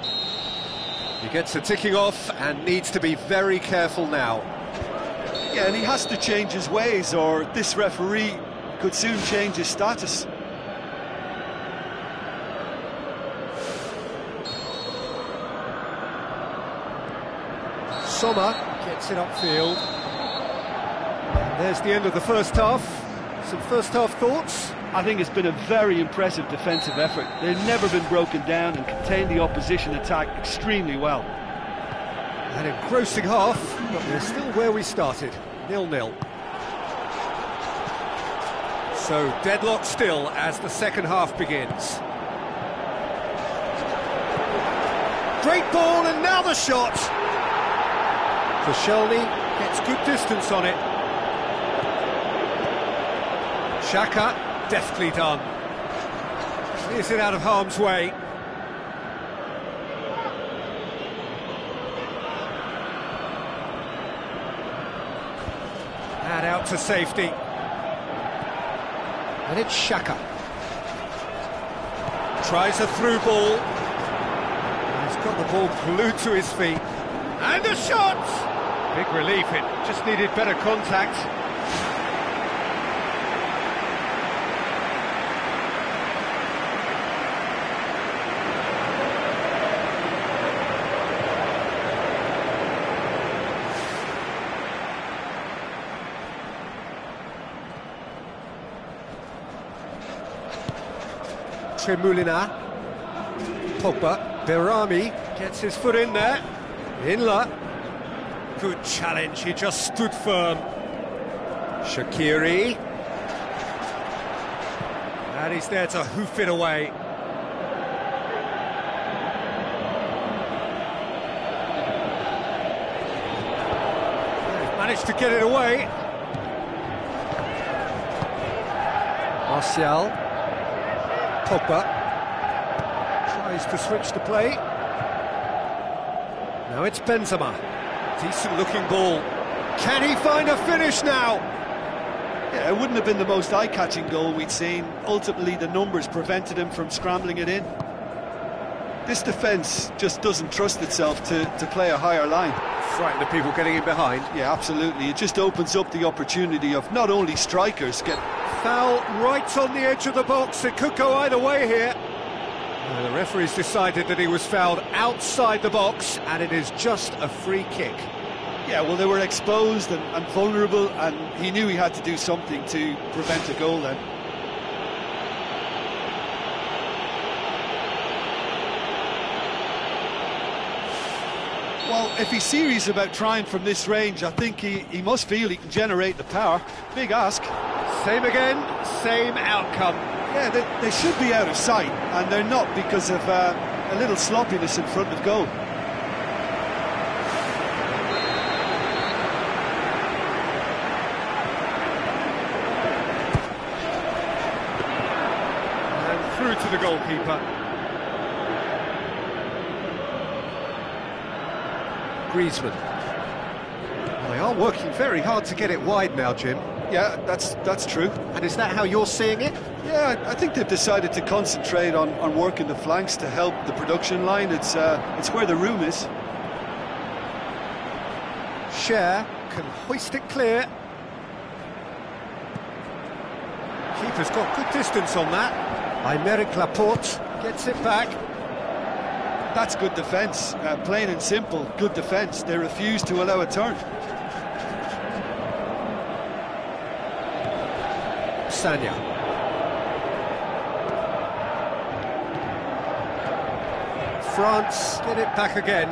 He gets the ticking off and needs to be very careful now.
Yeah, and he has to change his ways, or this referee could soon change his status.
Sommer gets it upfield. And there's the end of the first half. Some first half thoughts?
I think it's been a very impressive defensive effort. They've never been broken down and contained the opposition attack extremely well.
An engrossing half, but we're still where we started, 0-0. So deadlock still as the second half begins. Great ball, and now the shot! Koscielny gets good distance on it. Xhaka, deftly done. Clears it out of harm's way. And out to safety. And it's Xhaka. Tries a through ball. He's got the ball glued to his feet. And a shot! Big relief, it just needed better contact. Tremulina, Pogba, Berami gets his foot in there. Inla, good challenge, he just stood firm. Shaqiri, and he's there to hoof it away. They've managed to get it away. Martial. Pogba tries to switch the play. Now it's Benzema. Decent looking ball. Can he find a finish now?
Yeah, it wouldn't have been the most eye-catching goal we'd seen. Ultimately, the numbers prevented him from scrambling it in. This defence just doesn't trust itself to play a higher line.
Frighten the people getting in behind.
Yeah, absolutely. It just opens up the opportunity of not only strikers get...
Foul right on the edge of the box. It could go either way here. The referee's decided that he was fouled outside the box, and it is just a free kick.
Yeah, well, they were exposed and vulnerable, and he knew he had to do something to prevent a goal then. Well, if he's serious about trying from this range, I think he must feel he can generate the power. Big ask.
Same again, same outcome.
Yeah, they should be out of sight, and they're not because of a little sloppiness in front of goal.
And through to the goalkeeper. Griezmann. They are working very hard to get it wide now, Jim.
Yeah, that's true.
And is that how you're seeing it?
Yeah, I think they've decided to concentrate on working the flanks to help the production line. It's where the room is.
Cher can hoist it clear. Keeper's got good distance on that. Aymeric Laporte gets it back.
That's good defence, plain and simple, good defence. They refuse to allow a turn.
Sanya. France get it back again.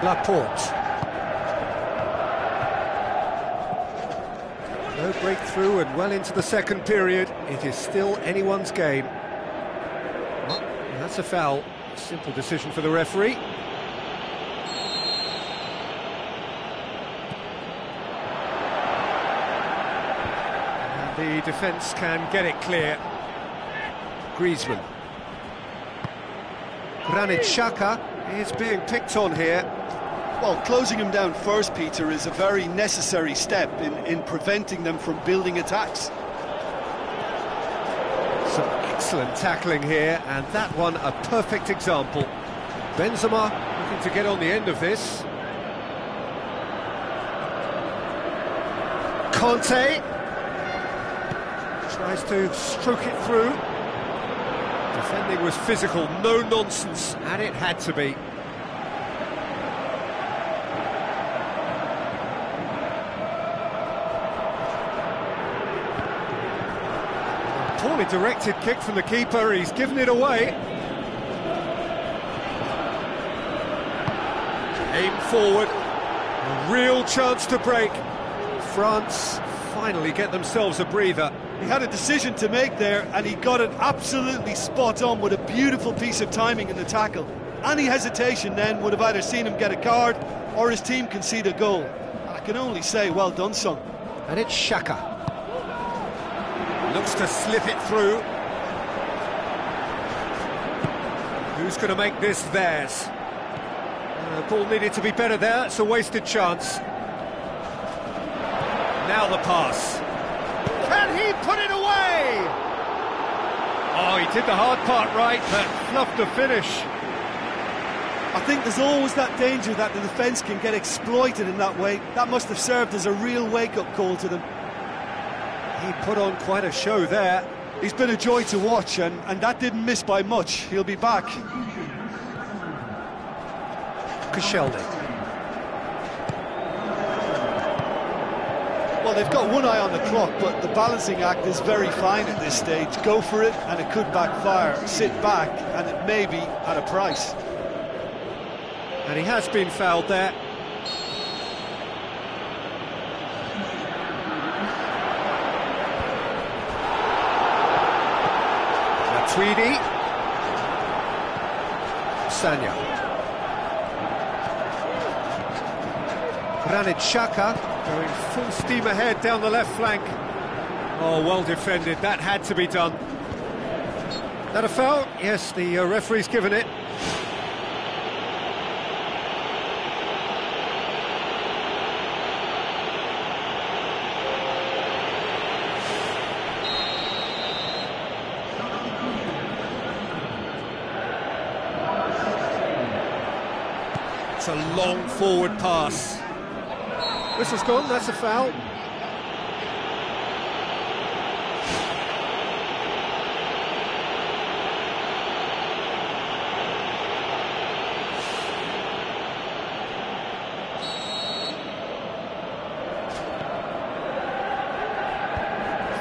Laporte. No breakthrough and well into the second period. It is still anyone's game. Well, that's a foul. Simple decision for the referee. The defence can get it clear. Griezmann. Granit Xhaka is being picked on here.
Well, closing him down first, Peter, is a very necessary step in preventing them from building attacks.
Some excellent tackling here, and that one a perfect example. Benzema looking to get on the end of this. Conte tries to stroke it through. Defending was physical, no nonsense, and it had to be. Poorly directed kick from the keeper, he's given it away. Aim forward, a real chance to break. France finally get themselves a breather.
He had a decision to make there, and he got it absolutely spot on with a beautiful piece of timing in the tackle. Any hesitation then would have either seen him get a card or his team concede a goal. And I can only say, well done, son.
And it's Xhaka. Looks to slip it through. Who's going to make this theirs? Ball needed to be better there, it's a wasted chance. Now the pass. Can he put it away? Oh, he did the hard part right, but fluffed the finish.
I think there's always that danger that the defence can get exploited in that way. That must have served as a real wake-up call to them.
He put on quite a show there.
He's been a joy to watch, and that didn't miss by much. He'll be back.
Koscielny.
Well, they've got one eye on the clock, but the balancing act is very fine at this stage. Go for it, and it could backfire. Sit back, and it may be at a price.
And he has been fouled there. Tweedy. Sanya. Granit Xhaka going full steam ahead down the left flank. Oh, well defended, that had to be done. That a foul? Yes, the referee's given it. It's a long forward pass. Whistle's gone, that's a foul.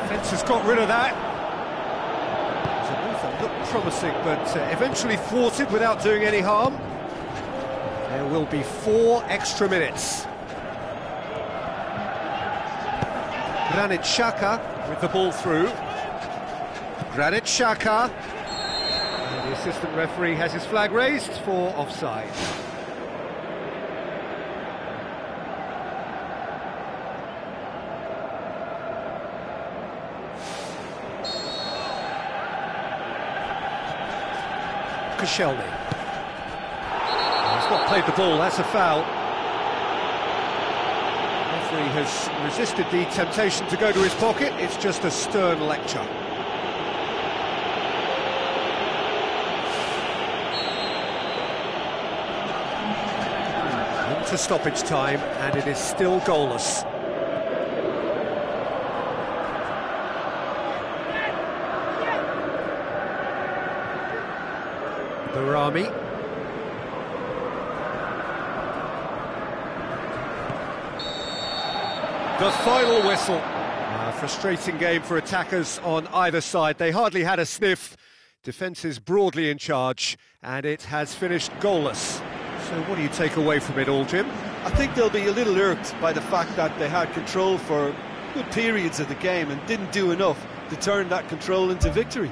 Defence has got rid of that. It's a move that looked promising, but eventually thwarted without doing any harm. There will be 4 extra minutes. Granit Xhaka with the ball through. Granit Xhaka. And the assistant referee has his flag raised for offside. Koscielny. He's not played the ball, that's a foul. The referee has resisted the temptation to go to his pocket, it's just a stern lecture. Into stoppage time, and it is still goalless. Barami. The final whistle. A frustrating game for attackers on either side. They hardly had a sniff. Defence is broadly in charge, and it has finished goalless. So what do you take away from it all, Jim?
I think they'll be a little irked by the fact that they had control for good periods of the game and didn't do enough to turn that control into victory.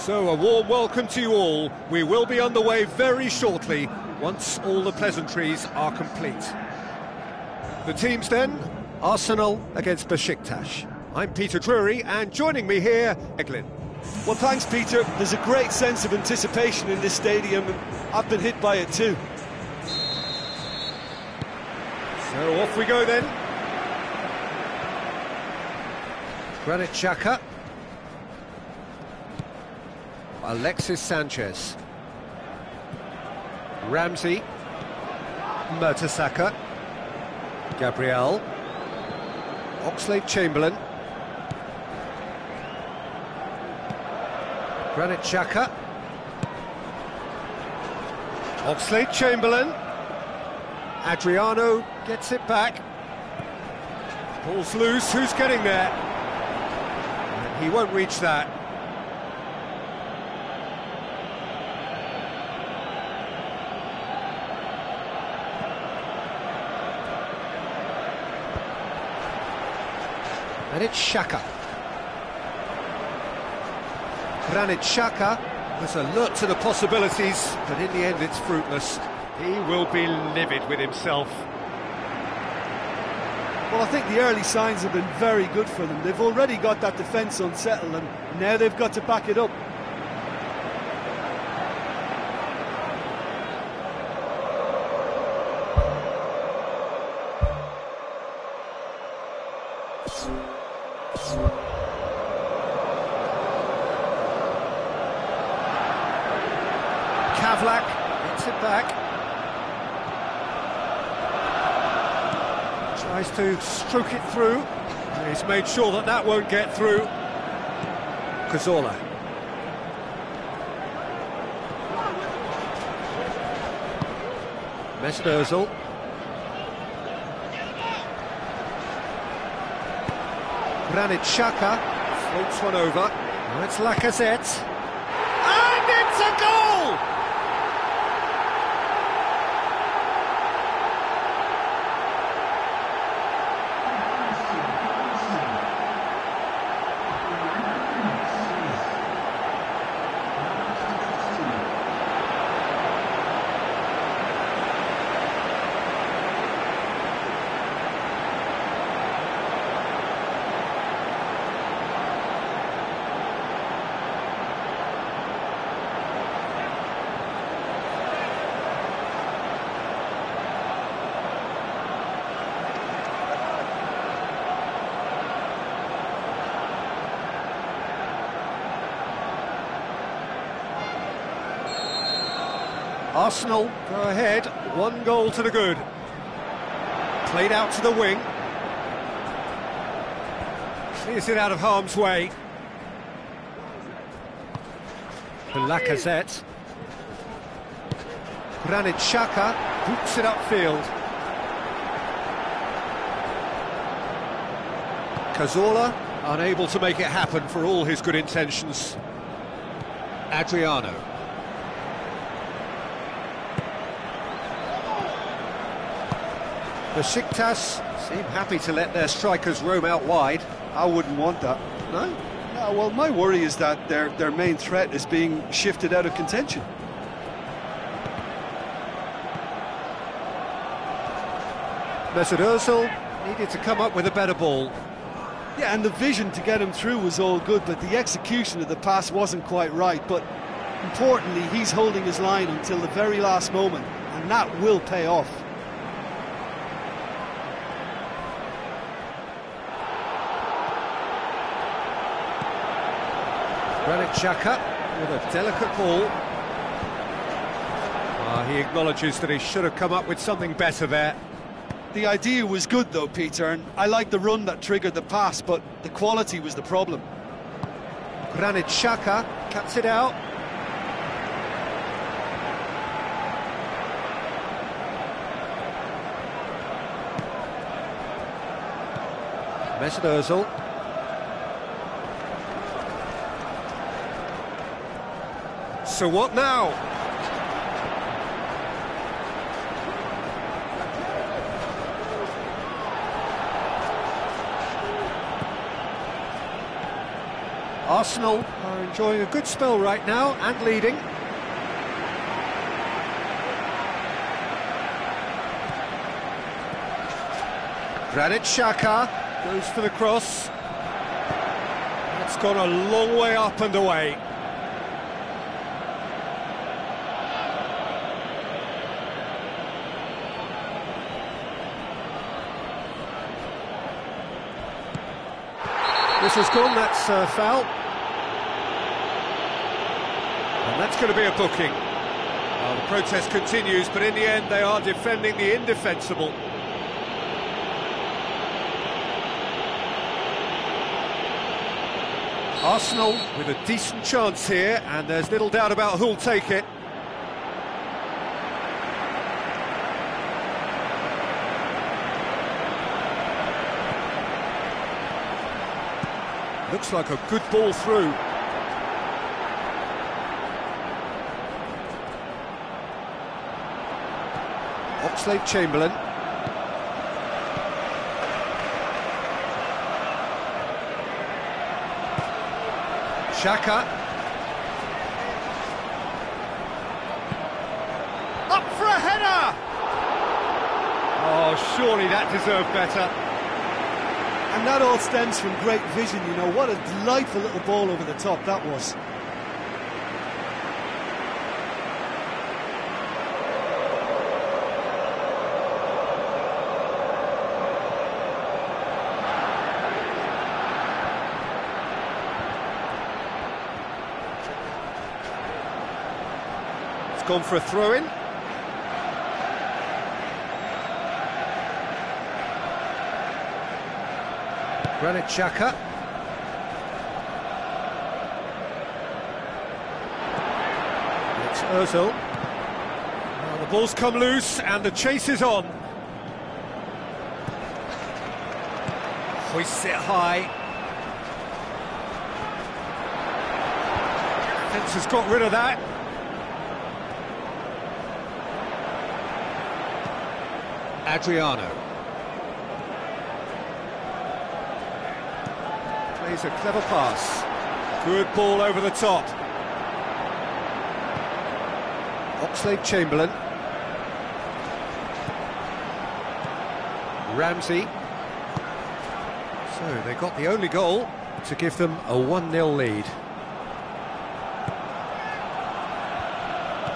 So, a warm welcome to you all. We will be underway very shortly, once all the pleasantries are complete. The teams then, Arsenal against Besiktas. I'm Peter Drury, and joining me here, Eglin.
Well, thanks, Peter. There's a great sense of anticipation in this stadium, and I've been hit by it too.
So off we go then. Granit Xhaka. Alexis Sanchez. Ramsey. Mertesacker. Gabriel. Oxlade-Chamberlain. Granit Xhaka. Oxlade-Chamberlain. Adriano gets it back. Ball's loose, who's getting there? And he won't reach that. And it's Xhaka. Granit Xhaka was alert to the possibilities, but in the end it's fruitless. He will be livid with himself.
Well, I think the early signs have been very good for them. They've already got that defence unsettled, and now they've got to back it up.
Kavlak gets it back. Tries to stroke it through. He's made sure that that won't get through. Cazorla. Mesut Ozil. Granit Xhaka floats one over. Now it's Lacazette. And it's a goal! Arsenal go ahead, 1 goal to the good. Played out to the wing. Clears it out of harm's way. For Lacazette. Granit Xhaka boots it upfield. Cazorla unable to make it happen for all his good intentions. Adriano. Besiktas seem happy to let their strikers roam out wide.
I wouldn't want that.
No?
No, well, my worry is that their main threat is being shifted out of contention.
Mesut Ozil needed to come up with a better ball.
Yeah, and the vision to get him through was all good, but the execution of the pass wasn't quite right. But importantly, he's holding his line until the very last moment, and that will pay off.
Granit Xhaka with a delicate ball. He acknowledges that he should have come up with something better there.
The idea was good though, Peter, and I like the run that triggered the pass, but the quality was the problem.
Granit Xhaka cuts it out. Mesut Ozil. So what now? Arsenal are enjoying a good spell right now and leading. Granit Xhaka goes for the cross. That's gone a long way up and away. This has gone, that's foul. And that's going to be a booking. Well, the protest continues, but in the end they are defending the indefensible. Arsenal with a decent chance here, and there's little doubt about who'll take it. Looks like a good ball through. Oxlade-Chamberlain. Xhaka. Up for a header! Oh, surely that deserved better.
And that all stems from great vision, you know. What a delightful little ball over the top that was.
It's gone for a throw-in. Granit Xhaka. It's Ozil. Well, the ball's come loose and the chase is on. Hoists it high. Defence has got rid of that. Adriano. Plays a clever pass. Good ball over the top. Oxlade-Chamberlain. Ramsey. So they got the only goal to give them a 1-0 lead.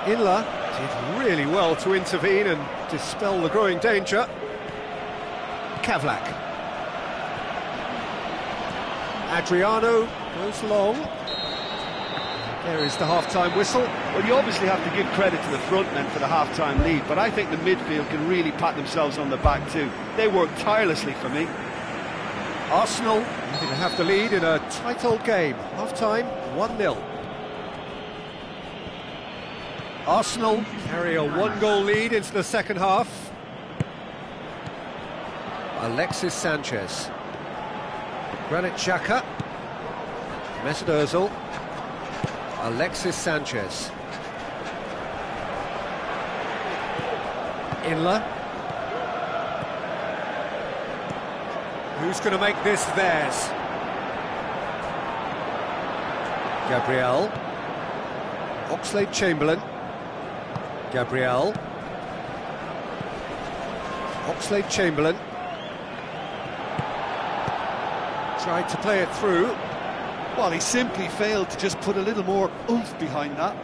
Inler did really well to intervene and dispel the growing danger. Kavlak. Adriano goes long. There is the half-time whistle.
Well, you obviously have to give credit to the front men for the half-time lead, but I think the midfield can really pat themselves on the back too. They worked tirelessly for me.
Arsenal looking to have the lead in a tight old game. Half-time, 1-0. Arsenal carry a 1-goal lead into the second half. Alexis Sanchez. Granit Xhaka. Mesut Ozil. Alexis Sanchez. Inler. Who's going to make this theirs? Gabriel. Oxlade-Chamberlain. Gabriel. Oxlade-Chamberlain. Tried to play it through.
Well, he simply failed to just put a little more oomph behind that.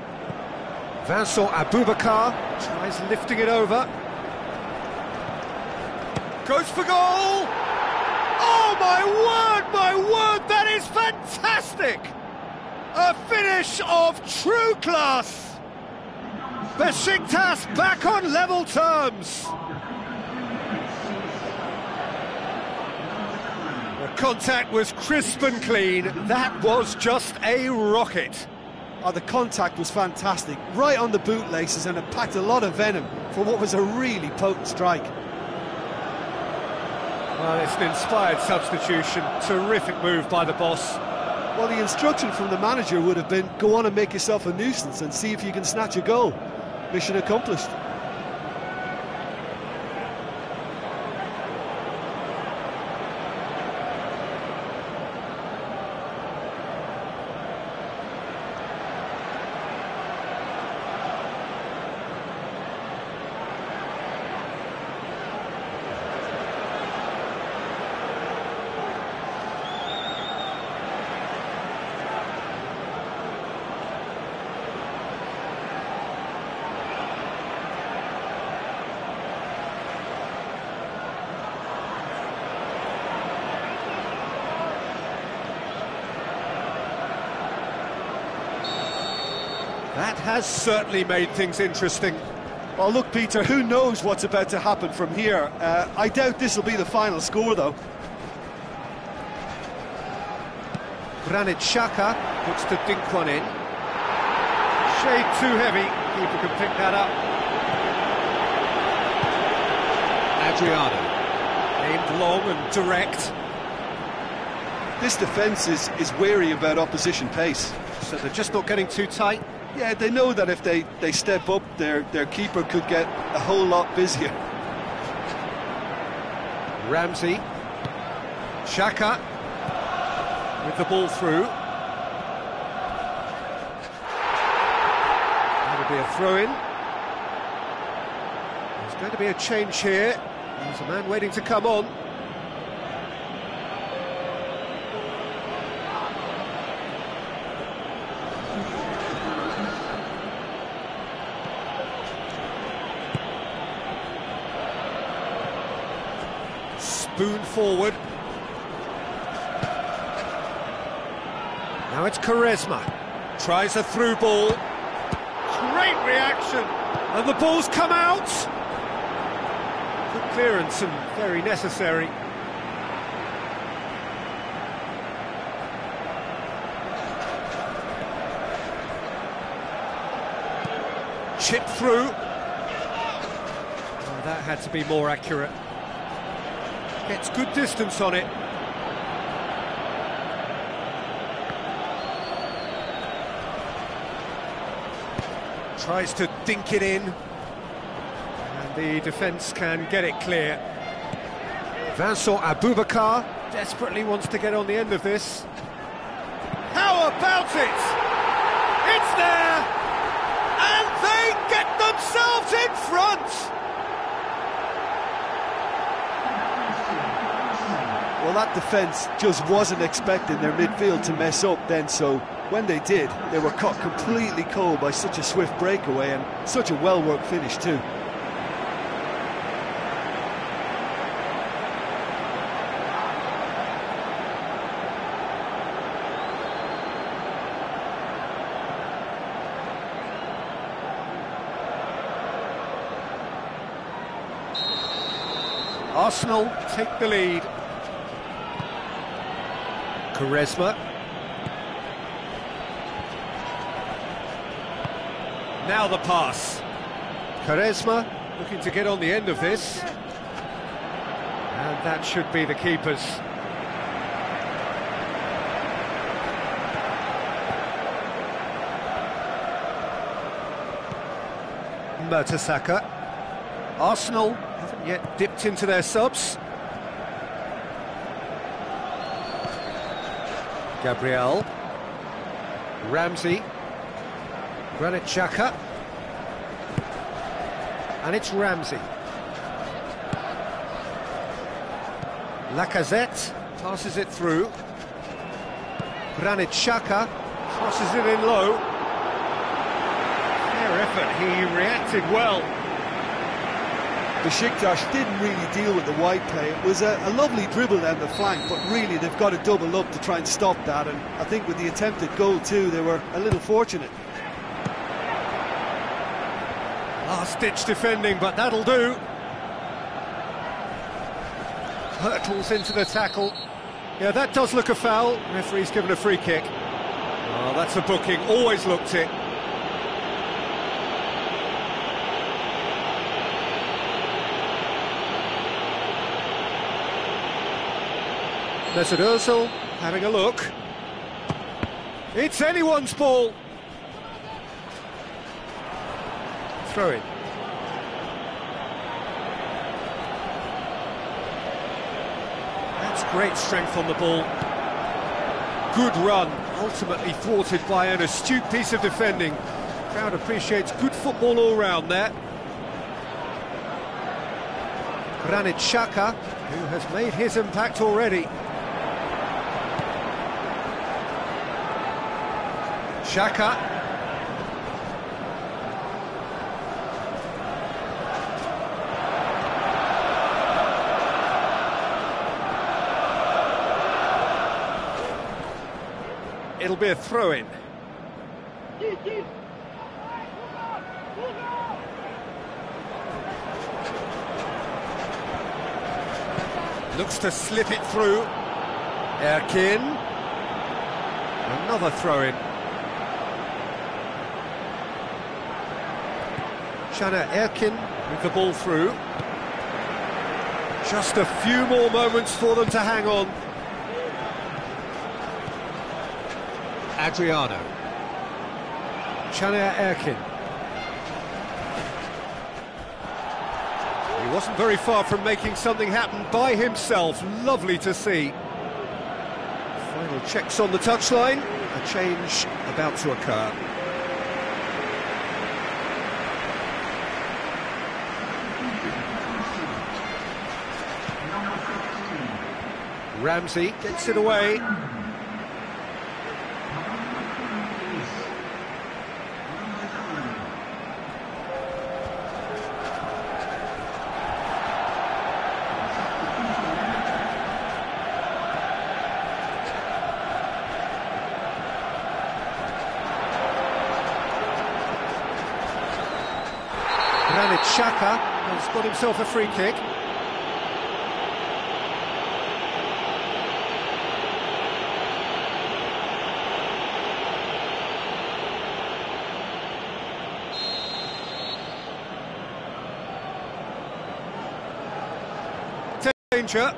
Vincent Aboubakar tries lifting it over. Goes for goal! Oh, my word, that is fantastic! A finish of true class! Besiktas back on level terms! The contact was crisp and clean. That was just a rocket.
Oh, the contact was fantastic, right on the bootlaces, and it packed a lot of venom for what was a really potent strike.
Well, it's an inspired substitution. Terrific move by the boss.
Well, the instruction from the manager would have been, go on and make yourself a nuisance and see if you can snatch a goal. Mission accomplished.
That has certainly made things interesting.
Well, look, Peter, who knows what's about to happen from here? I doubt this will be the final score, though.
Granit Xhaka looks to dink one in. Shade too heavy, keeper can pick that up. Adriano, aimed long and direct.
This defence is wary about opposition pace.
So they're just not getting too tight.
Yeah, they know that if they step up, their keeper could get a whole lot busier.
Ramsey. Xhaka with the ball through. That'll be a throw-in. There's going to be a change here. There's a man waiting to come on. Spoon forward. Now it's Quaresma. Tries a through ball. Great reaction. And the ball's come out. Good clearance and very necessary. Chip through. Oh, that had to be more accurate. Gets good distance on it. Tries to dink it in. And the defence can get it clear. Vincent Aboubakar desperately wants to get on the end of this. How about it? It's there! And they get themselves in front!
Well, that defence just wasn't expecting their midfield to mess up then, so when they did, they were caught completely cold by such a swift breakaway and such a well-worked finish too.
Arsenal take the lead. Quaresma. Now the pass. Quaresma looking to get on the end of this. And that should be the keeper's. Mertesacker. Arsenal haven't yet dipped into their subs. Gabriel. Ramsey. Granit Xhaka. And it's Ramsey. Lacazette passes it through. Granit Xhaka crosses it in low. Fair effort, he reacted well.
Besiktas didn't really deal with the wide play. It was a lovely dribble down the flank, but really they've got to double up to try and stop that, and I think with the attempted goal too, they were a little fortunate.
Last-ditch defending, but that'll do. Hurtles into the tackle. Yeah, that does look a foul. Referee's given a free kick. Oh, that's a booking, always looked it. Mesut Ozil having a look. It's anyone's ball. Throw in. That's great strength on the ball. Good run, ultimately thwarted by an astute piece of defending. Crowd appreciates good football all round there. Granit Xhaka, who has made his impact already. Xhaka. It'll be a throw-in. Looks to slip it through. Erkin. Another throw-in. Erkin with the ball through. Just a few more moments for them to hang on. Adriano. Erkin. He wasn't very far from making something happen by himself. Lovely to see. Final checks on the touchline. A change about to occur. Ramsey gets it away. Xhaka has got himself a free kick. Danger.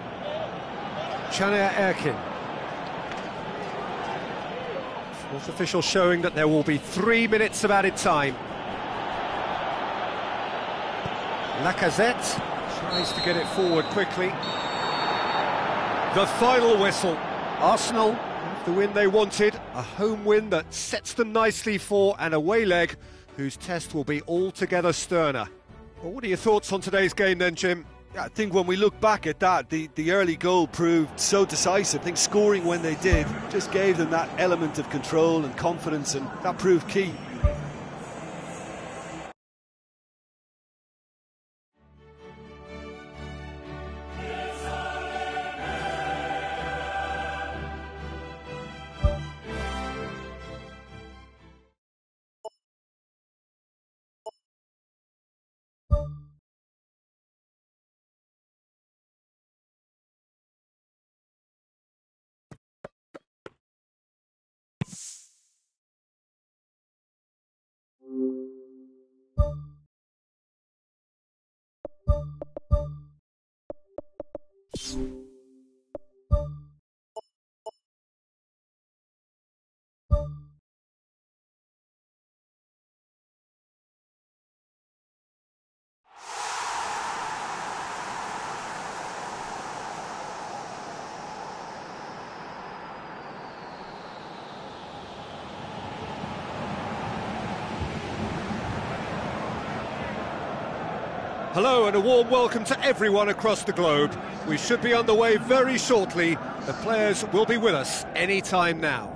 Erkin. Fourth official showing that there will be 3 minutes of added time. Lacazette tries to get it forward quickly. The final whistle. Arsenal have the win they wanted, a home win that sets them nicely for an away leg whose test will be altogether sterner. Well, what are your thoughts on today's game then, Jim?
Yeah, I think when we look back at that, the early goal proved so decisive. I think scoring when they did just gave them that element of control and confidence, and that proved key.
Hello and a warm welcome to everyone across the globe. We should be underway very shortly. The players will be with us any time now.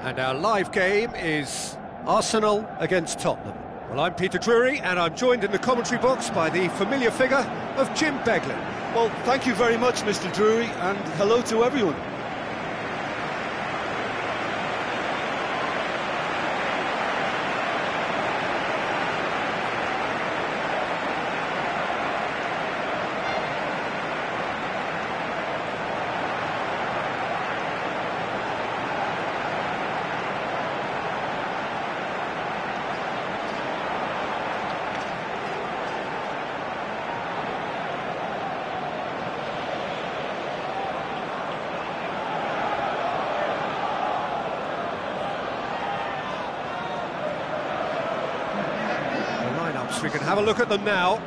And our live game is Arsenal against Tottenham. Well, I'm Peter Drury and I'm joined in the commentary box by the familiar figure of Jim Beglin.
Well, thank you very much, Mr. Drury, and hello to everyone.
We can have a look at them now.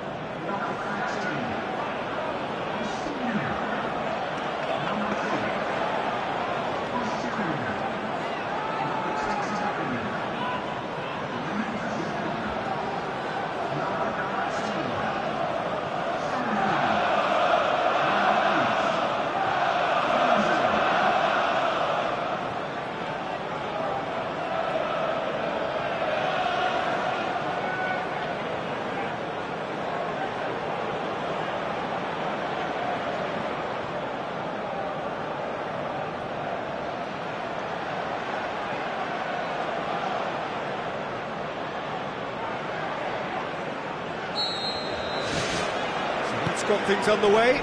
Got things underway.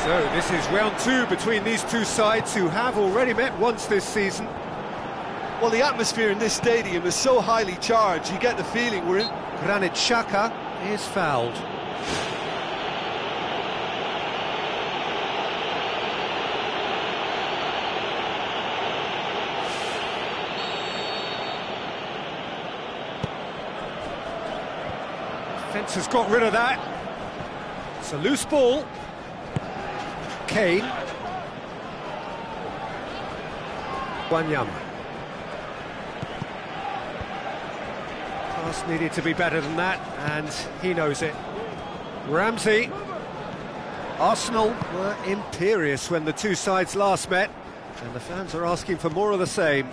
So this is round two between these two sides who have already met once this season.
Well, the atmosphere in this stadium is so highly charged, you get the feeling we're in...
Granit Xhaka is fouled. Defence has got rid of that. It's a loose ball. Kane. Wanyama. Pass needed to be better than that, and he knows it. Ramsey. Arsenal were imperious when the two sides last met, and the fans are asking for more of the same.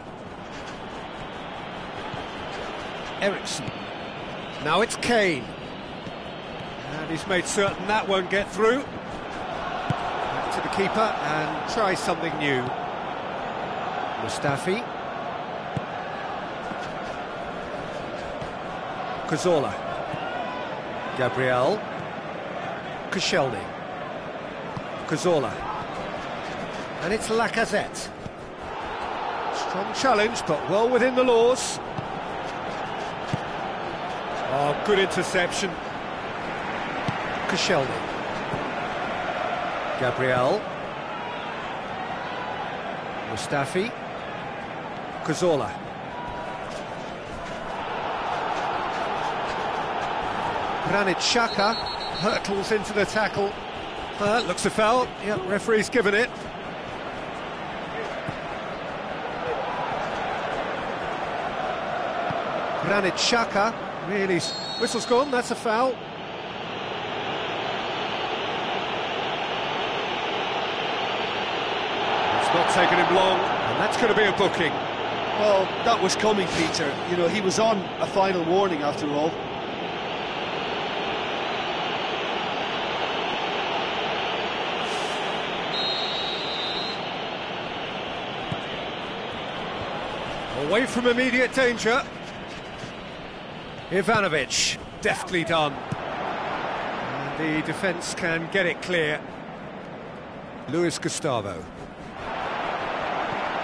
Ericsson. Now it's Kane. And he's made certain that won't get through. Back to the keeper and try something new. Mustafi. Cazorla. Gabriel. Koscielny. Cazorla. And it's Lacazette. Strong challenge, but well within the laws. Oh, good interception. Koscielny. Gabriel. Mustafi. Cazorla. Granit Xhaka hurtles into the tackle. Looks a foul. Yep, referee's given it. Granit Xhaka really... Whistle's gone, that's a foul. It's not taken him long, and that's going to be a booking.
Well, that was coming, Peter. You know, he was on a final warning after all.
Away from immediate danger. Ivanovic, deftly done. And the defence can get it clear. Luis Gustavo.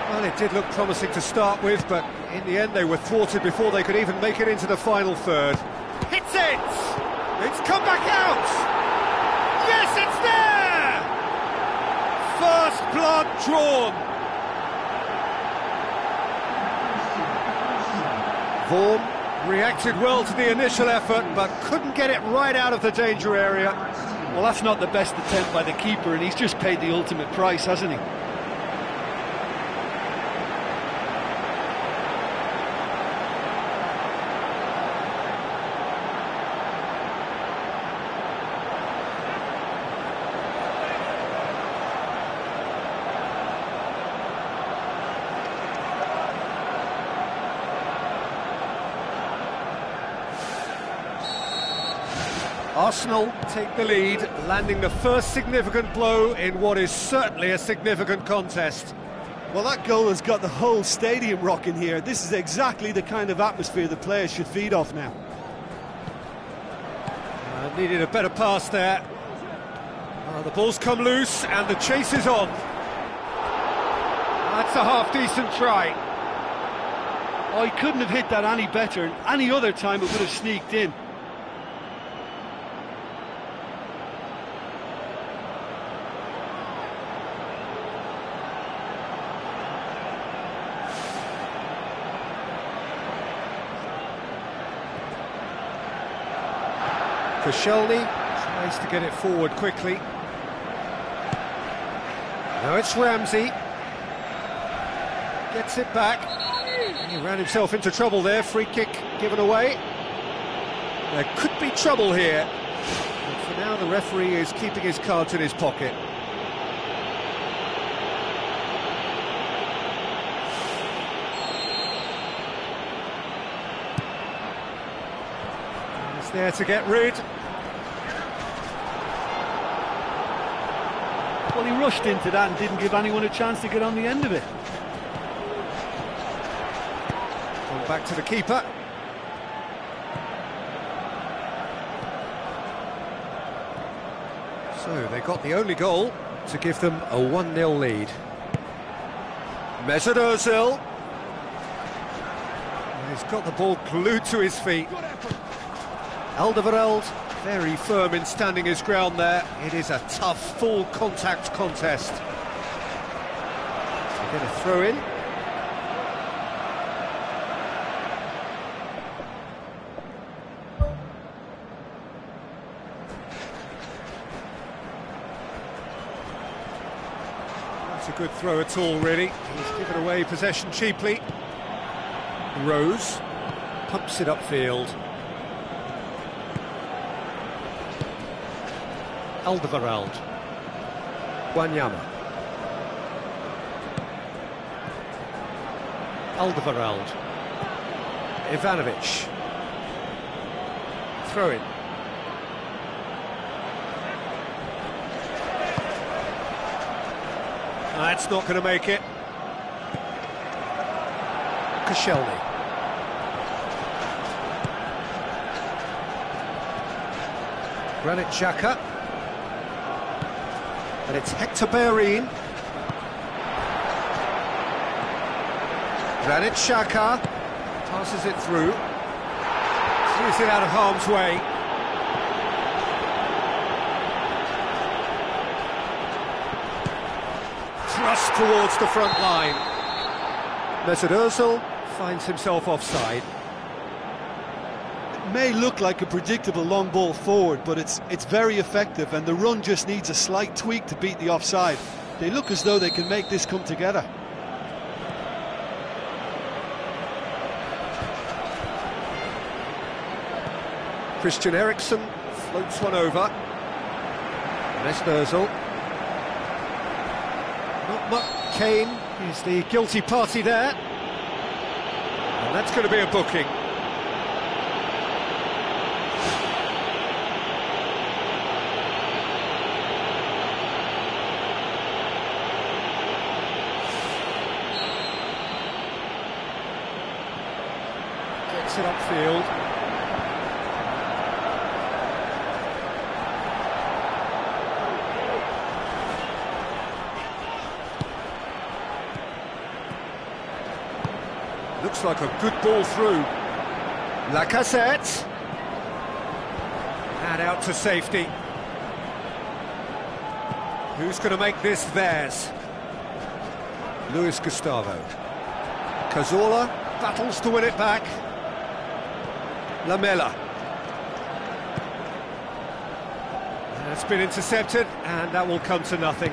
Well, it did look promising to start with, but in the end they were thwarted before they could even make it into the final third. Hits it! It's come back out! Yes, it's there! First blood drawn. Vaughan reacted well to the initial effort, but couldn't get it right out of the danger area.
Well, that's not the best attempt by the keeper, and he's just paid the ultimate price, hasn't he?
Arsenal take the lead, landing the first significant blow in what is certainly a significant contest.
Well, that goal has got the whole stadium rocking here. This is exactly the kind of atmosphere the players should feed off now.
Needed a better pass there. The ball's come loose and the chase is on. That's a half-decent try.
Oh, he couldn't have hit that any better. Any other time it would have sneaked in.
Koscielny tries to get it forward quickly. Now it's Ramsey. Gets it back. He ran himself into trouble there. Free kick given away. There could be trouble here. But for now, the referee is keeping his cards in his pocket. He's there to get rid.
Well, he rushed into that and didn't give anyone a chance to get on the end of it.
Gone back to the keeper. So they got the only goal. to give them a 1-0 lead. Mesut Ozil. He's got the ball glued to his feet. Alderweireld, very firm in standing his ground there. It is a tough, full contact contest. So get a throw in. Not a good throw at all, really. He's given away possession cheaply. Rose pumps it upfield. Alderweireld. Wanyama. Alderweireld. Ivanovic. Throw in. That's not going to make it. Koscielny. Granit Xhaka. And it's Hector Bellerin. Granit Xhaka passes it through. Throws it out of harm's way. Thrust towards the front line. Mesut Ozil finds himself offside.
It may look like a predictable long ball forward, but it's very effective, and the run just needs a slight tweak to beat the offside. They look as though they can make this come together.
Christian Eriksen floats one over. Mesut Ozil. Not much. Kane is the guilty party there. And that's going to be a booking. Gets it upfield. Looks like a good ball through. Lacazette. And out to safety. Who's going to make this theirs? Luis Gustavo. Cazorla battles to win it back. Lamela. That's been intercepted, and that will come to nothing.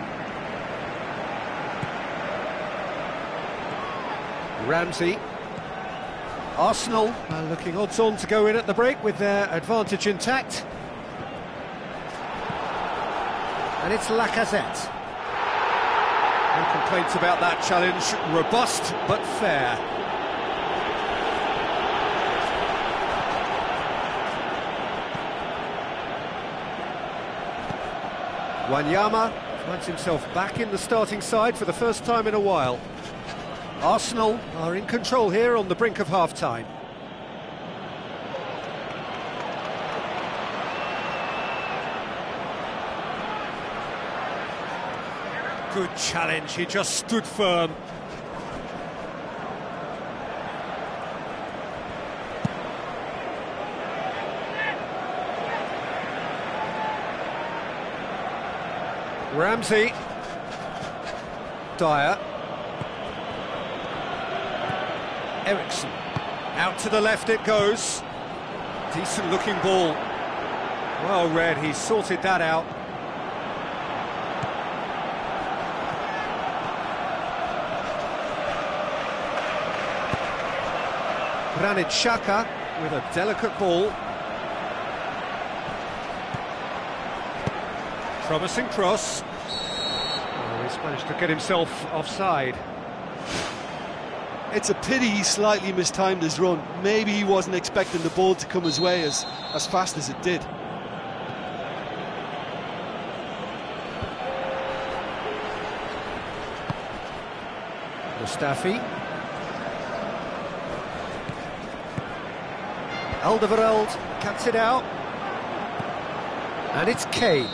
Ramsey. Arsenal are looking odds-on to go in at the break with their advantage intact. And it's Lacazette. No complaints about that challenge. Robust, but fair. Wanyama finds himself back in the starting side for the first time in a while. Arsenal are in control here on the brink of half-time. Good challenge, he just stood firm. Ramsey. Dyer. Eriksen. Out to the left it goes. Decent looking ball. Well read, he sorted that out. Granit Xhaka with a delicate ball. Promising cross. Oh, he's managed to get himself offside.
It's a pity he slightly mistimed his run. Maybe he wasn't expecting the ball to come his way as fast as it did.
Mustafi. Alderweireld cuts it out. And it's Kane.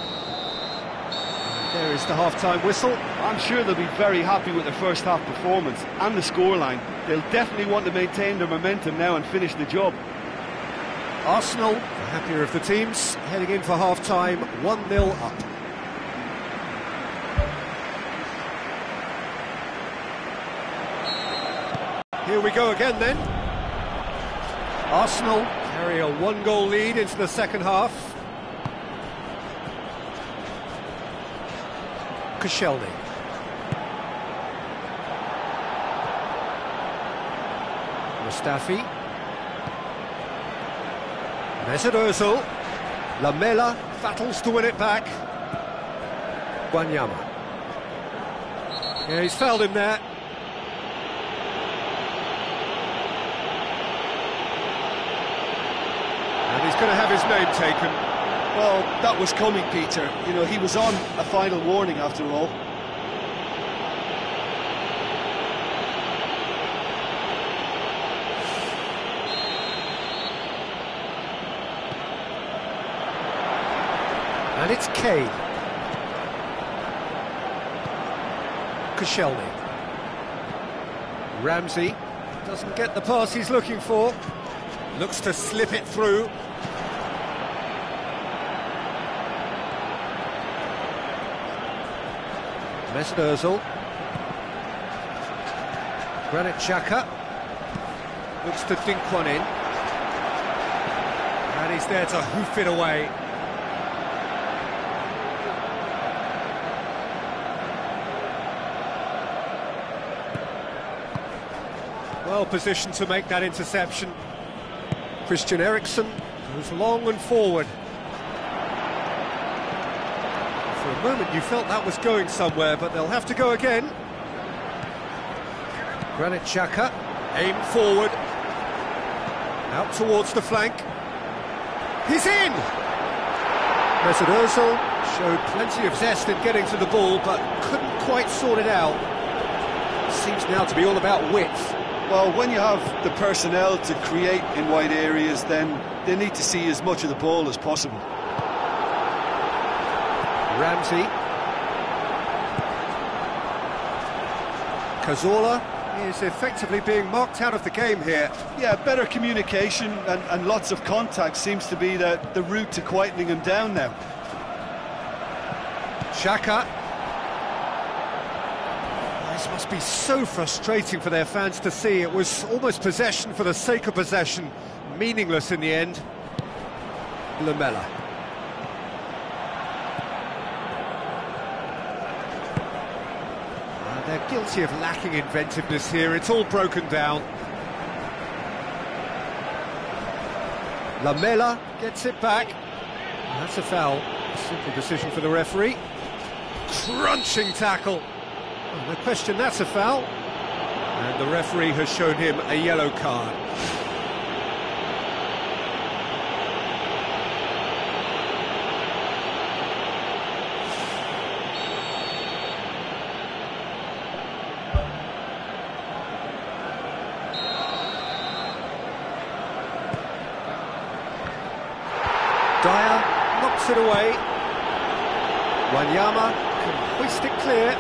There is the half-time whistle.
I'm sure they'll be very happy with their first half performance and the scoreline. They'll definitely want to maintain their momentum now and finish the job.
Arsenal, the happier of the teams, heading in for half-time, 1-0 up. Here we go again then. Arsenal carry a one-goal lead into the second half. Koscielny. Mustafi. Mesut Ozil. Lamela battles to win it back. Wanyama. Yeah, he's fouled him there. And he's going to have his name taken.
Well, that was coming, Peter. You know, he was on a final warning after all.
And it's Kane. Koscielny. Ramsey doesn't get the pass he's looking for. Looks to slip it through. Mesut Ozil. Granit Xhaka. Looks to dink one in. And he's there to hoof it away. Well positioned to make that interception. Christian Eriksen goes long and forward. For a moment you felt that was going somewhere, but they'll have to go again. Granit Xhaka, aim forward. Out towards the flank. He's in! Mesut Ozil showed plenty of zest in getting to the ball, but couldn't quite sort it out. Seems now to be all about width.
Well, when you have the personnel to create in wide areas, then they need to see as much of the ball as possible.
Ramsey. Cazorla is effectively being marked out of the game here.
Yeah, better communication and lots of contact seems to be the route to quietening him down now.
Xhaka. This must be so frustrating for their fans to see. It was almost possession for the sake of possession, meaningless in the end. Lamela. They're guilty of lacking inventiveness here. It's all broken down. Lamela gets it back. That's a foul. A simple decision for the referee. Crunching tackle. No question that's a foul. And the referee has shown him a yellow card. Dyer knocks it away. Wanyama can hoist it clear.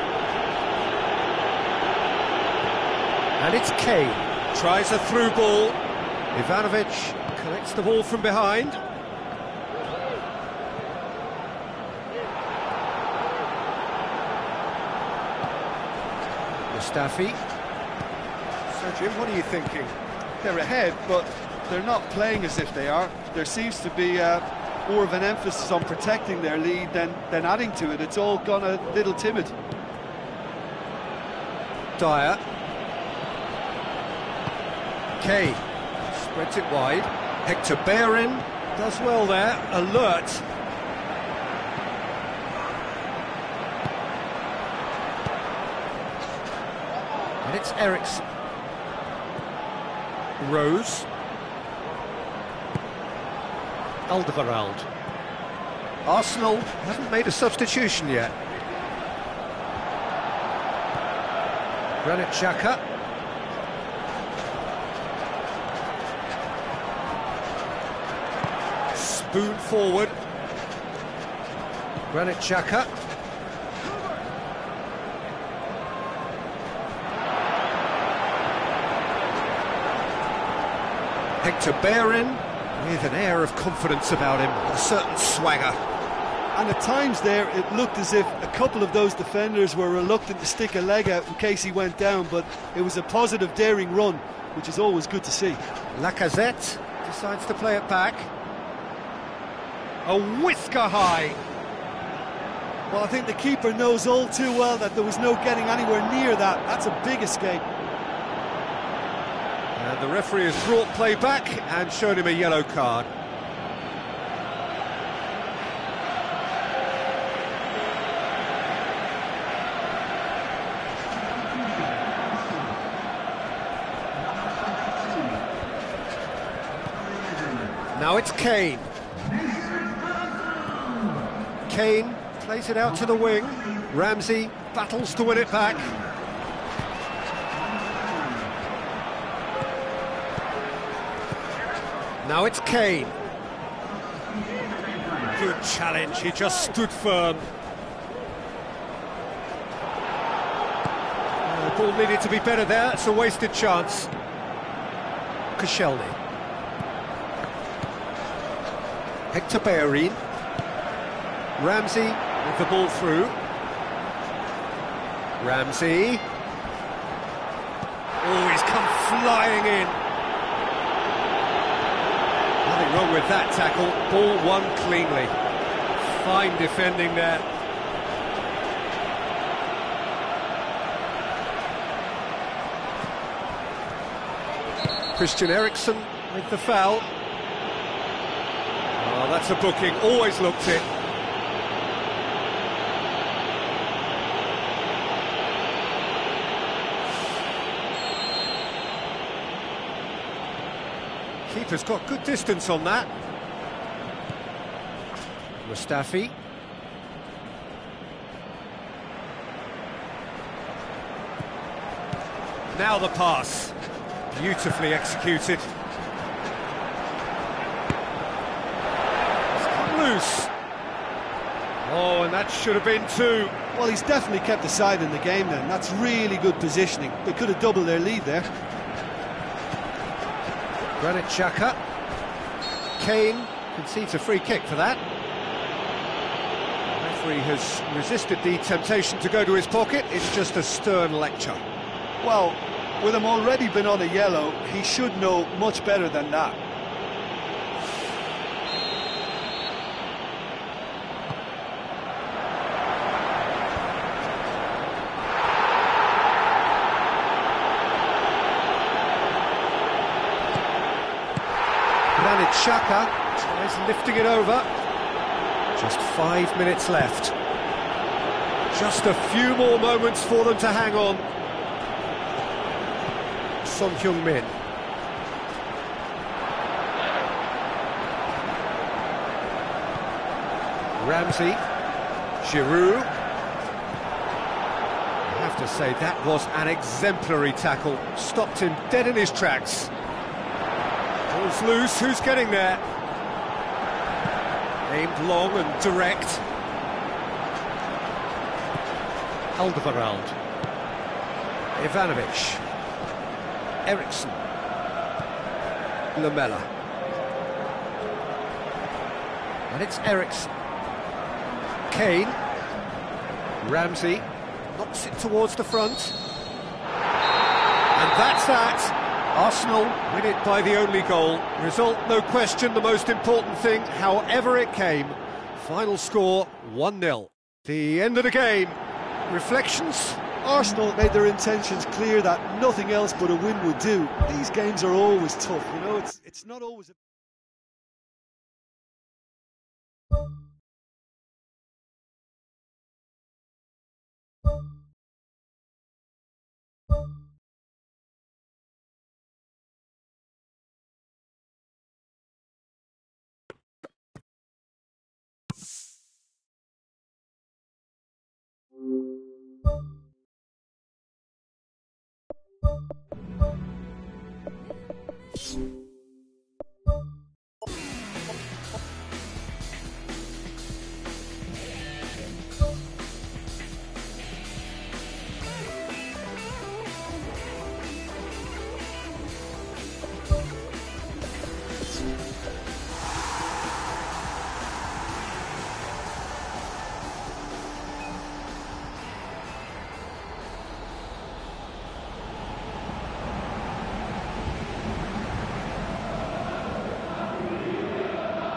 And it's Kane. Tries a through ball. Ivanovic collects the ball from behind. Mustafi. So Jim, what are you thinking?
They're ahead, but they're not playing as if they are. There seems to be more of an emphasis on protecting their lead than adding to it. It's all gone a little timid.
Dyer. Kane spreads it wide. Hector Bellerin does well there, alert. And it's Eriksen. Rose. Alderweireld. Arsenal haven't made a substitution yet. Granit Xhaka. Spoon forward. Granit Xhaka. Pt3.Player-cam with an air of confidence about him, a certain swagger.
And at times there, it looked as if a couple of those defenders were reluctant to stick a leg out in case he went down, but it was a positive, daring run, which is always good to see.
Lacazette decides to play it back. A whisker high.
Well, I think the keeper knows all too well that there was no getting anywhere near that. That's a big escape.
And the referee has brought play back and shown him a yellow card. Now it's Kane. Kane plays it out to the wing. Ramsey battles to win it back. Now it's Kane. Good challenge, he just stood firm. The ball needed to be better there, it's a wasted chance. Koscielny. Pt3.Player-cam. Ramsey with the ball through. Ramsey. Oh, he's come flying in. Nothing wrong with that tackle. Ball won cleanly. Fine defending there. Christian Eriksen with the foul. Oh, that's a booking, always looked it. Keeper's got good distance on that. Mustafi. Now the pass. Beautifully executed. Loose. Oh, and that should have been two.
Well, he's definitely kept the side in the game then. That's really good positioning. They could have doubled their lead there.
Granit Xhaka. Kane concedes a free kick for that. The referee has resisted the temptation to go to his pocket. It's just a stern lecture.
Well, with him already been on a yellow, he should know much better than that.
Granit Xhaka tries lifting it over. Just 5 minutes left. Just a few more moments for them to hang on. Son Heung-min. Ramsey. Giroud. I have to say, that was an exemplary tackle. Stopped him dead in his tracks. Ball's loose, who's getting there? Aimed long and direct. Alderweireld. Ivanovic. Eriksen. Lamela. And it's Eriksen. Kane. Ramsey knocks it towards the front. And that's that. Arsenal win it by the only goal. Result, no question, the most important thing, however it came. Final score, 1-0. The end of the game. Reflections?
Arsenal made their intentions clear that nothing else but a win would do. These games are always tough, you know, it's not always...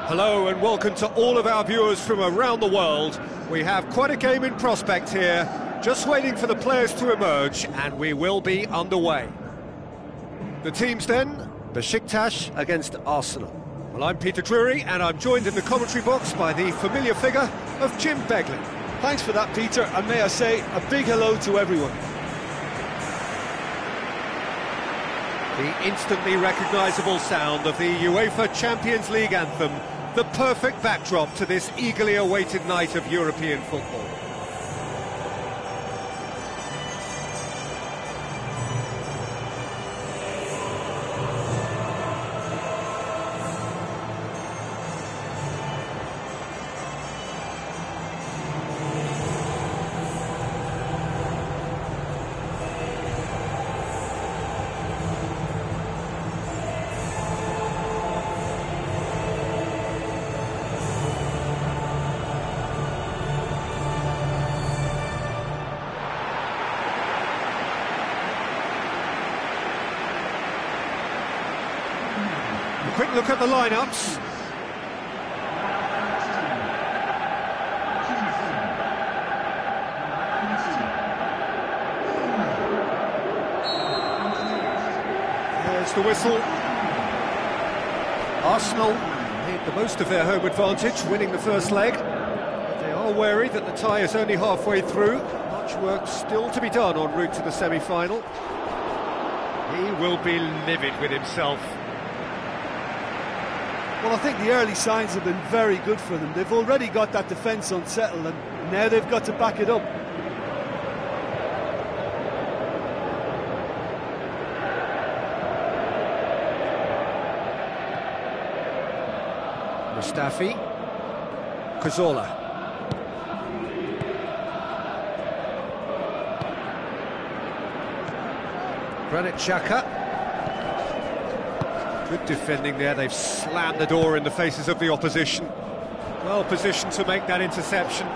Hello and welcome to all of our viewers from around the world. We have quite a game in prospect here, just waiting for the players to emerge, and we will be underway. The teams then, Besiktas against Arsenal. Well, I'm Peter Drury, and I'm joined in the commentary box by the familiar figure of Jim Begley.
Thanks for that, Peter, and may I say a big hello to everyone.
The instantly recognisable sound of the UEFA Champions League anthem, the perfect backdrop to this eagerly awaited night of European football. A quick look at the lineups. There's the whistle. Arsenal made the most of their home advantage, winning the first leg. But they are wary that the tie is only halfway through. Much work still to be done en route to the semi-final. He will be livid with himself.
Well, I think the early signs have been very good for them. They've already got that defence unsettled, and now they've got to back it up.
Mustafi, Cazorla. Granit, Xhaka. Good defending there, they've slammed the door in the faces of the opposition. Well positioned to make that interception.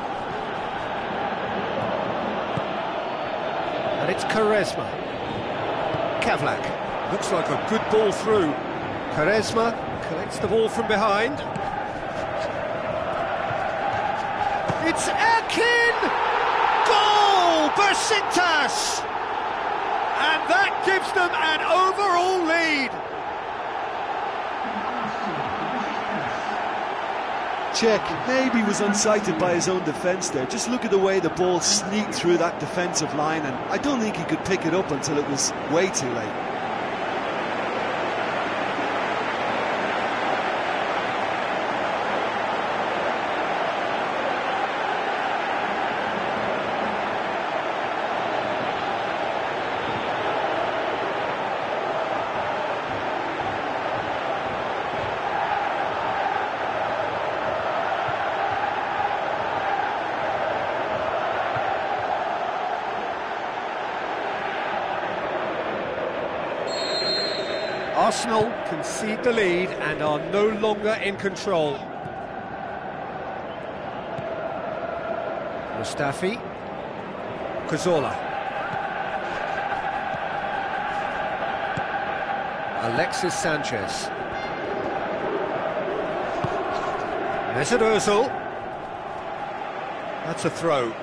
And it's Quaresma. Kavlak, looks like a good ball through. Quaresma collects the ball from behind. It's Akin! Goal! Besiktas! And that gives them an overall lead.
Check, maybe was unsighted by his own defence there. Just look at the way the ball sneaked through that defensive line, and I don't think he could pick it up until it was way too late.
Arsenal concede the lead and are no longer in control. Mustafi, Cazorla. Alexis Sanchez. Mesut Ozil. That's a throw.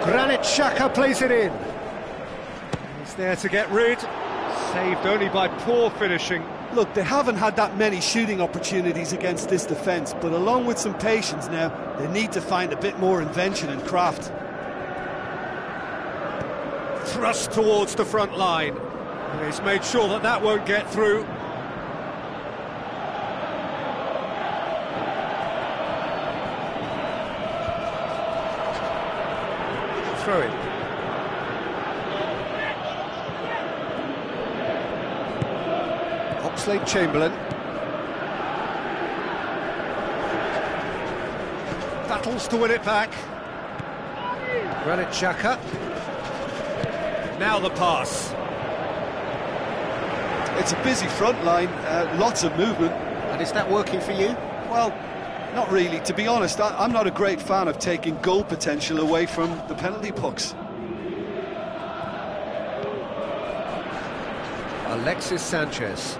Granit Xhaka plays it in. He's there to get rid, saved only by poor finishing.
Look, they haven't had that many shooting opportunities against this defence, but along with some patience now, they need to find a bit more invention and craft.
Thrust towards the front line. He's made sure that that won't get through. Throw it. Oxlade-Chamberlain. Battles to win it back. Granit Xhaka. Now the pass.
It's a busy front line, lots of movement.
And is that working for you?
Well, not really. To be honest, I'm not a great fan of taking goal potential away from the penalty pucks.
Alexis Sanchez.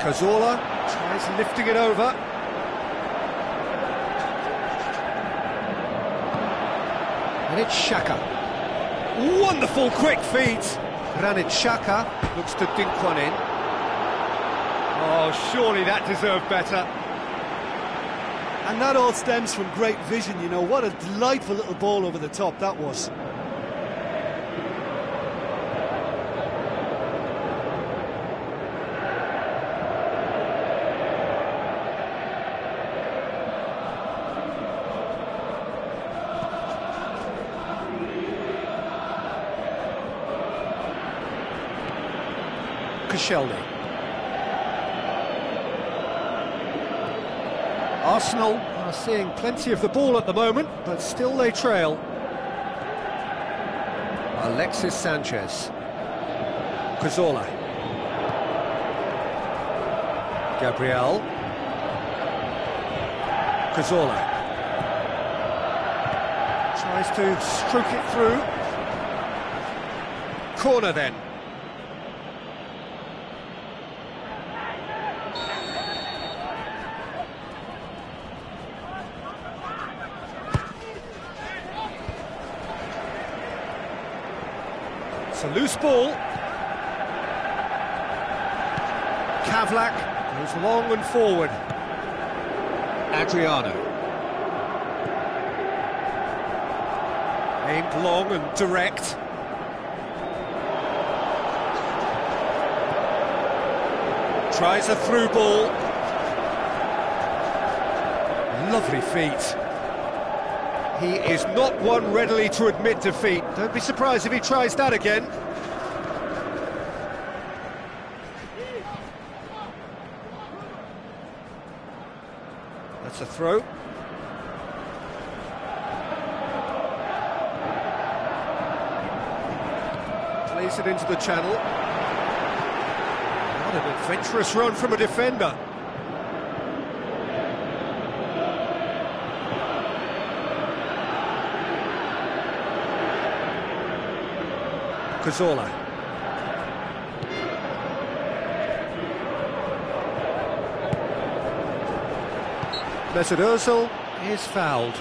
Cazorla tries lifting it over. And it's Xhaka. Wonderful quick feet. Granit Xhaka looks to dink one in. Oh, surely that deserved better.
And that all stems from great vision, you know. What a delightful little ball over the top that was.
Koscielny. Arsenal are seeing plenty of the ball at the moment, but still they trail. Alexis Sanchez. Cazorla. Gabriel. Cazorla. Tries to stroke it through. Corner then. It's a loose ball. Kavlak goes long and forward. Adriano. Aimed long and direct. Tries a through ball. Lovely feet. He is not one readily to admit defeat. Don't be surprised if he tries that again. That's a throw. Plays it into the channel. What an adventurous run from a defender. Cazorla. Mesut Ozil is fouled.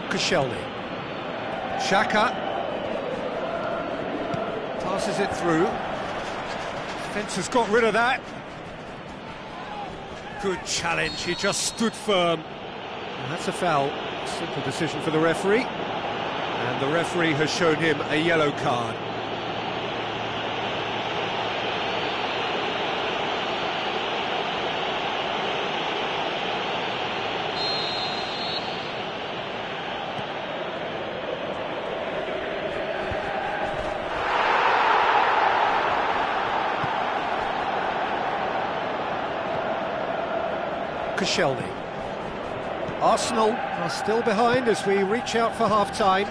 Koscielny. Xhaka passes it through. Defence has got rid of that. Good challenge, he just stood firm. And that's a foul. Simple decision for the referee. And the referee has shown him a yellow card. Koscielny. Arsenal are still behind as we reach out for half-time.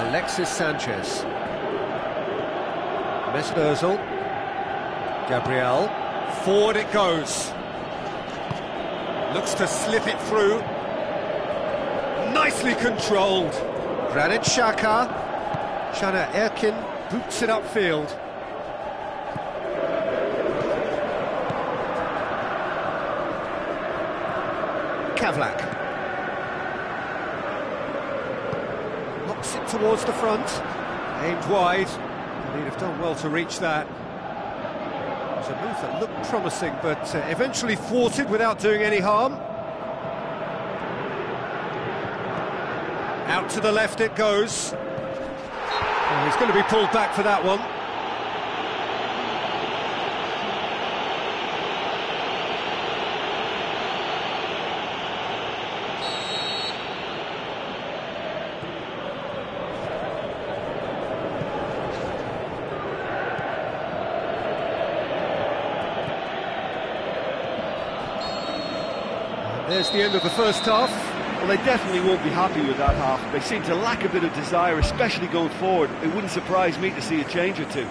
Alexis Sanchez. Mesut Ozil. Gabriel. Forward it goes. Looks to slip it through. Nicely controlled. Granit Xhaka. Şaner Erkin boots it upfield. Kavlak. Knocks it towards the front. Aimed wide. He'd have done well to reach that. It was a move that looked promising, but eventually thwarted without doing any harm. Out to the left it goes. Oh, he's going to be pulled back for that one. There's the end of the first half.
Well, they definitely won't be happy with that half. They seem to lack a bit of desire, especially going forward. It wouldn't surprise me to see a change or two.
And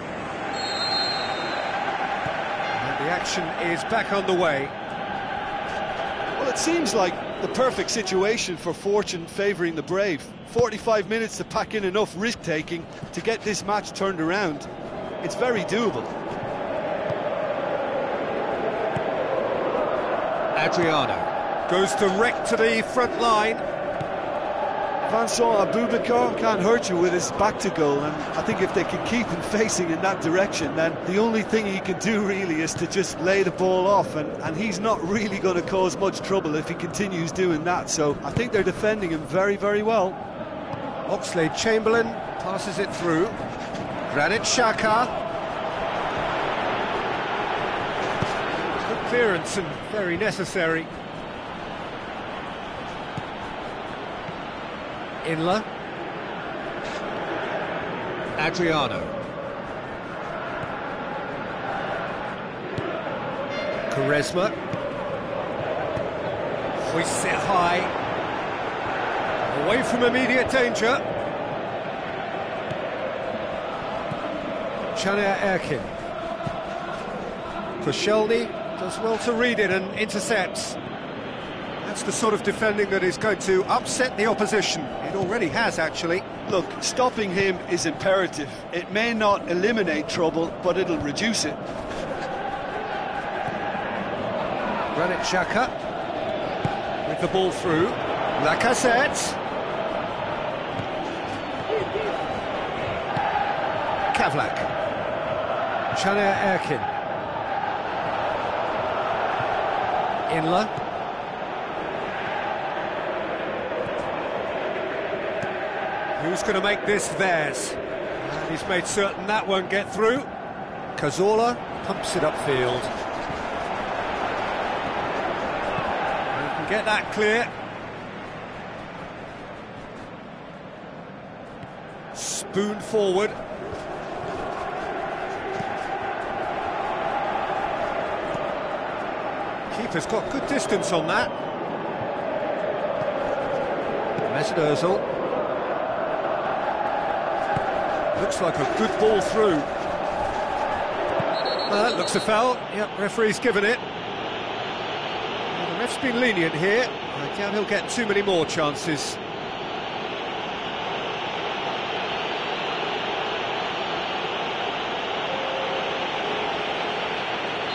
the action is back on the way.
It seems like the perfect situation for fortune favouring the brave. 45 minutes to pack in enough risk-taking to get this match turned around. It's very doable.
Adriano goes direct to the front line.
Vincent Aboubakar can't hurt you with his back to goal, and I think if they can keep him facing in that direction, then the only thing he can do really is to just lay the ball off, and he's not really going to cause much trouble if he continues doing that. So I think they're defending him very, very well.
Oxlade-Chamberlain passes it through. Granit Xhaka. Good clearance and very necessary. Inler. Adriano. Quaresma. Hoists it high. Away from immediate danger. Erkin. Koscielny does well to read it and intercepts. That's the sort of defending that is going to upset the opposition. It already has, actually.
Look, stopping him is imperative. It may not eliminate trouble, but it'll reduce it.
Granit Xhaka with the ball through. Lacazette. Kavlak. Erkin. Inler. Who's going to make this theirs? And he's made certain that won't get through. Cazorla pumps it upfield. He can get that clear. Spoon forward. Keeper's got good distance on that. Mesut Ozil. Looks like a good ball through. That looks a foul. Yep, referee's given it. Well, the ref's been lenient here. I doubt he'll get too many more chances.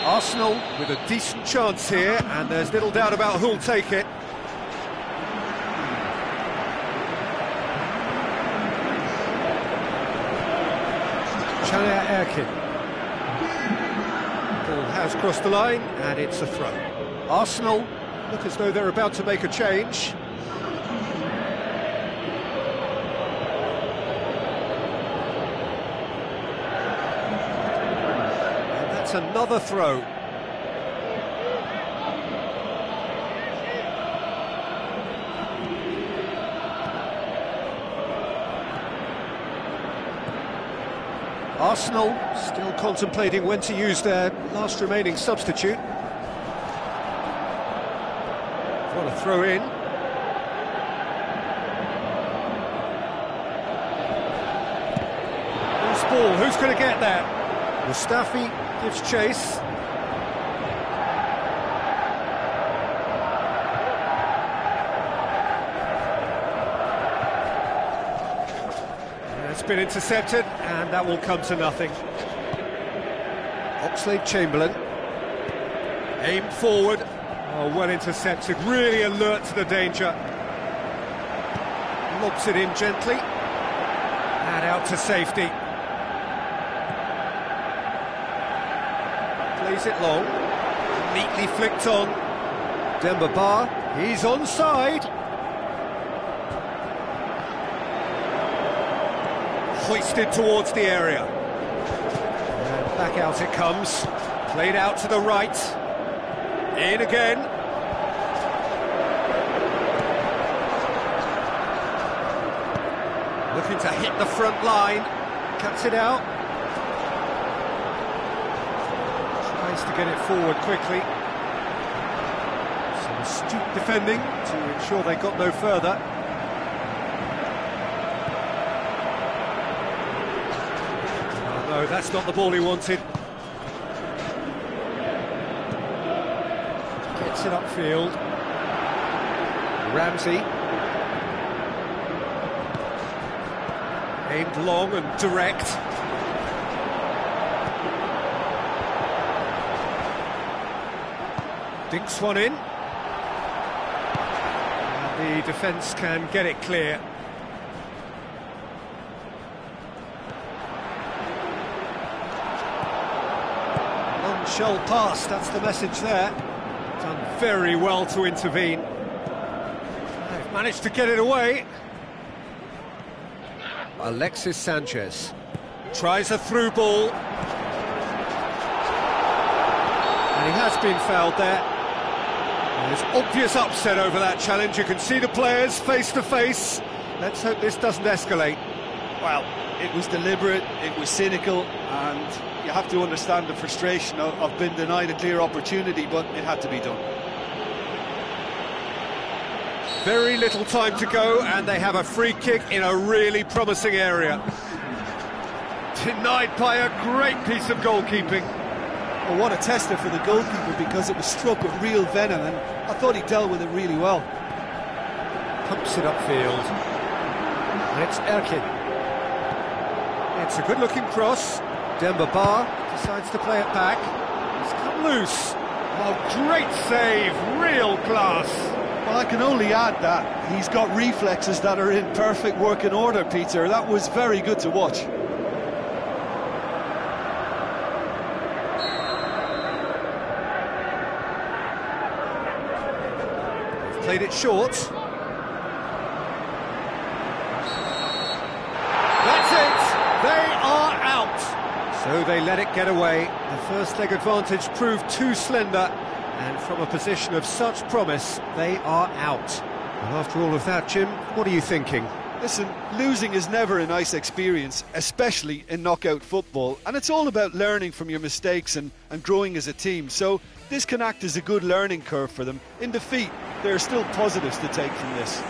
Arsenal with a decent chance here, and there's little doubt about who'll take it. Erkin. Ball has crossed the line, and it's a throw. Arsenal look as though they're about to make a change. And that's another throw. Arsenal still contemplating when to use their last remaining substitute. What a throw in. Loose ball, who's going to get that? Mustafi gives chase. It's been intercepted, and that will come to nothing. Oxlade-Chamberlain aimed forward. Oh, well intercepted, really alert to the danger. Lobs it in gently and out to safety. Plays it long, neatly flicked on. Demba, he's onside. Hoisted towards the area. And back out it comes. Played out to the right. In again. Looking to hit the front line. Cuts it out. Tries to get it forward quickly. Some astute defending to ensure they got no further. No, that's not the ball he wanted. Gets it upfield. Ramsey. Aimed long and direct. Dinks one in. And the defence can get it clear. Non-shell pass, that's the message there. Done very well to intervene. They've managed to get it away. Alexis Sanchez tries a through ball. And he has been fouled there. There's obvious upset over that challenge. You can see the players face to face. Let's hope this doesn't escalate.
Well, it was deliberate, it was cynical, and you have to understand the frustration of being denied a clear opportunity, but it had to be done.
Very little time to go, and they have a free kick in a really promising area. Denied by a great piece of goalkeeping.
Well, what a tester for the goalkeeper, because it was struck with real venom, and I thought he dealt with it really well.
Pumps it upfield. And it's Erkin. It's a good-looking cross. Demba Ba decides to play it back. It's come loose. Oh, great save, real class.
Well, I can only add that he's got reflexes that are in perfect working order, Peter. That was very good to watch.
Played it short. That's it! They are out! So they let it get away. The first leg advantage proved too slender, and from a position of such promise, they are out. And after all of that, Jim, what are you thinking?
Listen, losing is never a nice experience, especially in knockout football, and it's all about learning from your mistakes and growing as a team, so this can act as a good learning curve for them. In defeat, there are still positives to take from this.